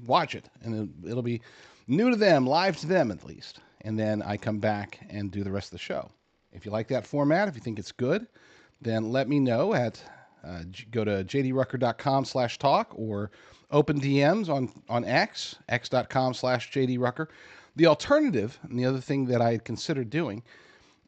watch it, and it'll be new to them, live to them at least. And then I come back and do the rest of the show. If you like that format, if you think it's good, then let me know at go to jdrucker.com/talk or open DMs on x.com/jdrucker. The alternative, and the other thing that I had considered doing,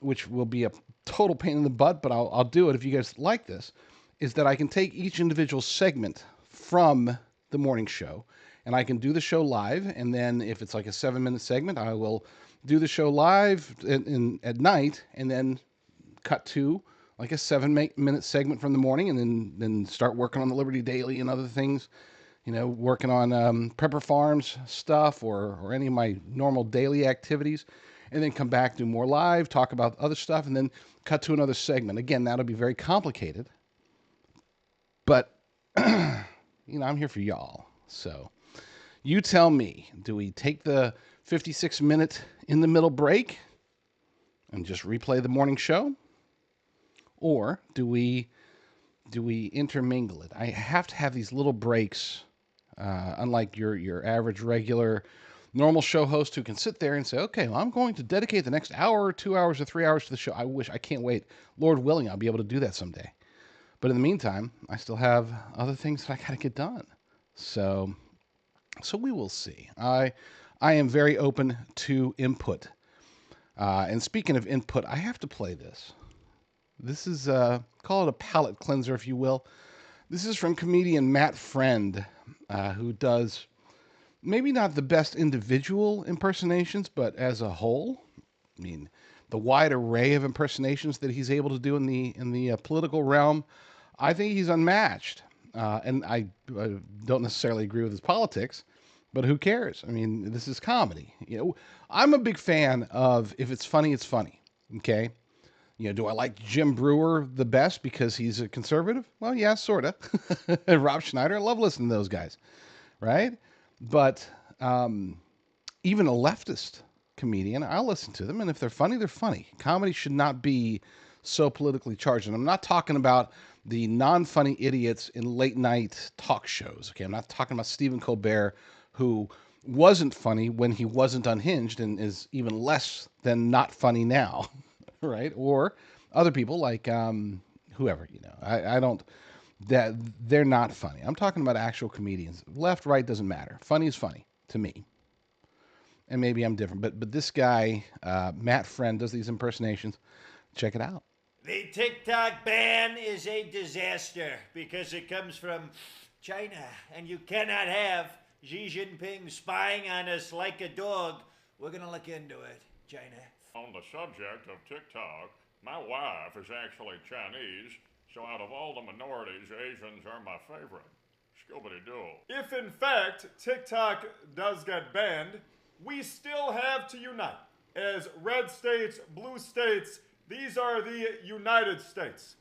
which will be a total pain in the butt, but I'll do it if you guys like this, is that I can take each individual segment from the morning show, and I can do the show live, and then if it's like a 7-minute segment, I will do the show live at night, and then cut to like a 7-minute segment from the morning, and then start working on the Liberty Daily and other things, working on Prepper Farms stuff or any of my normal daily activities, and then come back, do more live, talk about other stuff, and then cut to another segment. Again, that'll be very complicated, but I'm here for y'all. So you tell me, do we take the 56-minute in the middle break and just replay the morning show? Or do we intermingle it? I have to have these little breaks, unlike your average regular normal show host who can sit there and say, okay, well, I'm going to dedicate the next hour or 2 hours or 3 hours to the show. I can't wait. Lord willing, I'll be able to do that someday. But in the meantime, I still have other things that I got to get done. So we will see. I am very open to input. And speaking of input, I have to play this. This is, call it a palate cleanser, if you will. This is from comedian Matt Friend, who does maybe not the best individual impersonations, but as a whole, I mean, the wide array of impersonations that he's able to do in the political realm, I think he's unmatched. And I don't necessarily agree with his politics, but who cares? I mean, this is comedy. I'm a big fan of if it's funny, it's funny. Okay. Do I like Jim Brewer the best because he's a conservative? Well, yeah, sort of. Rob Schneider, I love listening to those guys, right? But even a leftist comedian, I'll listen to them, and if they're funny, they're funny. Comedy should not be so politically charged. And I'm not talking about the non-funny idiots in late-night talk shows, okay? I'm not talking about Stephen Colbert, who wasn't funny when he wasn't unhinged and is even less than not funny now. Right? Or other people like whoever, I don't, that they're not funny. I'm talking about actual comedians. Left, right, doesn't matter. Funny is funny to me. And maybe I'm different, but this guy, Matt Friend, does these impersonations. Check it out. The TikTok ban is a disaster because it comes from China, and you cannot have Xi Jinping spying on us like a dog. We're going to look into it, China. On the subject of TikTok, my wife is actually Chinese, so out of all the minorities, Asians are my favorite. Scooby-Doo. If in fact TikTok does get banned, we still have to unite. As red states, blue states, these are the United States.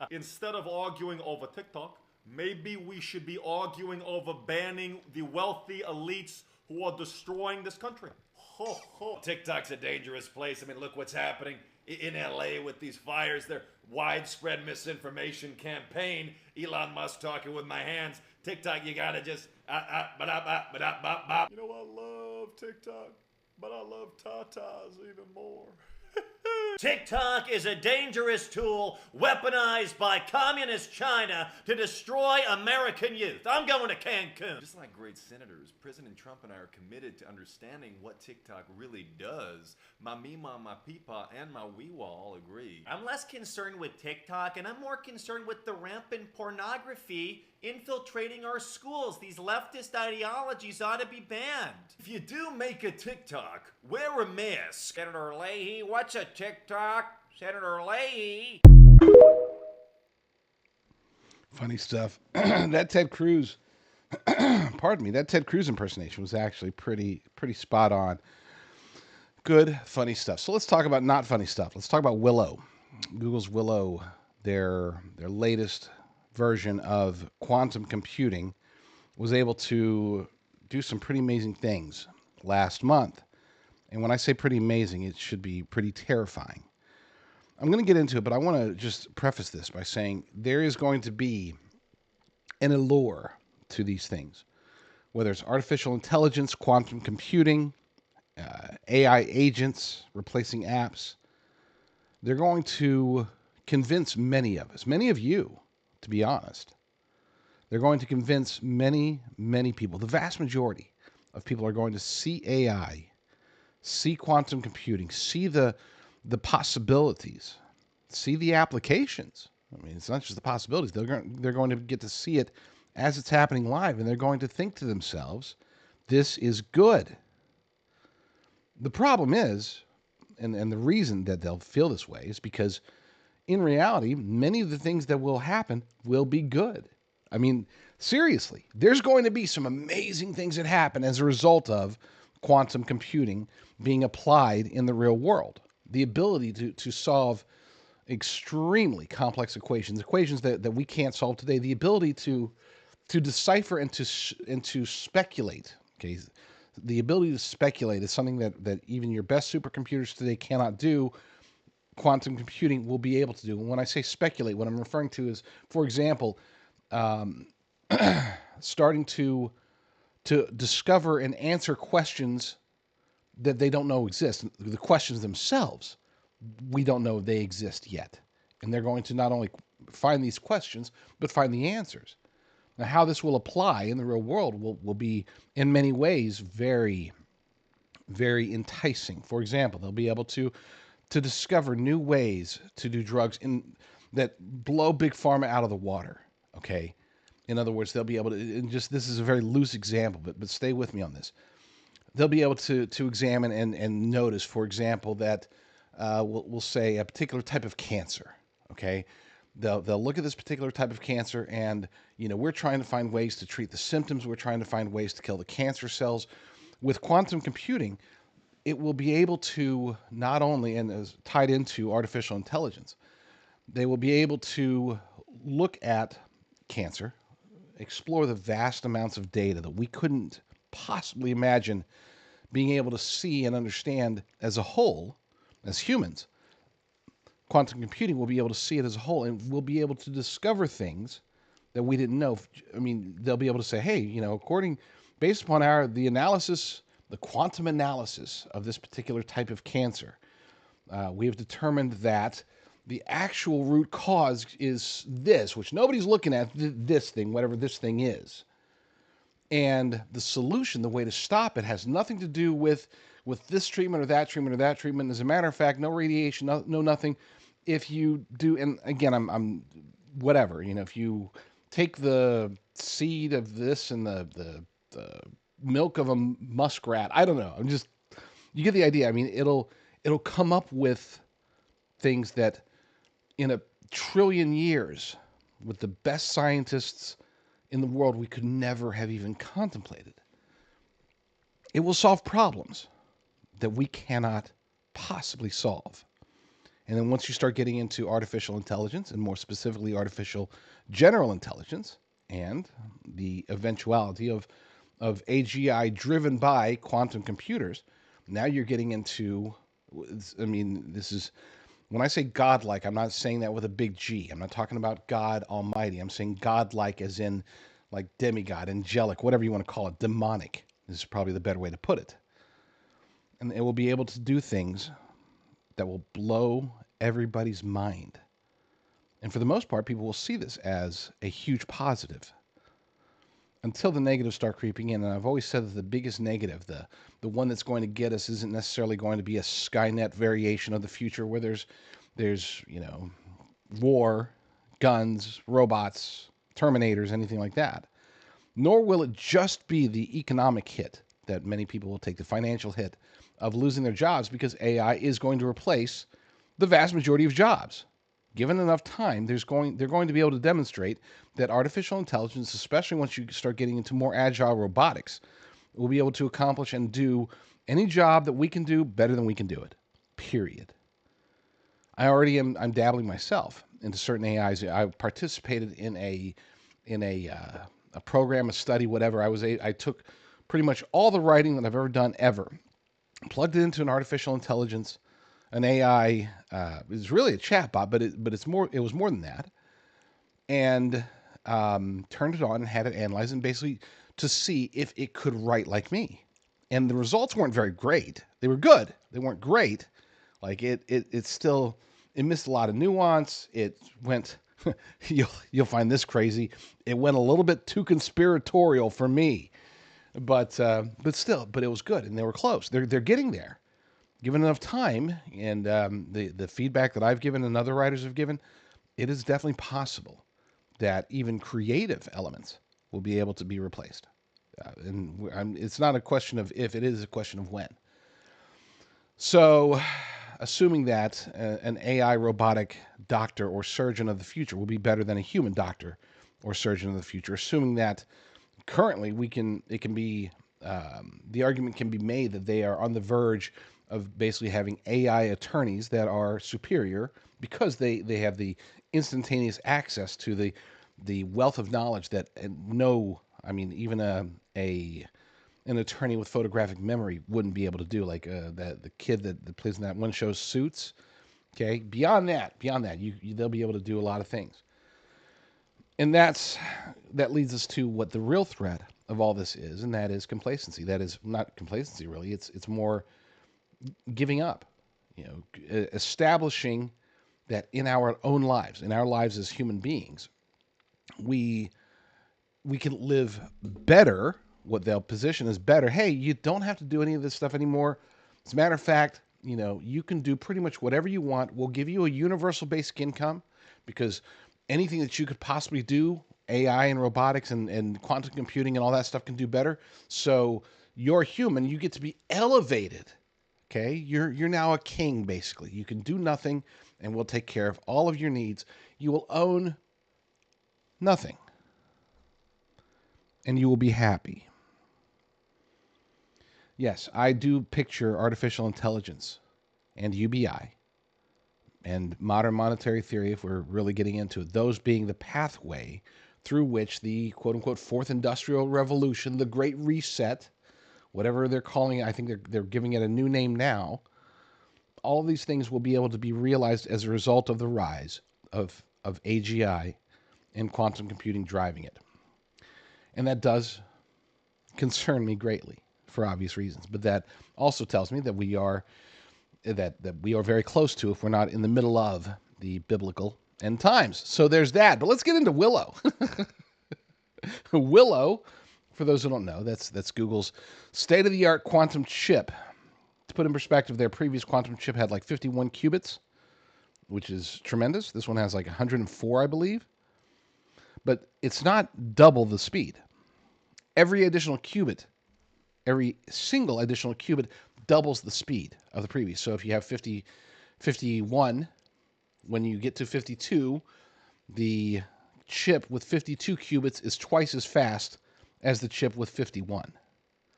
Instead of arguing over TikTok, maybe we should be arguing over banning the wealthy elites who are destroying this country. TikTok's a dangerous place. I mean, look what's happening in LA with these fires. Their widespread misinformation campaign. Elon Musk talking with my hands. TikTok, you gotta just You know, I love TikTok, but I love tatas even more. TikTok is a dangerous tool weaponized by communist China to destroy American youth. I'm going to Cancun. Just like great senators, President Trump and I are committed to understanding what TikTok really does. My Mima, my Peepa, and my Weewa all agree. I'm less concerned with TikTok, and I'm more concerned with the rampant pornography infiltrating our schools. These leftist ideologies ought to be banned. If you do make a TikTok, wear a mask. Senator Leahy, what's a TikTok? Senator Leahy. Funny stuff. That Ted Cruz, pardon me, that Ted Cruz impersonation was actually pretty spot on. Good, funny stuff. So let's talk about not funny stuff. Let's talk about Willow. Google's Willow, their latest version of quantum computing, was able to do some pretty amazing things last month. And when I say pretty amazing, it should be pretty terrifying. I'm going to get into it, but I want to just preface this by saying there is going to be an allure to these things, whether it's artificial intelligence, quantum computing, AI agents replacing apps. They're going to convince many of us, many of you, to be honest. They're going to convince many, many people. The vast majority of people are going to see AI, see quantum computing, see the possibilities, see the applications. I mean, it's not just the possibilities. They're going to get to see it as it's happening live, and they're going to think to themselves, this is good. The problem is, and the reason that they'll feel this way is because in reality, many of the things that will happen will be good. I mean, seriously, there's going to be some amazing things that happen as a result of quantum computing being applied in the real world. The ability to solve extremely complex equations that we can't solve today, the ability to decipher and to speculate. Okay, the ability to speculate is something that even your best supercomputers today cannot do. Quantum computing will be able to do. And when I say speculate, what I'm referring to is, for example, starting to discover and answer questions that they don't know exist. The questions themselves, we don't know they exist yet. And they're going to not only find these questions, but find the answers. Now, how this will apply in the real world will be, in many ways, very, very enticing. For example, they'll be able to discover new ways to do drugs that blow big pharma out of the water. Okay, in other words, they'll be able to. And just this is a very loose example, but stay with me on this. They'll be able to examine and notice, for example, that we'll say a particular type of cancer. Okay, they'll look at this particular type of cancer, and we're trying to find ways to treat the symptoms. We're trying to find ways to kill the cancer cells. With quantum computing, it will be able to not only, and as tied into artificial intelligence, they will be able to look at cancer, explore the vast amounts of data that we couldn't possibly imagine being able to see and understand as a whole, as humans. Quantum computing will be able to see it as a whole, and we'll be able to discover things that we didn't know. I mean, they'll be able to say, hey, based upon the analysis, the quantum analysis of this particular type of cancer, we have determined that the actual root cause is this, which nobody's looking at, this thing, whatever this thing is. And the solution, the way to stop it, has nothing to do with this treatment or that treatment or that treatment. As a matter of fact, no radiation, no nothing. If you do, and again, I'm whatever, if you take the seed of this and the milk of a muskrat, I don't know. You get the idea. I mean, it'll come up with things that in 1 trillion years, with the best scientists in the world, we could never have even contemplated. It will solve problems that we cannot possibly solve. And then once you start getting into artificial intelligence, and more specifically artificial general intelligence, and the eventuality of AGI driven by quantum computers, now you're getting into, this is, when I say godlike, I'm not saying that with a big G. I'm not talking about God Almighty. I'm saying godlike as in like demigod, angelic, whatever you want to call it, demonic. This is probably the better way to put it. And it will be able to do things that will blow everybody's mind. And for the most part, people will see this as a huge positive until the negatives start creeping in. And I've always said that the biggest negative, the one that's going to get us, isn't necessarily going to be a Skynet variation of the future where there's war, guns, robots, Terminators, anything like that. Nor will it just be the economic hit that many people will take, the financial hit of losing their jobs, because AI is going to replace the vast majority of jobs. Given enough time, they're going to be able to demonstrate that artificial intelligence, especially once you start getting into more agile robotics, will be able to accomplish and do any job that we can do better than we can do it. Period. I'm dabbling myself into certain AIs. I participated in a program, a study, whatever. I took pretty much all the writing that I've ever done ever, plugged it into an artificial intelligence, an AI. It's really a chatbot, but it's more. It was more than that, and turned it on and had it analyze and basically to see if it could write like me. And the results weren't very great. They were good. They weren't great. Like it still, it missed a lot of nuance. It went, you'll find this crazy. It went a little bit too conspiratorial for me, but still, it was good, and they were close. They're getting there, given enough time, and the feedback that I've given and other writers have given, it is definitely possible that even creative elements will be able to be replaced. It's not a question of if, it is a question of when. So, assuming that an AI robotic doctor or surgeon of the future will be better than a human doctor or surgeon of the future, assuming that currently the argument can be made that they are on the verge of basically having AI attorneys that are superior because they have the instantaneous access to the wealth of knowledge that even an attorney with photographic memory wouldn't be able to do, like the kid that plays in that one show, Suits. Okay, beyond that, they'll be able to do a lot of things, and that leads us to what the real threat of all this is, and that is complacency. That is not complacency, really. It's more giving up. Establishing that in our own lives, in our lives as human beings, we can live better. What they'll position as better. Hey, you don't have to do any of this stuff anymore. As a matter of fact, you can do pretty much whatever you want. We'll give you a universal basic income, because anything that you could possibly do, AI and robotics and quantum computing and all that stuff can do better. So you're human. You get to be elevated. Okay, you're now a king, basically. You can do nothing, and we'll take care of all of your needs. You will own nothing, and you will be happy. Yes, I do picture artificial intelligence and UBI and modern monetary theory, if we're really getting into it, those being the pathway through which the quote-unquote fourth industrial revolution, the Great Reset, whatever they're calling it, I think they're giving it a new name now, all of these things will be able to be realized as a result of the rise of AGI and quantum computing driving it. And that does concern me greatly, for obvious reasons, but that also tells me that we are very close to, if we're not in the middle of, the biblical end times. So there's that. But let's get into Willow. Willow, for those who don't know, that's Google's state-of-the-art quantum chip. To put in perspective, their previous quantum chip had like 51 qubits, which is tremendous. This one has like 104, I believe. But it's not double the speed. Every single additional qubit doubles the speed of the previous. So if you have 51, when you get to 52, the chip with 52 qubits is twice as fast as the chip with 51.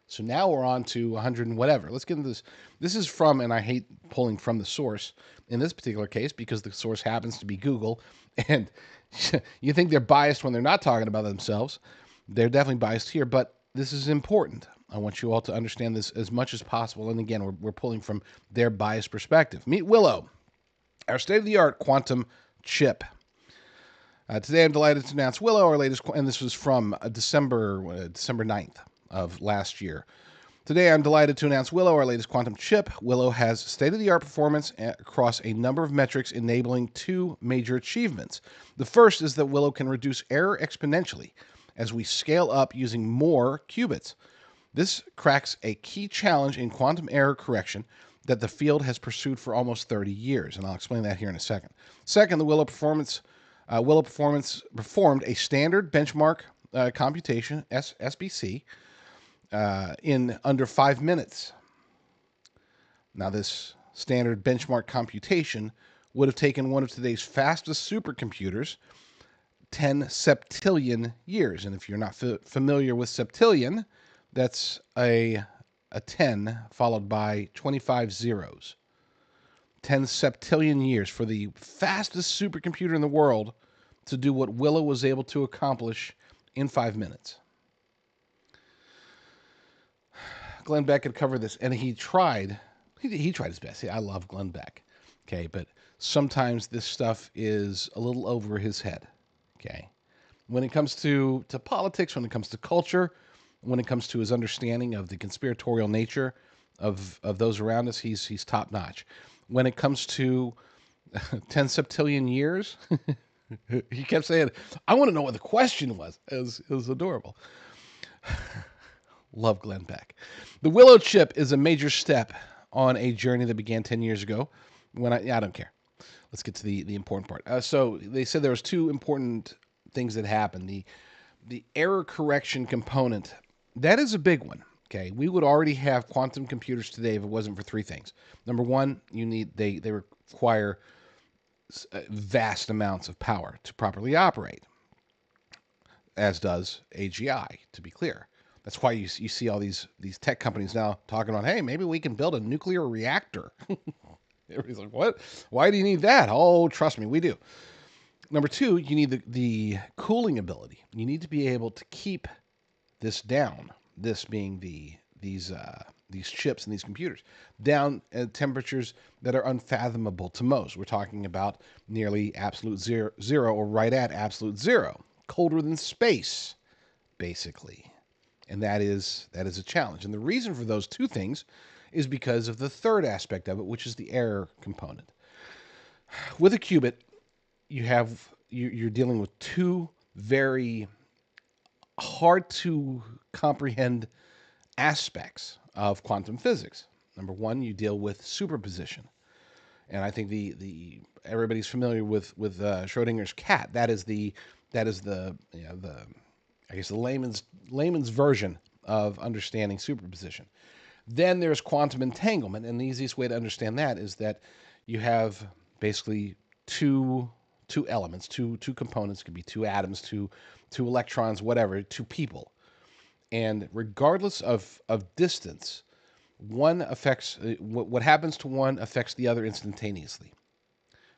So now we're on to 100 and whatever. Let's get into this. This is from, and I hate pulling from the source in this particular case because the source happens to be Google, and you think they're biased when they're not talking about themselves. They're definitely biased here, but this is important. I want you all to understand this as much as possible. And again, we're pulling from their biased perspective. Meet Willow, our state-of-the-art quantum chip. Today, I'm delighted to announce Willow, our latest, and this was from December 9th of last year. Today, I'm delighted to announce Willow, our latest quantum chip. Willow has state-of-the-art performance across a number of metrics, enabling two major achievements. The first is that Willow can reduce error exponentially as we scale up using more qubits. This cracks a key challenge in quantum error correction that the field has pursued for almost 30 years, and I'll explain that here in a second. Second, the Willow performance Willow performed a standard benchmark computation, SBC, in under 5 minutes. Now, this standard benchmark computation would have taken one of today's fastest supercomputers 10 septillion years. And if you're not familiar with septillion, that's a 10 followed by 25 zeros. 10 septillion years for the fastest supercomputer in the world to do what Willow was able to accomplish in 5 minutes. Glenn Beck had covered this, and he tried his best. I love Glenn Beck, okay, but sometimes this stuff is a little over his head, okay? When it comes to politics, when it comes to culture, when it comes to his understanding of the conspiratorial nature of those around us, he's top notch. When it comes to 10 septillion years, he kept saying, I want to know what the question was. It was adorable. Love Glenn Beck. The Willow chip is a major step on a journey that began 10 years ago. When I don't care. Let's get to the important part. So they said there was two important things that happened. The error correction component, that is a big one. Okay, we would already have quantum computers today if it wasn't for three things. Number one, they require vast amounts of power to properly operate, as does AGI, to be clear. That's why you see all these tech companies now talking about, hey, maybe we can build a nuclear reactor. Everybody's like, what? Why do you need that? Oh, trust me, we do. Number two, you need the cooling ability. You need to be able to keep this down. This being these chips and these computers down at temperatures that are unfathomable to most. We're talking about nearly absolute zero or right at absolute zero, colder than space, basically. And that is a challenge. And the reason for those two things is because of the third aspect of it, which is the error component. With a qubit, you're dealing with two very hard to comprehend aspects of quantum physics. Number one, you deal with superposition, and I think the everybody's familiar with Schrodinger's cat. That is the I guess the layman's version of understanding superposition. Then there's quantum entanglement, and the easiest way to understand that is that you have basically two elements, two components. It could be two atoms, two electrons, whatever, two people. And regardless of distance, one affects what happens to one affects the other instantaneously.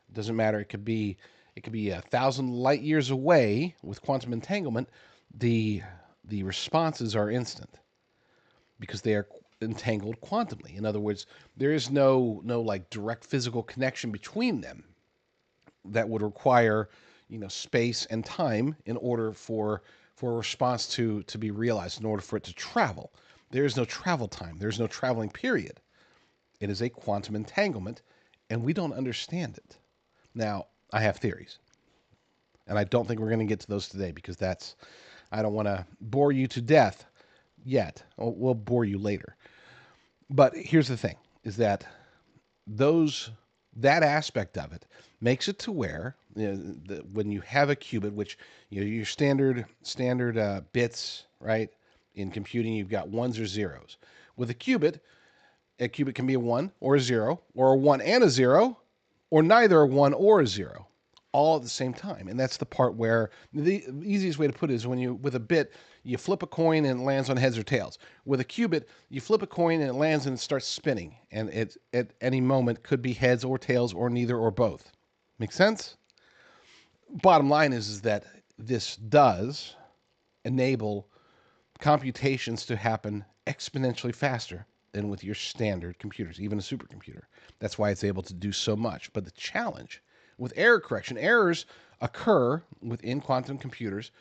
It doesn't matter. It could be 1,000 light years away. With quantum entanglement, the responses are instant because they are entangled quantumly. In other words, there is no like direct physical connection between them that would require space and time in order for a response to be realized, in order for it to travel. There is no travel time. There's no traveling period. It is a quantum entanglement, and we don't understand it. Now, I have theories, and I don't think we're going to get to those today because I don't want to bore you to death yet. We'll bore you later. But here's the thing, is that that aspect of it makes it to where when you have a qubit, which your standard bits, right? In computing, you've got ones or zeros. With a qubit can be a 1 or a 0, or a 1 and a 0, or neither a 1 or a 0, all at the same time. And that's the part where the easiest way to put it is with a bit, you flip a coin and it lands on heads or tails. With a qubit, you flip a coin and it lands and it starts spinning. And it at any moment could be heads or tails or neither or both. Make sense? Bottom line is that this does enable computations to happen exponentially faster than with your standard computers, even a supercomputer. That's why it's able to do so much. But the challenge with error correction, errors occur within quantum computers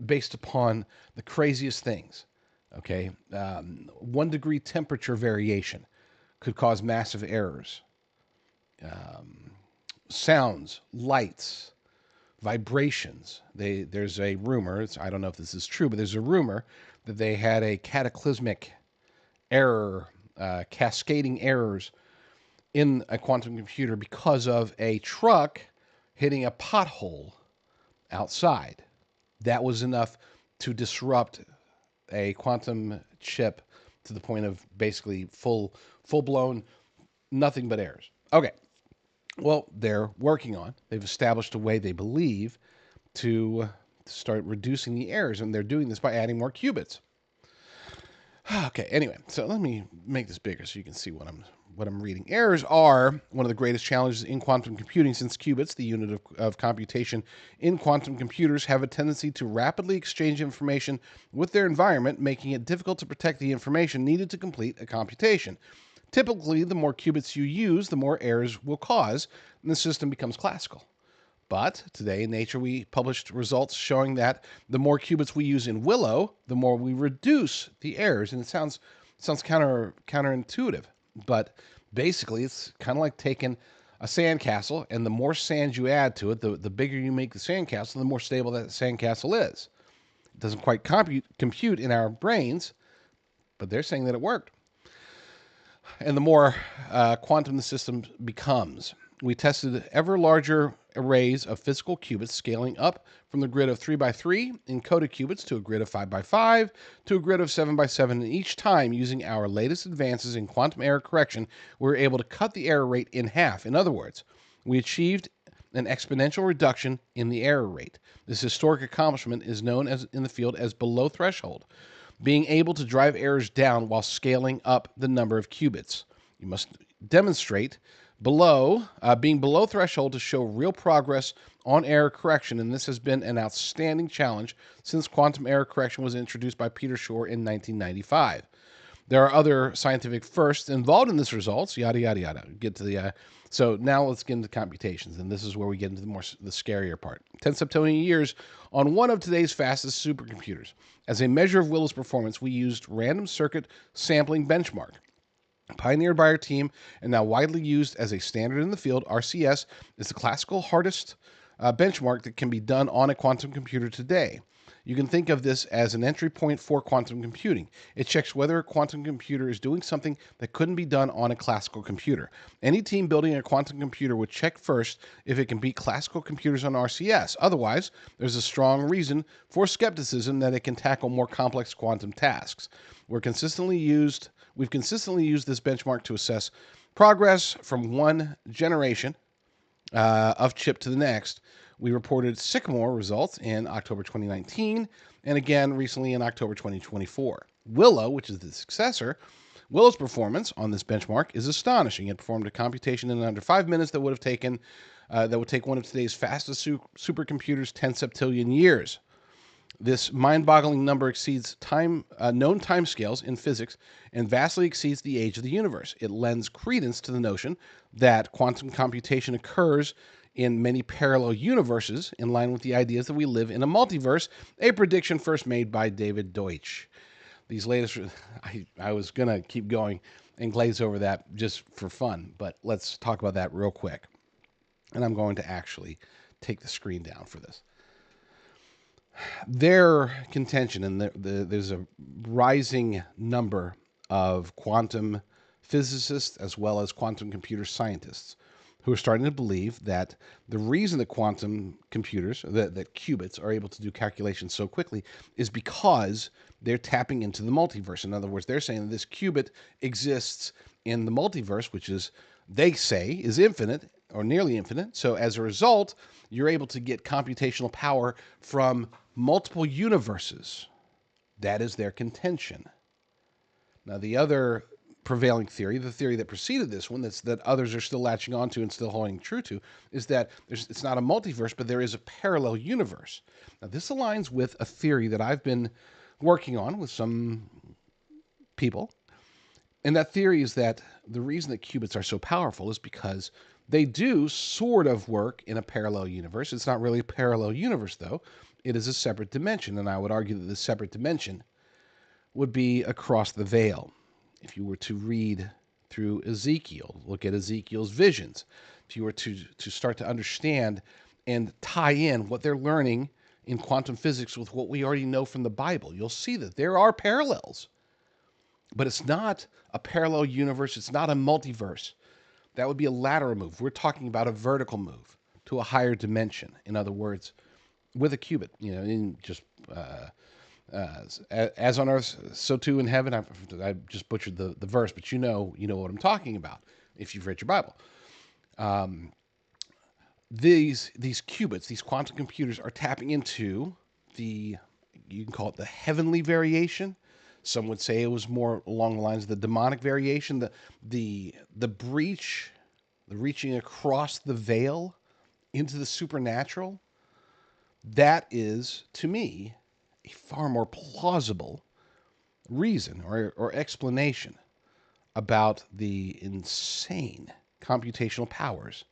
based upon the craziest things. Okay, 1 degree temperature variation could cause massive errors. Sounds, lights, vibrations. There's a rumor, I don't know if this is true, but there's a rumor that they had a cataclysmic error, cascading errors in a quantum computer because of a truck hitting a pothole outside. That was enough to disrupt a quantum chip to the point of basically full-blown nothing but errors. Okay. Well, they're working on. They've established a way they believe to start reducing the errors, and they're doing this by adding more qubits. Okay, anyway, so let me make this bigger so you can see what I'm reading. Errors are one of the greatest challenges in quantum computing, since qubits, the unit of computation in quantum computers, have a tendency to rapidly exchange information with their environment, making it difficult to protect the information needed to complete a computation. Typically, the more qubits you use, the more errors will cause, and the system becomes classical. But today in Nature, we published results showing that the more qubits we use in Willow, the more we reduce the errors. And it sounds counterintuitive, but basically it's kind of like taking a sandcastle, and the more sand you add to it, the bigger you make the sandcastle, the more stable that sandcastle is. It doesn't quite compute in our brains, but they're saying that it worked. And the more quantum the system becomes. We tested ever larger arrays of physical qubits, scaling up from the grid of 3 by 3 encoded qubits to a grid of 5 by 5 to a grid of 7 by 7. And each time, using our latest advances in quantum error correction, we were able to cut the error rate in half. In other words, we achieved an exponential reduction in the error rate. This historic accomplishment is known in the field as below threshold, being able to drive errors down while scaling up the number of qubits. You must demonstrate being below threshold to show real progress on error correction, and this has been an outstanding challenge since quantum error correction was introduced by Peter Shor in 1995. There are other scientific firsts involved in this results, yada, yada, yada. Get to the so now let's get into computations, and this is where we get into the scarier part. 10 septillion years on one of today's fastest supercomputers. As a measure of Willow's performance, we used random circuit sampling benchmark. Pioneered by our team and now widely used as a standard in the field, RCS is the classical hardest benchmark that can be done on a quantum computer today. You can think of this as an entry point for quantum computing. It checks whether a quantum computer is doing something that couldn't be done on a classical computer. Any team building a quantum computer would check first if it can beat classical computers on RCS. Otherwise, there's a strong reason for skepticism that it can tackle more complex quantum tasks. We've consistently used this benchmark to assess progress from one generation of chip to the next. We reported Sycamore results in October 2019, and again recently in October 2024. Willow, which is the successor, Willow's performance on this benchmark is astonishing. It performed a computation in under 5 minutes that would take one of today's fastest supercomputers 10 septillion years. This mind-boggling number exceeds known timescales in physics and vastly exceeds the age of the universe. It lends credence to the notion that quantum computation occurs in many parallel universes, in line with the ideas that we live in a multiverse, a prediction first made by David Deutsch. These latest, I was going to keep going and glaze over that just for fun, but let's talk about that real quick. And I'm going to actually take the screen down for this. Their contention, and there's a rising number of quantum physicists as well as quantum computer scientists who are starting to believe that the reason that quantum computers, that qubits, are able to do calculations so quickly is because they're tapping into the multiverse. In other words, they're saying that this qubit exists in the multiverse, which is, they say, is infinite or nearly infinite. So as a result, you're able to get computational power from multiple universes. That is their contention. Now, the other prevailing theory, the theory that preceded this one, that others are still latching onto and still holding true to, is that it's not a multiverse, but there is a parallel universe. Now, this aligns with a theory that I've been working on with some people. And that theory is that the reason that qubits are so powerful is because they do sort of work in a parallel universe. It's not really a parallel universe, though. It is a separate dimension, and I would argue that this separate dimension would be across the veil. If you were to read through Ezekiel, look at Ezekiel's visions, if you were to start to understand and tie in what they're learning in quantum physics with what we already know from the Bible, you'll see that there are parallels. But it's not a parallel universe. It's not a multiverse. That would be a lateral move. We're talking about a vertical move to a higher dimension. In other words, with a qubit. In just as on earth, so too in heaven. I just butchered the verse, but you know what I'm talking about if you've read your Bible. These qubits, these quantum computers, are tapping into you can call it the heavenly variation. Some would say it was more along the lines of the demonic variation, the breach, the reaching across the veil into the supernatural. That is, to me, a far more plausible reason or explanation about the insane computational powers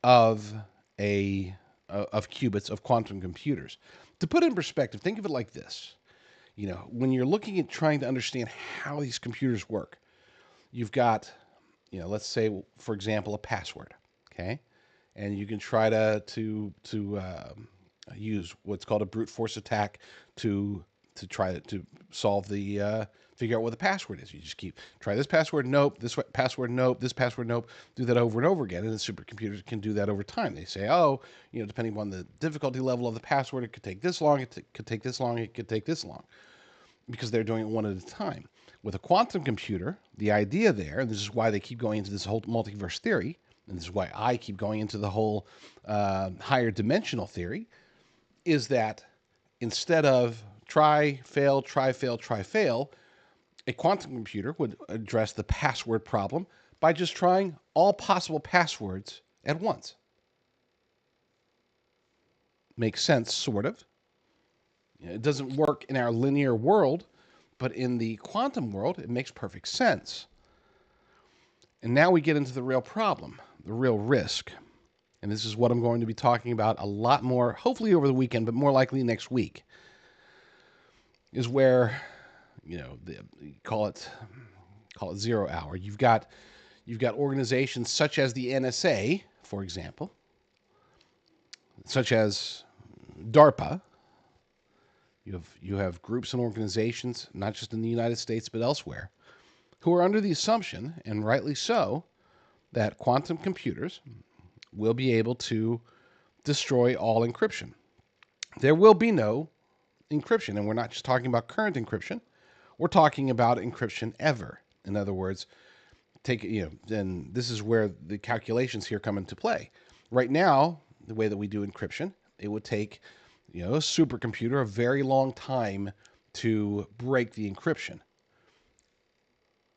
of qubits, of quantum computers. To put it in perspective, think of it like this. When you're looking at trying to understand how these computers work, you've got, let's say, for example, a password, okay? And you can try to use what's called a brute force attack to try to solve figure out what the password is. You just try this password, nope, this password, nope, this password, nope, do that over and over again, and the supercomputers can do that over time. They say, depending on the difficulty level of the password, it could take this long, it could take this long, it could take this long, because they're doing it one at a time. With a quantum computer, the idea there, and this is why they keep going into this whole multiverse theory, and this is why I keep going into the whole higher dimensional theory, is that instead of try, fail, a quantum computer would address the password problem by just trying all possible passwords at once. Makes sense, sort of. It doesn't work in our linear world, but in the quantum world, it makes perfect sense. And now we get into the real problem, the real risk. And this is what I'm going to be talking about a lot more, hopefully over the weekend, but more likely next week, is where, call it 0 hour. You've got organizations such as the NSA, for example, such as DARPA. You have groups and organizations, not just in the United States, but elsewhere, who are under the assumption, and rightly so, that quantum computers will be able to destroy all encryption. There will be no encryption, and we're not just talking about current encryption. We're talking about encryption ever. In other words, and this is where the calculations here come into play. Right now, the way that we do encryption, it would take a supercomputer a very long time to break the encryption.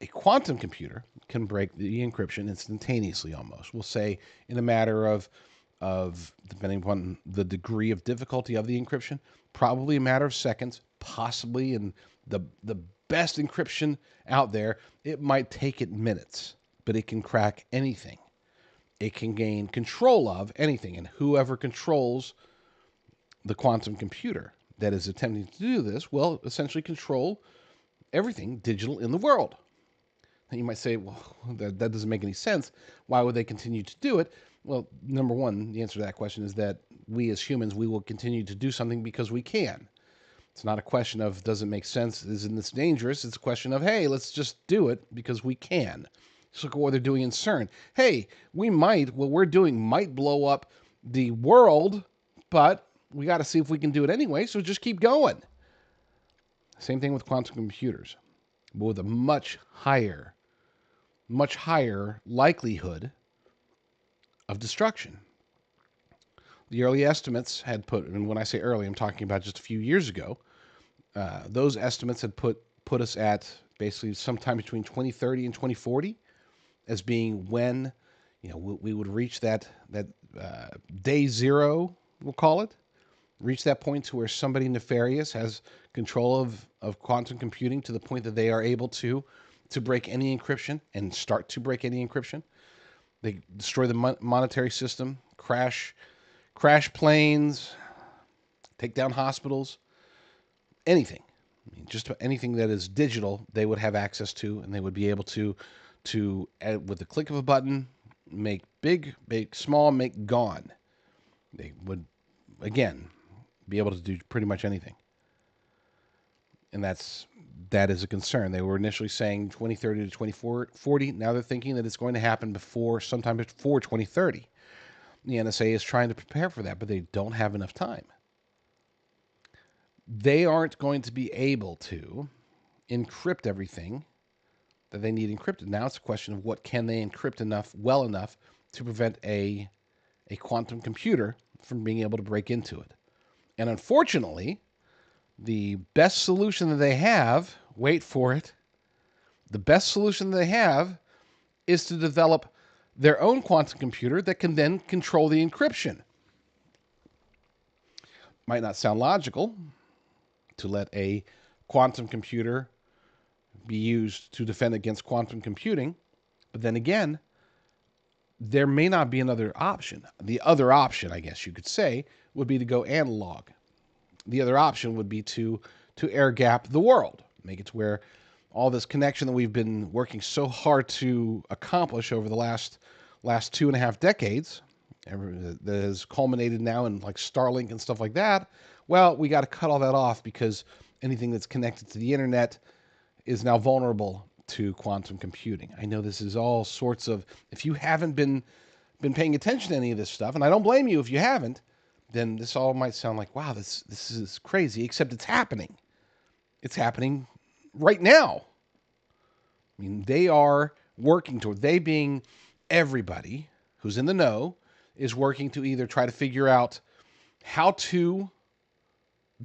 A quantum computer can break the encryption instantaneously, almost. We'll say in a matter of depending upon the degree of difficulty of the encryption, probably a matter of seconds, possibly in the best encryption out there, it might take it minutes, but it can crack anything. It can gain control of anything, and whoever controls the quantum computer that is attempting to do this will essentially control everything digital in the world. And you might say, well, that doesn't make any sense. Why would they continue to do it? Well, number one, the answer to that question is that we as humans, we will continue to do something because we can. It's not a question of does it make sense, isn't this dangerous? It's a question of, hey, let's just do it because we can. Just look at what they're doing in CERN. Hey, what we're doing might blow up the world, but we got to see if we can do it anyway, so just keep going. Same thing with quantum computers, but with a much higher likelihood of destruction. The early estimates had put, and when I say early, I'm talking about just a few years ago, those estimates had put us at basically sometime between 2030 and 2040 as being when we would reach that day zero, we'll call it, reach that point to where somebody nefarious has control of quantum computing to the point that they are able to break any encryption and start to break any encryption. They destroy the monetary system, crash planes, take down hospitals, anything. I mean, just anything that is digital, they would have access to, and they would be able to with the click of a button, make big, make small, make gone. They would, again, be able to do pretty much anything. And that is a concern. They were initially saying 2030 to 2040. Now they're thinking that it's going to happen sometime before 2030. The NSA is trying to prepare for that, but they don't have enough time. they aren't going to be able to encrypt everything that they need encrypted. Now it's a question of what can they encrypt well enough to prevent a quantum computer from being able to break into it. And unfortunately, the best solution that they have, wait for it, the best solution they have is to develop their own quantum computer that can then control the encryption. Might not sound logical to let a quantum computer be used to defend against quantum computing, but then again, there may not be another option. The other option, I guess you could say, would be to go analog. The other option would be to air gap the world, make it to where all this connection that we've been working so hard to accomplish over the last 2.5 decades, that has culminated now in like Starlink and stuff like that. Well, we got to cut all that off because anything that's connected to the internet is now vulnerable to quantum computing. I know this is all sorts of, if you haven't been paying attention to any of this stuff, and I don't blame you if you haven't, then this all might sound like, wow, this is crazy, except it's happening. It's happening right now. I mean, they are working toward, they being everybody who's in the know, is working to either try to figure out how to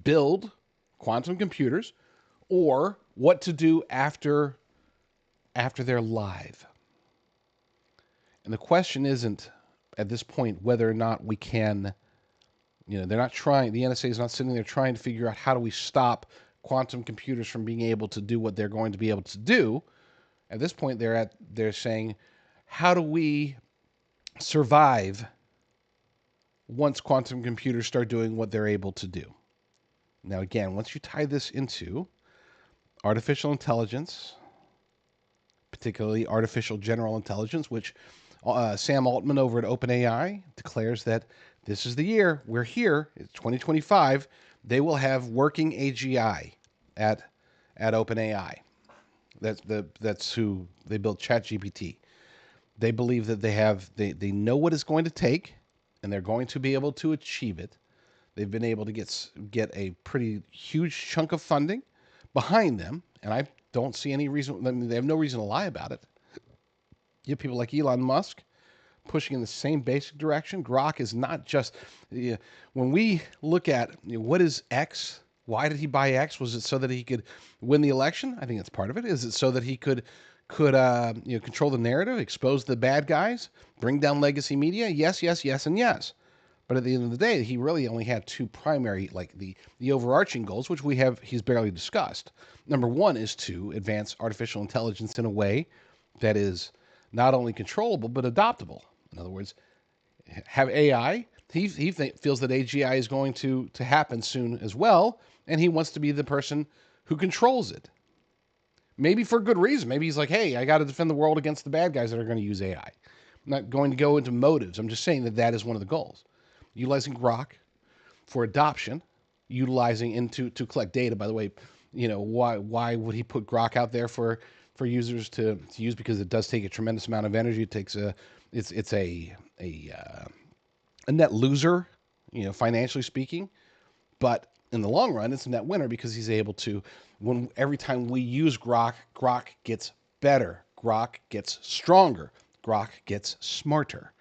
build quantum computers or what to do after they're live. And the question isn't at this point whether or not we can, they're not trying, the NSA is not sitting there trying to figure out how do we stop quantum computers from being able to do what they're going to be able to do. At this point, they're saying, how do we survive once quantum computers start doing what they're able to do? Now, again, once you tie this into artificial intelligence, particularly artificial general intelligence, which Sam Altman over at OpenAI declares that this is the year, we're here, it's 2025, they will have working AGI at OpenAI. That's who they built ChatGPT. They believe that they know what it's going to take, and they're going to be able to achieve it. They've been able to get a pretty huge chunk of funding behind them, and I don't see any reason. I mean, they have no reason to lie about it. You have people like Elon Musk pushing in the same basic direction. Grok is not just when we look at what is X. Why did he buy X? Was it so that he could win the election? I think that's part of it. Is it so that he could control the narrative, expose the bad guys, bring down legacy media? Yes, and yes. But at the end of the day, he really only had two primary, like the overarching goals, which he's barely discussed. Number one is to advance artificial intelligence in a way that is not only controllable, but adoptable. In other words, have AI. He feels that AGI is going to happen soon as well, and he wants to be the person who controls it. Maybe for good reason. Maybe he's like, hey, I got to defend the world against the bad guys that are going to use AI. I'm not going to go into motives. I'm just saying that is one of the goals. Utilizing Grok for adoption, utilizing to collect data. By the way, why would he put Grok out there for users to use? Because it does take a tremendous amount of energy. It takes it's a net loser, financially speaking, but in the long run, it's a net winner because he's able to. Every time we use Grok gets better, Grok gets stronger, Grok gets smarter,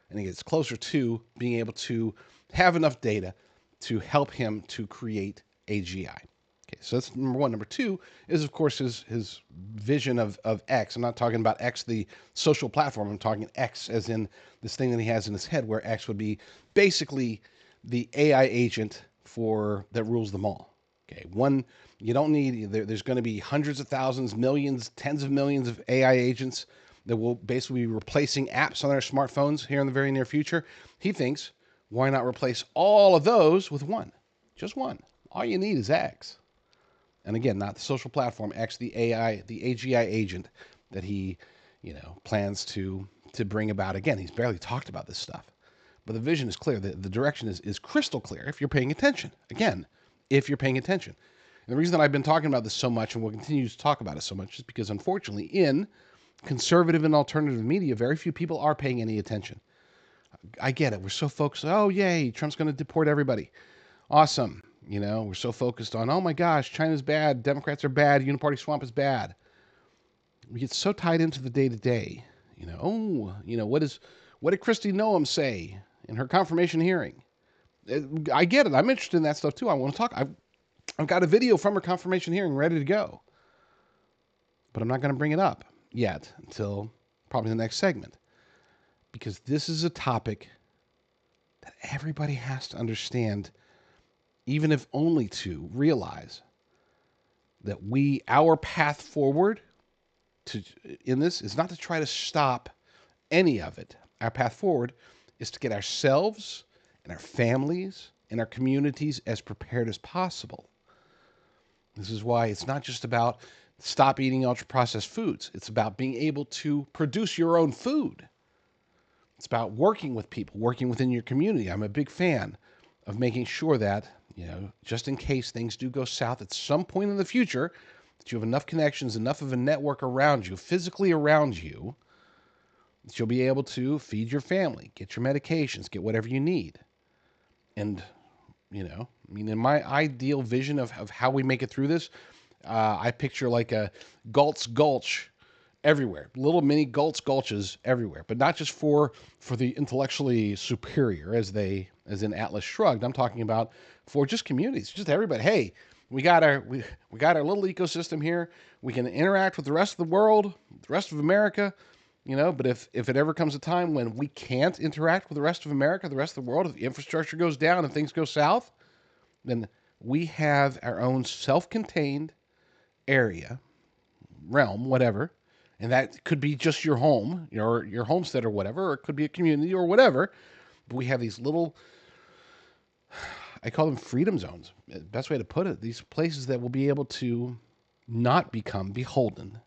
and he gets closer to being able to have enough data to help him to create AGI. Okay, so that's number one. Number two is, of course, his vision of X. I'm not talking about X, the social platform. I'm talking X as in this thing that he has in his head, where X would be basically the AI agent that rules them all. Okay, you don't need, there's going to be hundreds of thousands, millions, tens of millions of AI agents that will basically be replacing apps on our smartphones here in the very near future. He thinks, why not replace all of those with one? Just one. All you need is X. And again, not the social platform, X, the AI, the AGI agent that he, plans to bring about. Again, he's barely talked about this stuff. But the vision is clear. The direction is crystal clear if you're paying attention. Again, if you're paying attention. And the reason that I've been talking about this so much and will continue to talk about it so much is because, unfortunately, in conservative and alternative media, very few people are paying any attention. I get it. We're so focused. Oh, yay, Trump's going to deport everybody. Awesome. We're so focused on, oh my gosh, China's bad, Democrats are bad, uniparty swamp is bad. We get so tied into the day to day. What did Kristi Noem say in her confirmation hearing? I get it. I'm interested in that stuff too. I want to talk. I've got a video from her confirmation hearing ready to go, but I'm not going to bring it up yet until probably the next segment, because this is a topic that everybody has to understand, even if only to realize that our path forward in this is not to try to stop any of it. Our path forward is to get ourselves and our families and our communities as prepared as possible. This is why it's not just about stop eating ultra-processed foods. It's about being able to produce your own food. It's about working with people, working within your community. I'm a big fan of making sure that, just in case things do go south at some point in the future, that you have enough connections, enough of a network around you, physically around you, that you'll be able to feed your family, get your medications, get whatever you need. And, in my ideal vision of how we make it through this, I picture like a Galt's Gulch everywhere, little mini Galt's Gulches everywhere, but not just for the intellectually superior, as in Atlas Shrugged. I'm talking about for just communities, just everybody. Hey, we got our little ecosystem here. We can interact with the rest of the world, the rest of America, but if it ever comes a time when we can't interact with the rest of America, the rest of the world, if the infrastructure goes down and things go south, then we have our own self-contained area, realm, whatever, and that could be just your home, your homestead or whatever, or it could be a community or whatever. But we have these little, I call them freedom zones, best way to put it, these places that will be able to not become beholden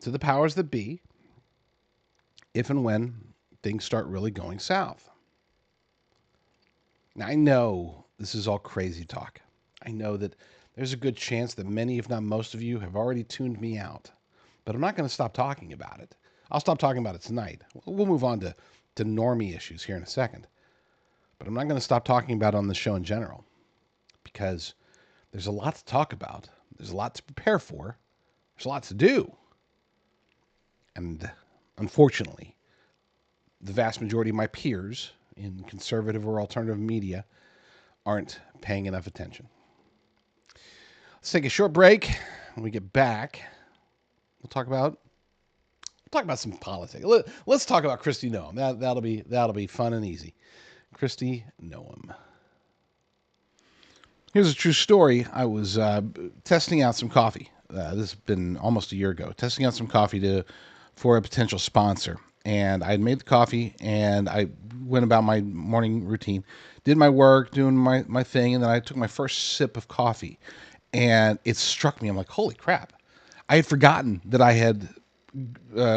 to the powers that be if and when things start really going south. Now, I know this is all crazy talk. I know that there's a good chance that many, if not most of you, have already tuned me out. But I'm not going to stop talking about it. I'll stop talking about it tonight. We'll move on to normie issues here in a second. But I'm not going to stop talking about it on the show in general, because there's a lot to talk about. There's a lot to prepare for. There's a lot to do. And unfortunately, the vast majority of my peers in conservative or alternative media aren't paying enough attention. Let's take a short break. When we get back, we'll talk about some politics. Let's talk about Kristi Noem. That'll be fun and easy. Kristi Noem. Here's a true story. I was testing out some coffee. This has been almost a year ago. Testing out some coffee for a potential sponsor. And I had made the coffee, and I went about my morning routine, did my work, doing my thing, and then I took my first sip of coffee. And it struck me. I'm like, holy crap. I had forgotten that I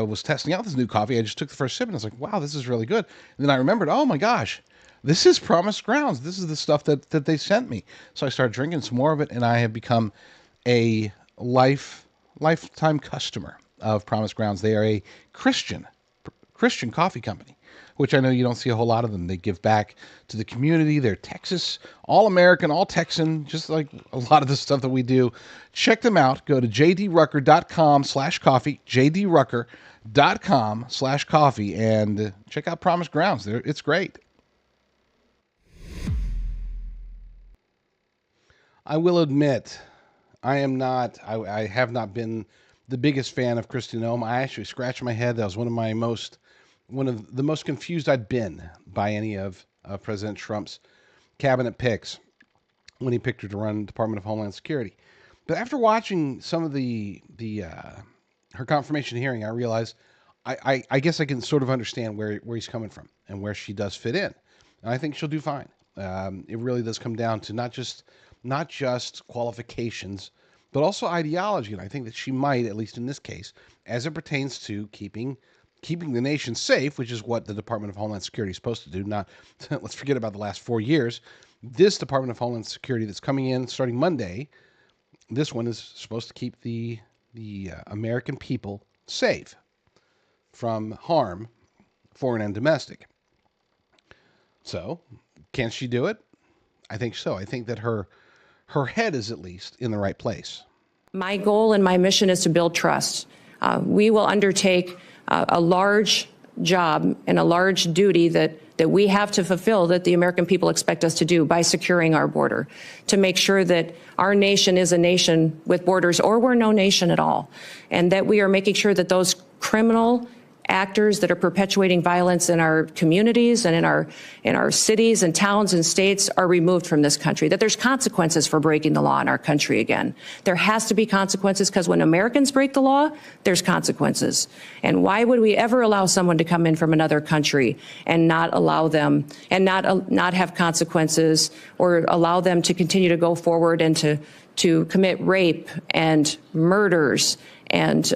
was testing out this new coffee. I just took the first sip, and I was like, wow, this is really good. And then I remembered, oh my gosh, this is Promised Grounds. This is the stuff that they sent me. So I started drinking some more of it, and I have become a lifetime customer of Promised Grounds. They are a Christian coffee company, which I know you don't see a whole lot of them. They give back to the community. They're Texas, all American, all Texan, just like a lot of the stuff that we do. Check them out. Go to jdrucker.com/coffee, jdrucker.com/coffee, and check out Promised Grounds. It's great. I will admit, I have not been the biggest fan of Kristi Noem. I actually scratched my head. That was one of the most confused I'd been by any of President Trump's cabinet picks when he picked her to run Department of Homeland Security. But after watching some of her confirmation hearing, I realized I guess I can sort of understand where he's coming from and where she does fit in. And I think she'll do fine. It really does come down to not just qualifications, but also ideology. And I think that she might, at least in this case, as it pertains to keeping the nation safe, which is what the Department of Homeland Security is supposed to do. Not, let's forget about the last 4 years. This Department of Homeland Security that's coming in starting Monday, this one is supposed to keep the American people safe from harm, foreign and domestic. So, can she do it? I think so. I think that her her head is at least in the right place. My goal and my mission is to build trust. We will undertake a large job and a large duty that we have to fulfill, that the American people expect us to do, by securing our border, to make sure that our nation is a nation with borders, or we're no nation at all, and that we are making sure that those criminal actors that are perpetuating violence in our communities and in our cities and towns and states are removed from this country, that there's consequences for breaking the law in our country again. There has to be consequences, because when Americans break the law, there's consequences. And why would we ever allow someone to come in from another country and not allow them, and not have consequences, or allow them to continue to go forward and to commit rape and murders and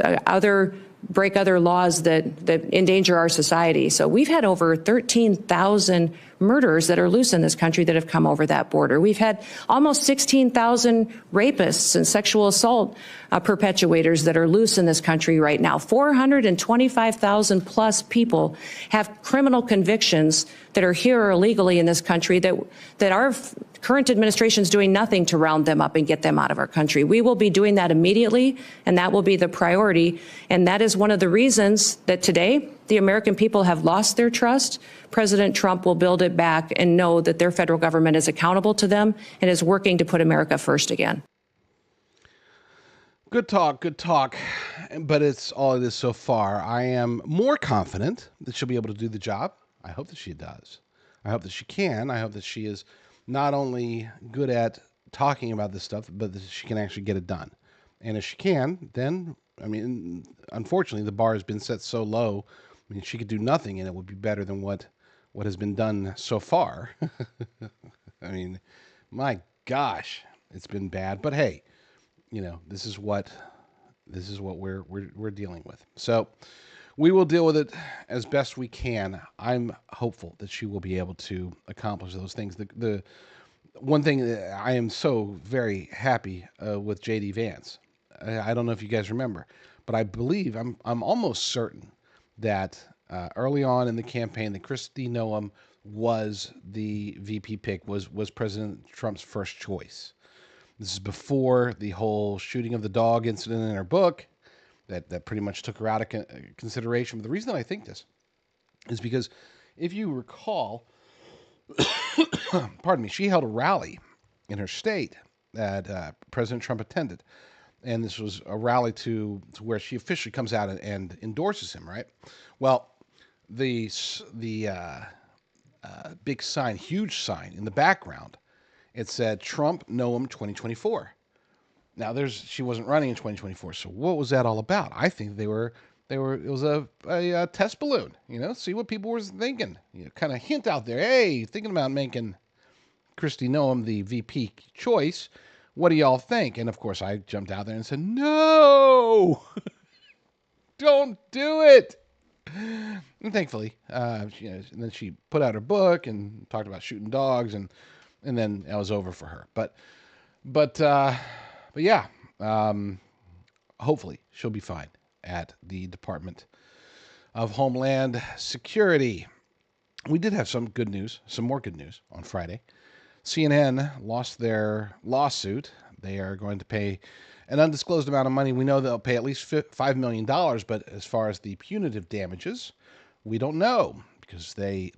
break other laws that endanger our society? So we've had over 13,000 murders that are loose in this country that have come over that border. We've had almost 16,000 rapists and sexual assault perpetuators that are loose in this country right now. 425,000 plus people have criminal convictions that are here illegally in this country that our current administration is doing nothing to round them up and get them out of our country. We will be doing that immediately, and that will be the priority. And that is one of the reasons that today the American people have lost their trust. President Trump will build it back and know that their federal government is accountable to them and is working to put America first again. Good talk, but it's all it is so far. I am more confident that she'll be able to do the job. I hope that she does. I hope that she can. I hope that she is not only good at talking about this stuff, but that she can actually get it done. And if she can, then, I mean, unfortunately, the bar has been set so low. I mean, she could do nothing, and it would be better than what has been done so far. I mean, my gosh, it's been bad. But hey, you know, this is what we're dealing with. So we will deal with it as best we can. I'm hopeful that she will be able to accomplish those things. The one thing that I am so very happy with J.D. Vance. I don't know if you guys remember, but I believe I'm almost certain that early on in the campaign that Kristi Noem was the VP pick, was President Trump's first choice. This is before the whole shooting of the dog incident in her book that pretty much took her out of consideration. But the reason that I think this is because if you recall, pardon me, she held a rally in her state that President Trump attended. And this was a rally to where she officially comes out and endorses him, right? Well, the big sign, huge sign in the background, it said Trump Noem 2024. Now she wasn't running in 2024. So what was that all about? I think it was a test balloon, see what people were thinking, kind of hint out there. Hey, thinking about making Kristi Noem the VP choice. What do y'all think? And of course I jumped out there and said, no, don't do it. And thankfully, and then she put out her book and talked about shooting dogs, and then that was over for her. But yeah, hopefully she'll be fine at the Department of Homeland Security. We did have some more good news on Friday. CNN lost their lawsuit. They are going to pay an undisclosed amount of money. We know they'll pay at least $5 million, but as far as the punitive damages, we don't know, because they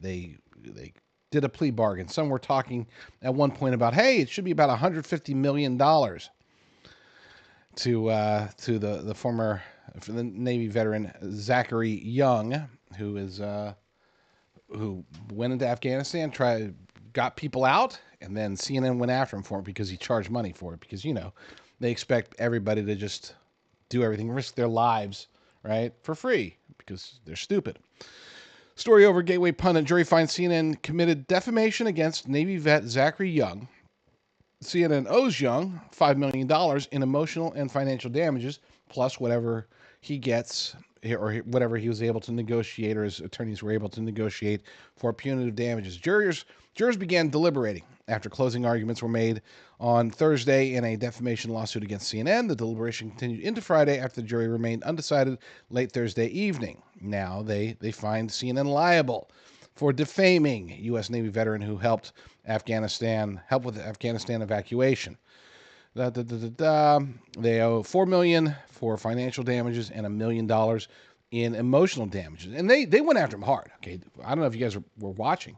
did a plea bargain. Some were talking at one point about, hey, it should be about $150 million to the former Navy veteran Zachary Young, who went into Afghanistan, got people out, and then CNN went after him for it because he charged money for it, because they expect everybody to just do everything, risk their lives, right, for free, because they're stupid. Story over. Gateway pundit. Jury finds CNN committed defamation against Navy vet Zachary Young. CNN owes Young $5 million in emotional and financial damages, plus whatever he gets, or whatever he was able to negotiate, or his attorneys were able to negotiate for punitive damages. Jurors began deliberating after closing arguments were made on Thursday in a defamation lawsuit against CNN. The deliberation continued into Friday after the jury remained undecided late Thursday evening. Now they find CNN liable for defaming U.S. Navy veteran who helped with the Afghanistan evacuation. They owe $4 million for financial damages and $1 million in emotional damages. And they went after him hard. Okay, I don't know if you guys were watching,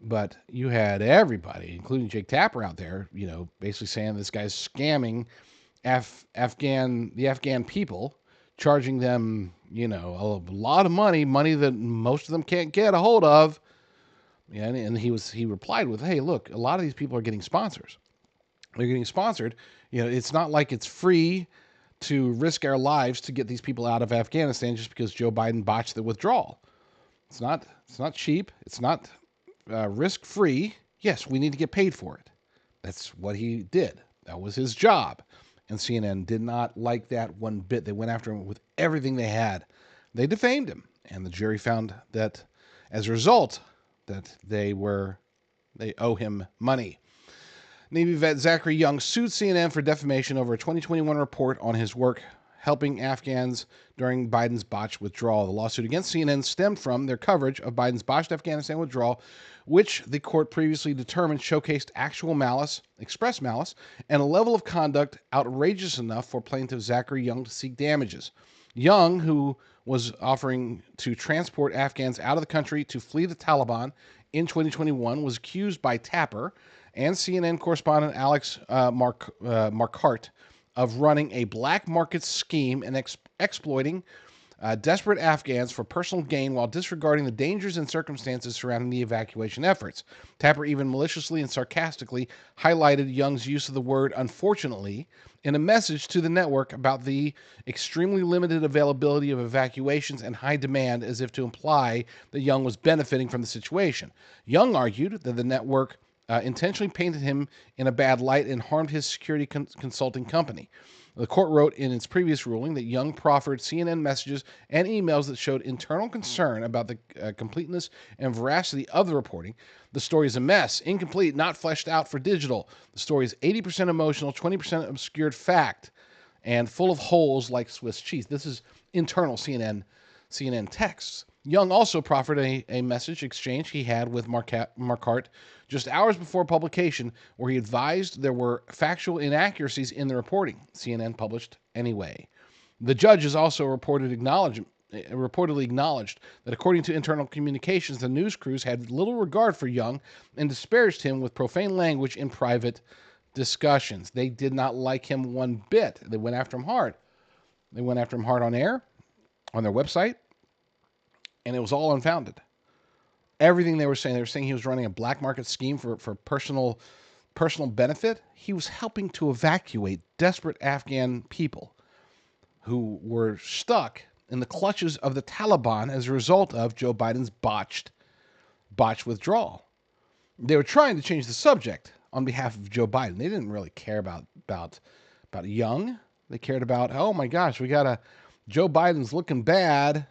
but you had everybody, including Jake Tapper, out there, basically saying this guy's scamming the Afghan people, charging them, a lot of money that most of them can't get a hold of. And he replied with, "Hey, look, a lot of these people are getting sponsors. They're getting sponsored. It's not like it's free to risk our lives to get these people out of Afghanistan just because Joe Biden botched the withdrawal. It's not cheap. It's not risk-free. Yes, we need to get paid for it. That's what he did. That was his job." And CNN did not like that one bit. They went after him with everything they had. They defamed him, and the jury found that as a result that they owe him money. Navy vet Zachary Young sued CNN for defamation over a 2021 report on his work helping Afghans during Biden's botched withdrawal. The lawsuit against CNN stemmed from their coverage of Biden's botched Afghanistan withdrawal, which the court previously determined showcased actual malice, express malice, and a level of conduct outrageous enough for plaintiff Zachary Young to seek damages. Young, who was offering to transport Afghans out of the country to flee the Taliban in 2021, was accused by Tapper and CNN correspondent Alex Marquardt of running a black market scheme and exploiting desperate Afghans for personal gain while disregarding the dangers and circumstances surrounding the evacuation efforts. Tapper even maliciously and sarcastically highlighted Young's use of the word "unfortunately" in a message to the network about the extremely limited availability of evacuations and high demand, as if to imply that Young was benefiting from the situation. Young argued that the network intentionally painted him in a bad light and harmed his security consulting company. The court wrote in its previous ruling that Young proffered CNN messages and emails that showed internal concern about the completeness and veracity of the reporting. The story is a mess, incomplete, not fleshed out for digital. The story is 80% emotional, 20% obscured fact, and full of holes like Swiss cheese. This is internal CNN texts. Young also proffered a message exchange he had with Marquardt just hours before publication, where he advised there were factual inaccuracies in the reporting. CNN published anyway. The judges also reportedly acknowledged that according to internal communications, the news crews had little regard for Young and disparaged him with profane language in private discussions. They did not like him one bit. They went after him hard. They went after him hard on air, on their website, and it was all unfounded. Everything they were saying he was running a black market scheme for personal benefit. He was helping to evacuate desperate Afghan people who were stuck in the clutches of the Taliban as a result of Joe Biden's botched withdrawal. They were trying to change the subject on behalf of Joe Biden. They didn't really care about Young. They cared about, oh my gosh, Joe Biden's looking bad.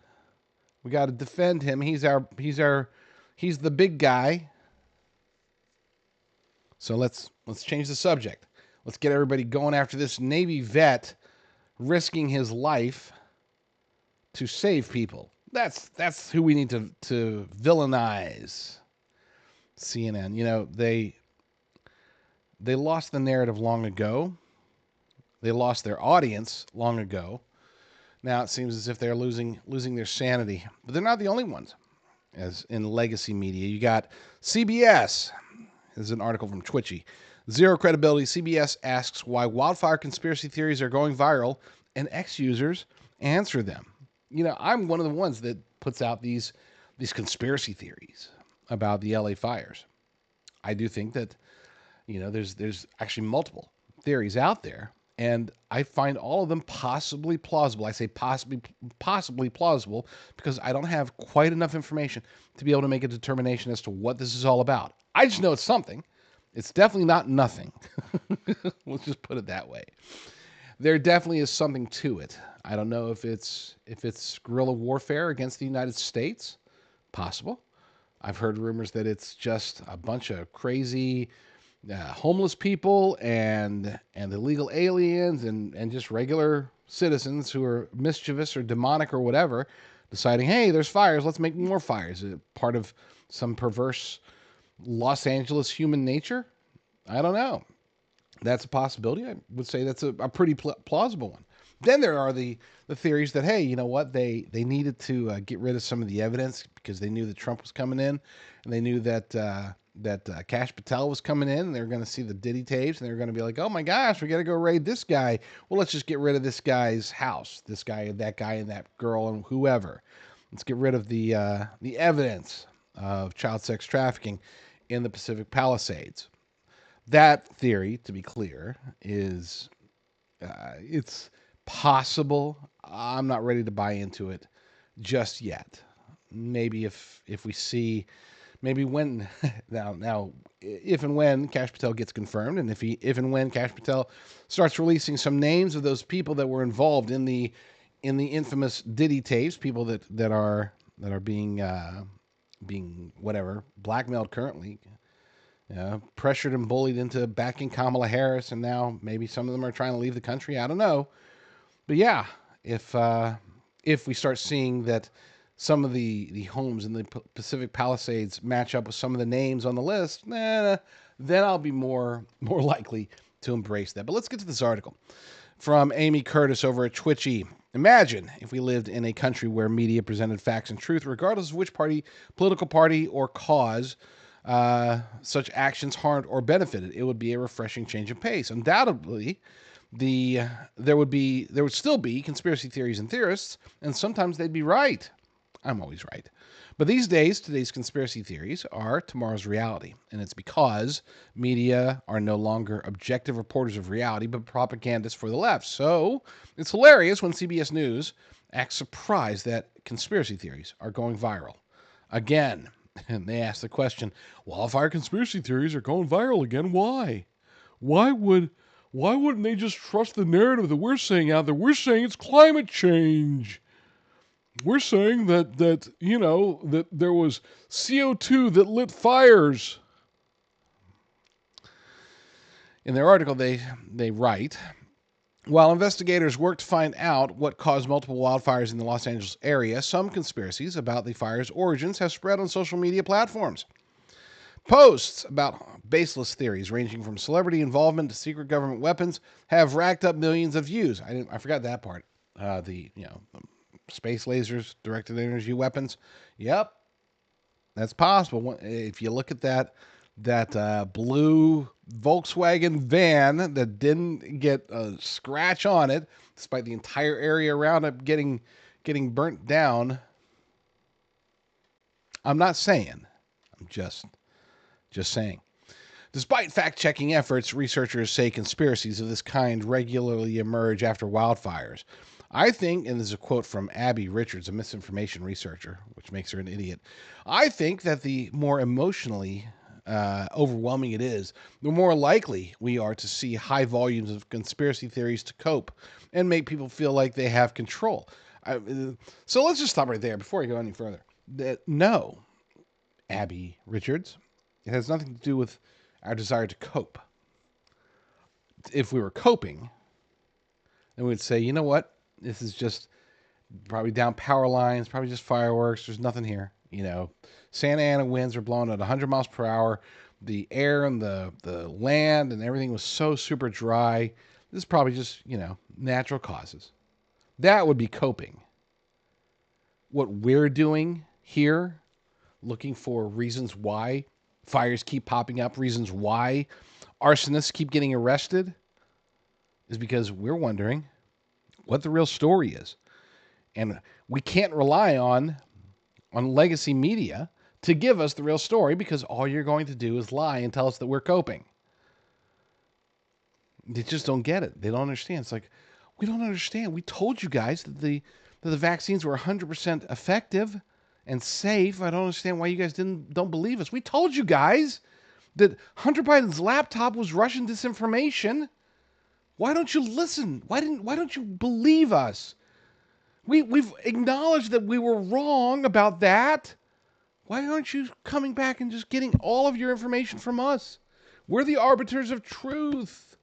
We got to defend him. He's the big guy. So let's change the subject. Let's get everybody going after this Navy vet risking his life to save people. That's who we need to villainize. CNN. They lost the narrative long ago. They lost their audience long ago. Now it seems as if they're losing their sanity. But they're not the only ones. As in legacy media, you got CBS. This is an article from Twitchy. Zero credibility. CBS asks why wildfire conspiracy theories are going viral, and ex-users answer them. I'm one of the ones that puts out these conspiracy theories about the LA fires. I do think that there's actually multiple theories out there, and I find all of them possibly plausible. I say possibly plausible because I don't have quite enough information to be able to make a determination as to what this is all about. I just know it's something. It's definitely not nothing. Let's just put it that way. There definitely is something to it. I don't know if it's guerrilla warfare against the United States. Possible. I've heard rumors that it's just a bunch of crazy homeless people and illegal aliens and just regular citizens who are mischievous or demonic or whatever, deciding, hey, there's fires, let's make more fires. Is it part of some perverse Los Angeles human nature? I don't know. That's a possibility. I would say that's a pretty plausible one. Then there are the theories that, hey, you know what? They needed to get rid of some of the evidence because they knew that Trump was coming in, and they knew that Kash Patel was coming in, and they were going to see the Diddy tapes, and they were going to be like, oh my gosh, we got to go raid this guy. Well, let's just get rid of this guy's house, this guy, and that girl, and whoever. Let's get rid of the evidence of child sex trafficking in the Pacific Palisades. That theory, to be clear, is it's possible. I'm not ready to buy into it just yet. Maybe if we see, maybe when now if and when Kash Patel gets confirmed, and if and when Kash Patel starts releasing some names of those people that were involved in the infamous Diddy tapes, people that are being whatever blackmailed currently. Pressured and bullied into backing Kamala Harris, and now maybe some of them are trying to leave the country. I don't know, but yeah, if we start seeing that some of the homes in the Pacific Palisades match up with some of the names on the list, then I'll be more likely to embrace that. But let's get to this article from Amy Curtis over at Twitchy. Imagine if we lived in a country where media presented facts and truth, regardless of which political party, or cause such actions harmed or benefited. It would be a refreshing change of pace. Undoubtedly, there would still be conspiracy theories and theorists, and sometimes they'd be right. I'm always right. But these days, today's conspiracy theories are tomorrow's reality, and it's because media are no longer objective reporters of reality, but propagandists for the left. So it's hilarious when CBS News acts surprised that conspiracy theories are going viral again. And they ask the question, wildfire conspiracy theories are going viral again. Why? Why wouldn't they just trust the narrative that we're saying out there? We're saying it's climate change. We're saying that there was CO2 that lit fires. In their article, they write, while investigators work to find out what caused multiple wildfires in the Los Angeles area, some conspiracies about the fire's origins have spread on social media platforms. Posts about baseless theories ranging from celebrity involvement to secret government weapons have racked up millions of views. I forgot that part. Space lasers, directed energy weapons. Yep, that's possible. If you look at that blue Volkswagen van that didn't get a scratch on it, despite the entire area around it getting burnt down. I'm not saying. I'm just saying. Despite fact-checking efforts, researchers say conspiracies of this kind regularly emerge after wildfires. I think, and this is a quote from Abby Richards, a misinformation researcher, which makes her an idiot. I think that the more emotionally overwhelming it is, the more likely we are to see high volumes of conspiracy theories to cope and make people feel like they have control. So let's just stop right there before I go any further. No, Abby Richards, it has nothing to do with our desire to cope. If we were coping, then we'd say, you know what? This is just probably down power lines, probably just fireworks. There's nothing here. Santa Ana winds are blowing at 100 miles per hour. The air and the land and everything was so super dry. This is probably just, natural causes. That would be coping. What we're doing here, looking for reasons why fires keep popping up, reasons why arsonists keep getting arrested, is because we're wondering what the real story is. And we can't rely on legacy media to give us the real story, because all you're going to do is lie and tell us that we're coping. They just don't get it. They don't understand. It's like, we don't understand. We told you guys that the vaccines were 100% effective and safe. I don't understand why you guys don't believe us. We told you guys that Hunter Biden's laptop was Russian disinformation. Why don't you listen? Why don't you believe us? We've acknowledged that we were wrong about that. Why aren't you coming back and just getting all of your information from us? We're the arbiters of truth.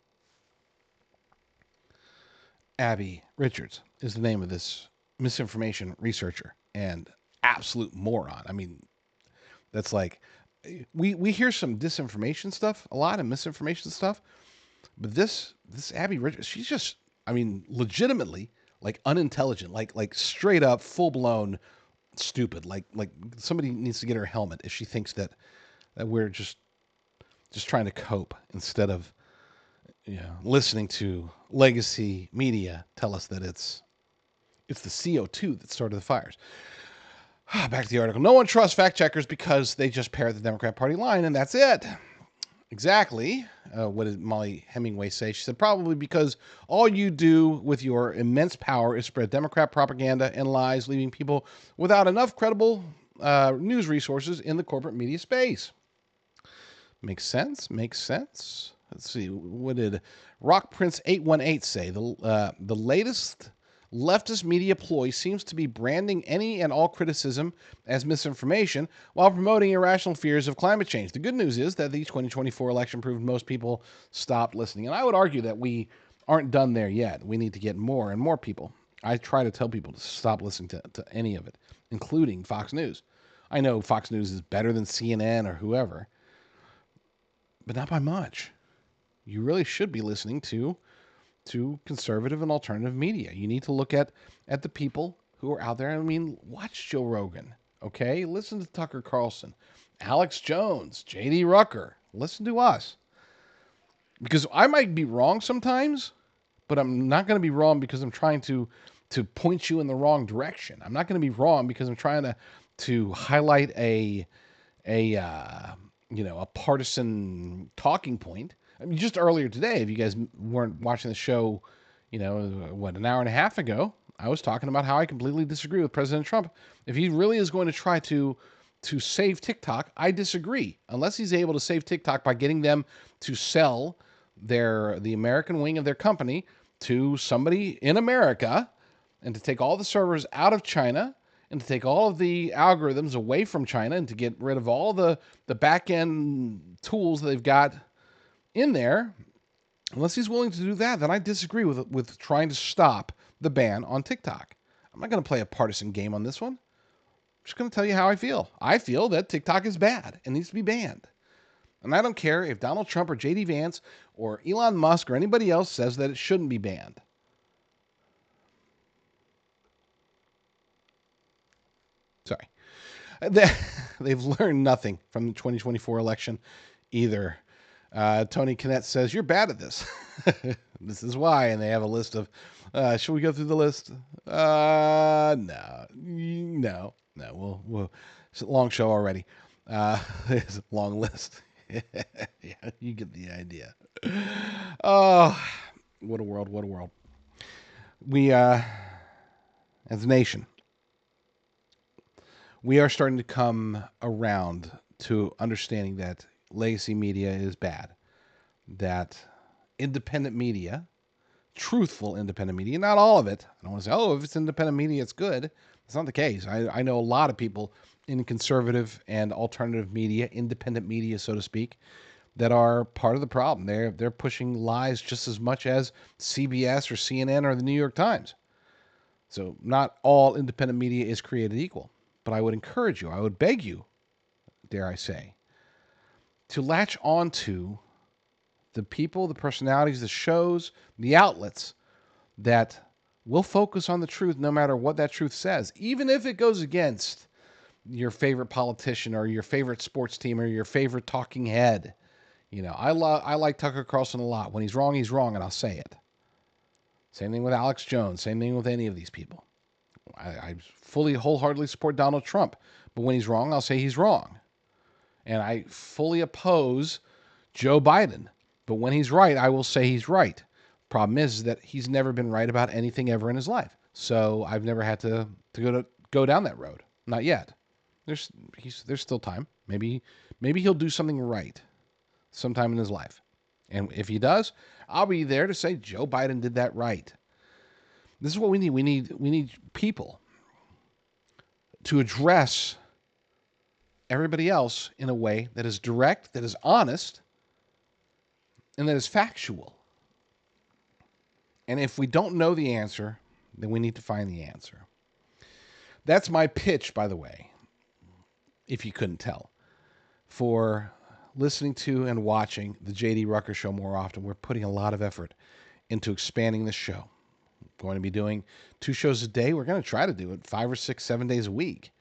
Abby Richards is the name of this misinformation researcher and absolute moron. I mean, that's like, we hear some disinformation stuff a lot and misinformation stuff. But this Abby Richards, she's just, I mean, legitimately like unintelligent, like straight up full blown stupid. Like somebody needs to get her a helmet if she thinks that we're just trying to cope instead of listening to legacy media tell us that it's the CO2 that started the fires. Back to the article. No one trusts fact checkers because they just parrot the Democrat Party line, and that's it. Exactly. What did Molly Hemingway say? She said, probably because all you do with your immense power is spread Democrat propaganda and lies, leaving people without enough credible news resources in the corporate media space. Makes sense. Makes sense. Let's see. What did Rock Prince 818 say? The latest leftist media ploy seems to be branding any and all criticism as misinformation while promoting irrational fears of climate change. The good news is that the 2024 election proved most people stopped listening. And I would argue that we aren't done there yet. We need to get more and more people. I try to tell people to stop listening to any of it, including Fox News. I know Fox News is better than CNN or whoever, but not by much. You really should be listening to conservative and alternative media. You need to look at the people who are out there. I mean, watch Joe Rogan, okay? Listen to Tucker Carlson, Alex Jones, J.D. Rucker. Listen to us. Because I might be wrong sometimes, but I'm not going to be wrong because I'm trying to point you in the wrong direction. I'm not going to be wrong because I'm trying to highlight a partisan talking point. I mean, just earlier today, if you guys weren't watching the show, an hour and a half ago, I was talking about how I completely disagree with President Trump. If he really is going to try to save TikTok, I disagree. Unless he's able to save TikTok by getting them to sell the American wing of their company to somebody in America and to take all the servers out of China and to take all of the algorithms away from China and to get rid of all the back-end tools they've got in there, unless he's willing to do that, then I disagree with trying to stop the ban on TikTok. I'm not going to play a partisan game on this one. I'm just going to tell you how I feel. I feel that TikTok is bad and needs to be banned. And I don't care if Donald Trump or J.D. Vance or Elon Musk or anybody else says that it shouldn't be banned. Sorry. They've learned nothing from the 2024 election either. Tony Kinnett says, you're bad at this. This is why. And they have a list of, should we go through the list? No. It's a long show already. It's a long list. Yeah, you get the idea. Oh, what a world. What a world. We, as a nation, we are starting to come around to understanding that legacy media is bad, that independent media, truthful independent media, not all of it. I don't want to say, if it's independent media, it's good. It's not the case. I know a lot of people in conservative and alternative media, independent media, so to speak, that are part of the problem. They're pushing lies just as much as CBS or CNN or the New York Times. So not all independent media is created equal. But I would encourage you, I would beg you, dare I say, to latch on to the people, the personalities, the shows, the outlets that will focus on the truth no matter what that truth says, even if it goes against your favorite politician or your favorite sports team or your favorite talking head. I like Tucker Carlson a lot. When he's wrong, and I'll say it. Same thing with Alex Jones. Same thing with any of these people. I fully, wholeheartedly support Donald Trump. But when he's wrong, I'll say he's wrong. And I fully oppose Joe Biden. But when he's right, I will say he's right. Problem is that he's never been right about anything ever in his life. So I've never had to go down that road. Not yet. There's still time. Maybe he'll do something right sometime in his life. And if he does, I'll be there to say Joe Biden did that right. This is what we need. We need people to address everybody else in a way that is direct, that is honest, and that is factual. And if we don't know the answer, then we need to find the answer. That's my pitch, by the way, if you couldn't tell, for listening to and watching the JD Rucker Show more often. We're putting a lot of effort into expanding this show. We're going to be doing 2 shows a day. We're going to try to do it 5 or 6, 7 days a week.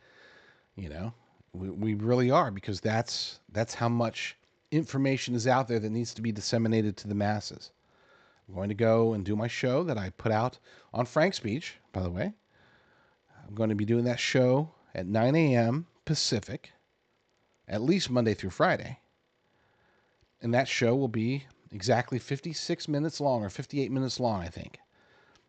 You know, we really are, because that's how much information is out there that needs to be disseminated to the masses. I'm going to go and do my show that I put out on Frank's Beach, by the way. I'm going to be doing that show at 9 a.m. Pacific, at least Monday through Friday. And that show will be exactly 56 minutes long, or 58 minutes long, I think.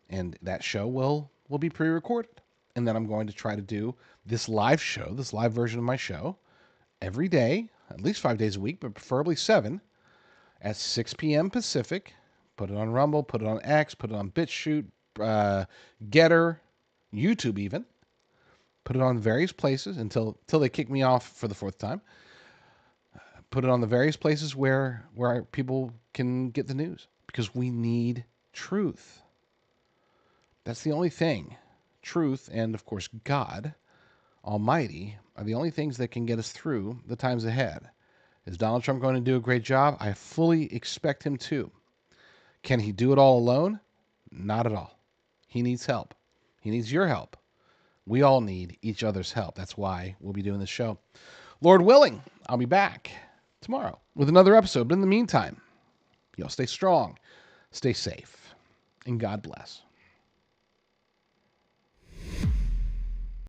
And that show will be pre-recorded. And then I'm going to try to do this live show, this live version of my show, every day, at least 5 days a week, but preferably 7, at 6 p.m. Pacific. Put it on Rumble, put it on X, put it on BitChute, Getter, YouTube even. Put it on various places until they kick me off for the 4th time. Put it on the various places where people can get the news, because we need truth. That's the only thing. Truth and, of course, God Almighty are the only things that can get us through the times ahead. Is Donald Trump going to do a great job? I fully expect him to. Can he do it all alone? Not at all. He needs help. He needs your help. We all need each other's help. That's why we'll be doing this show. Lord willing, I'll be back tomorrow with another episode. But in the meantime, y'all stay strong, stay safe, and God bless.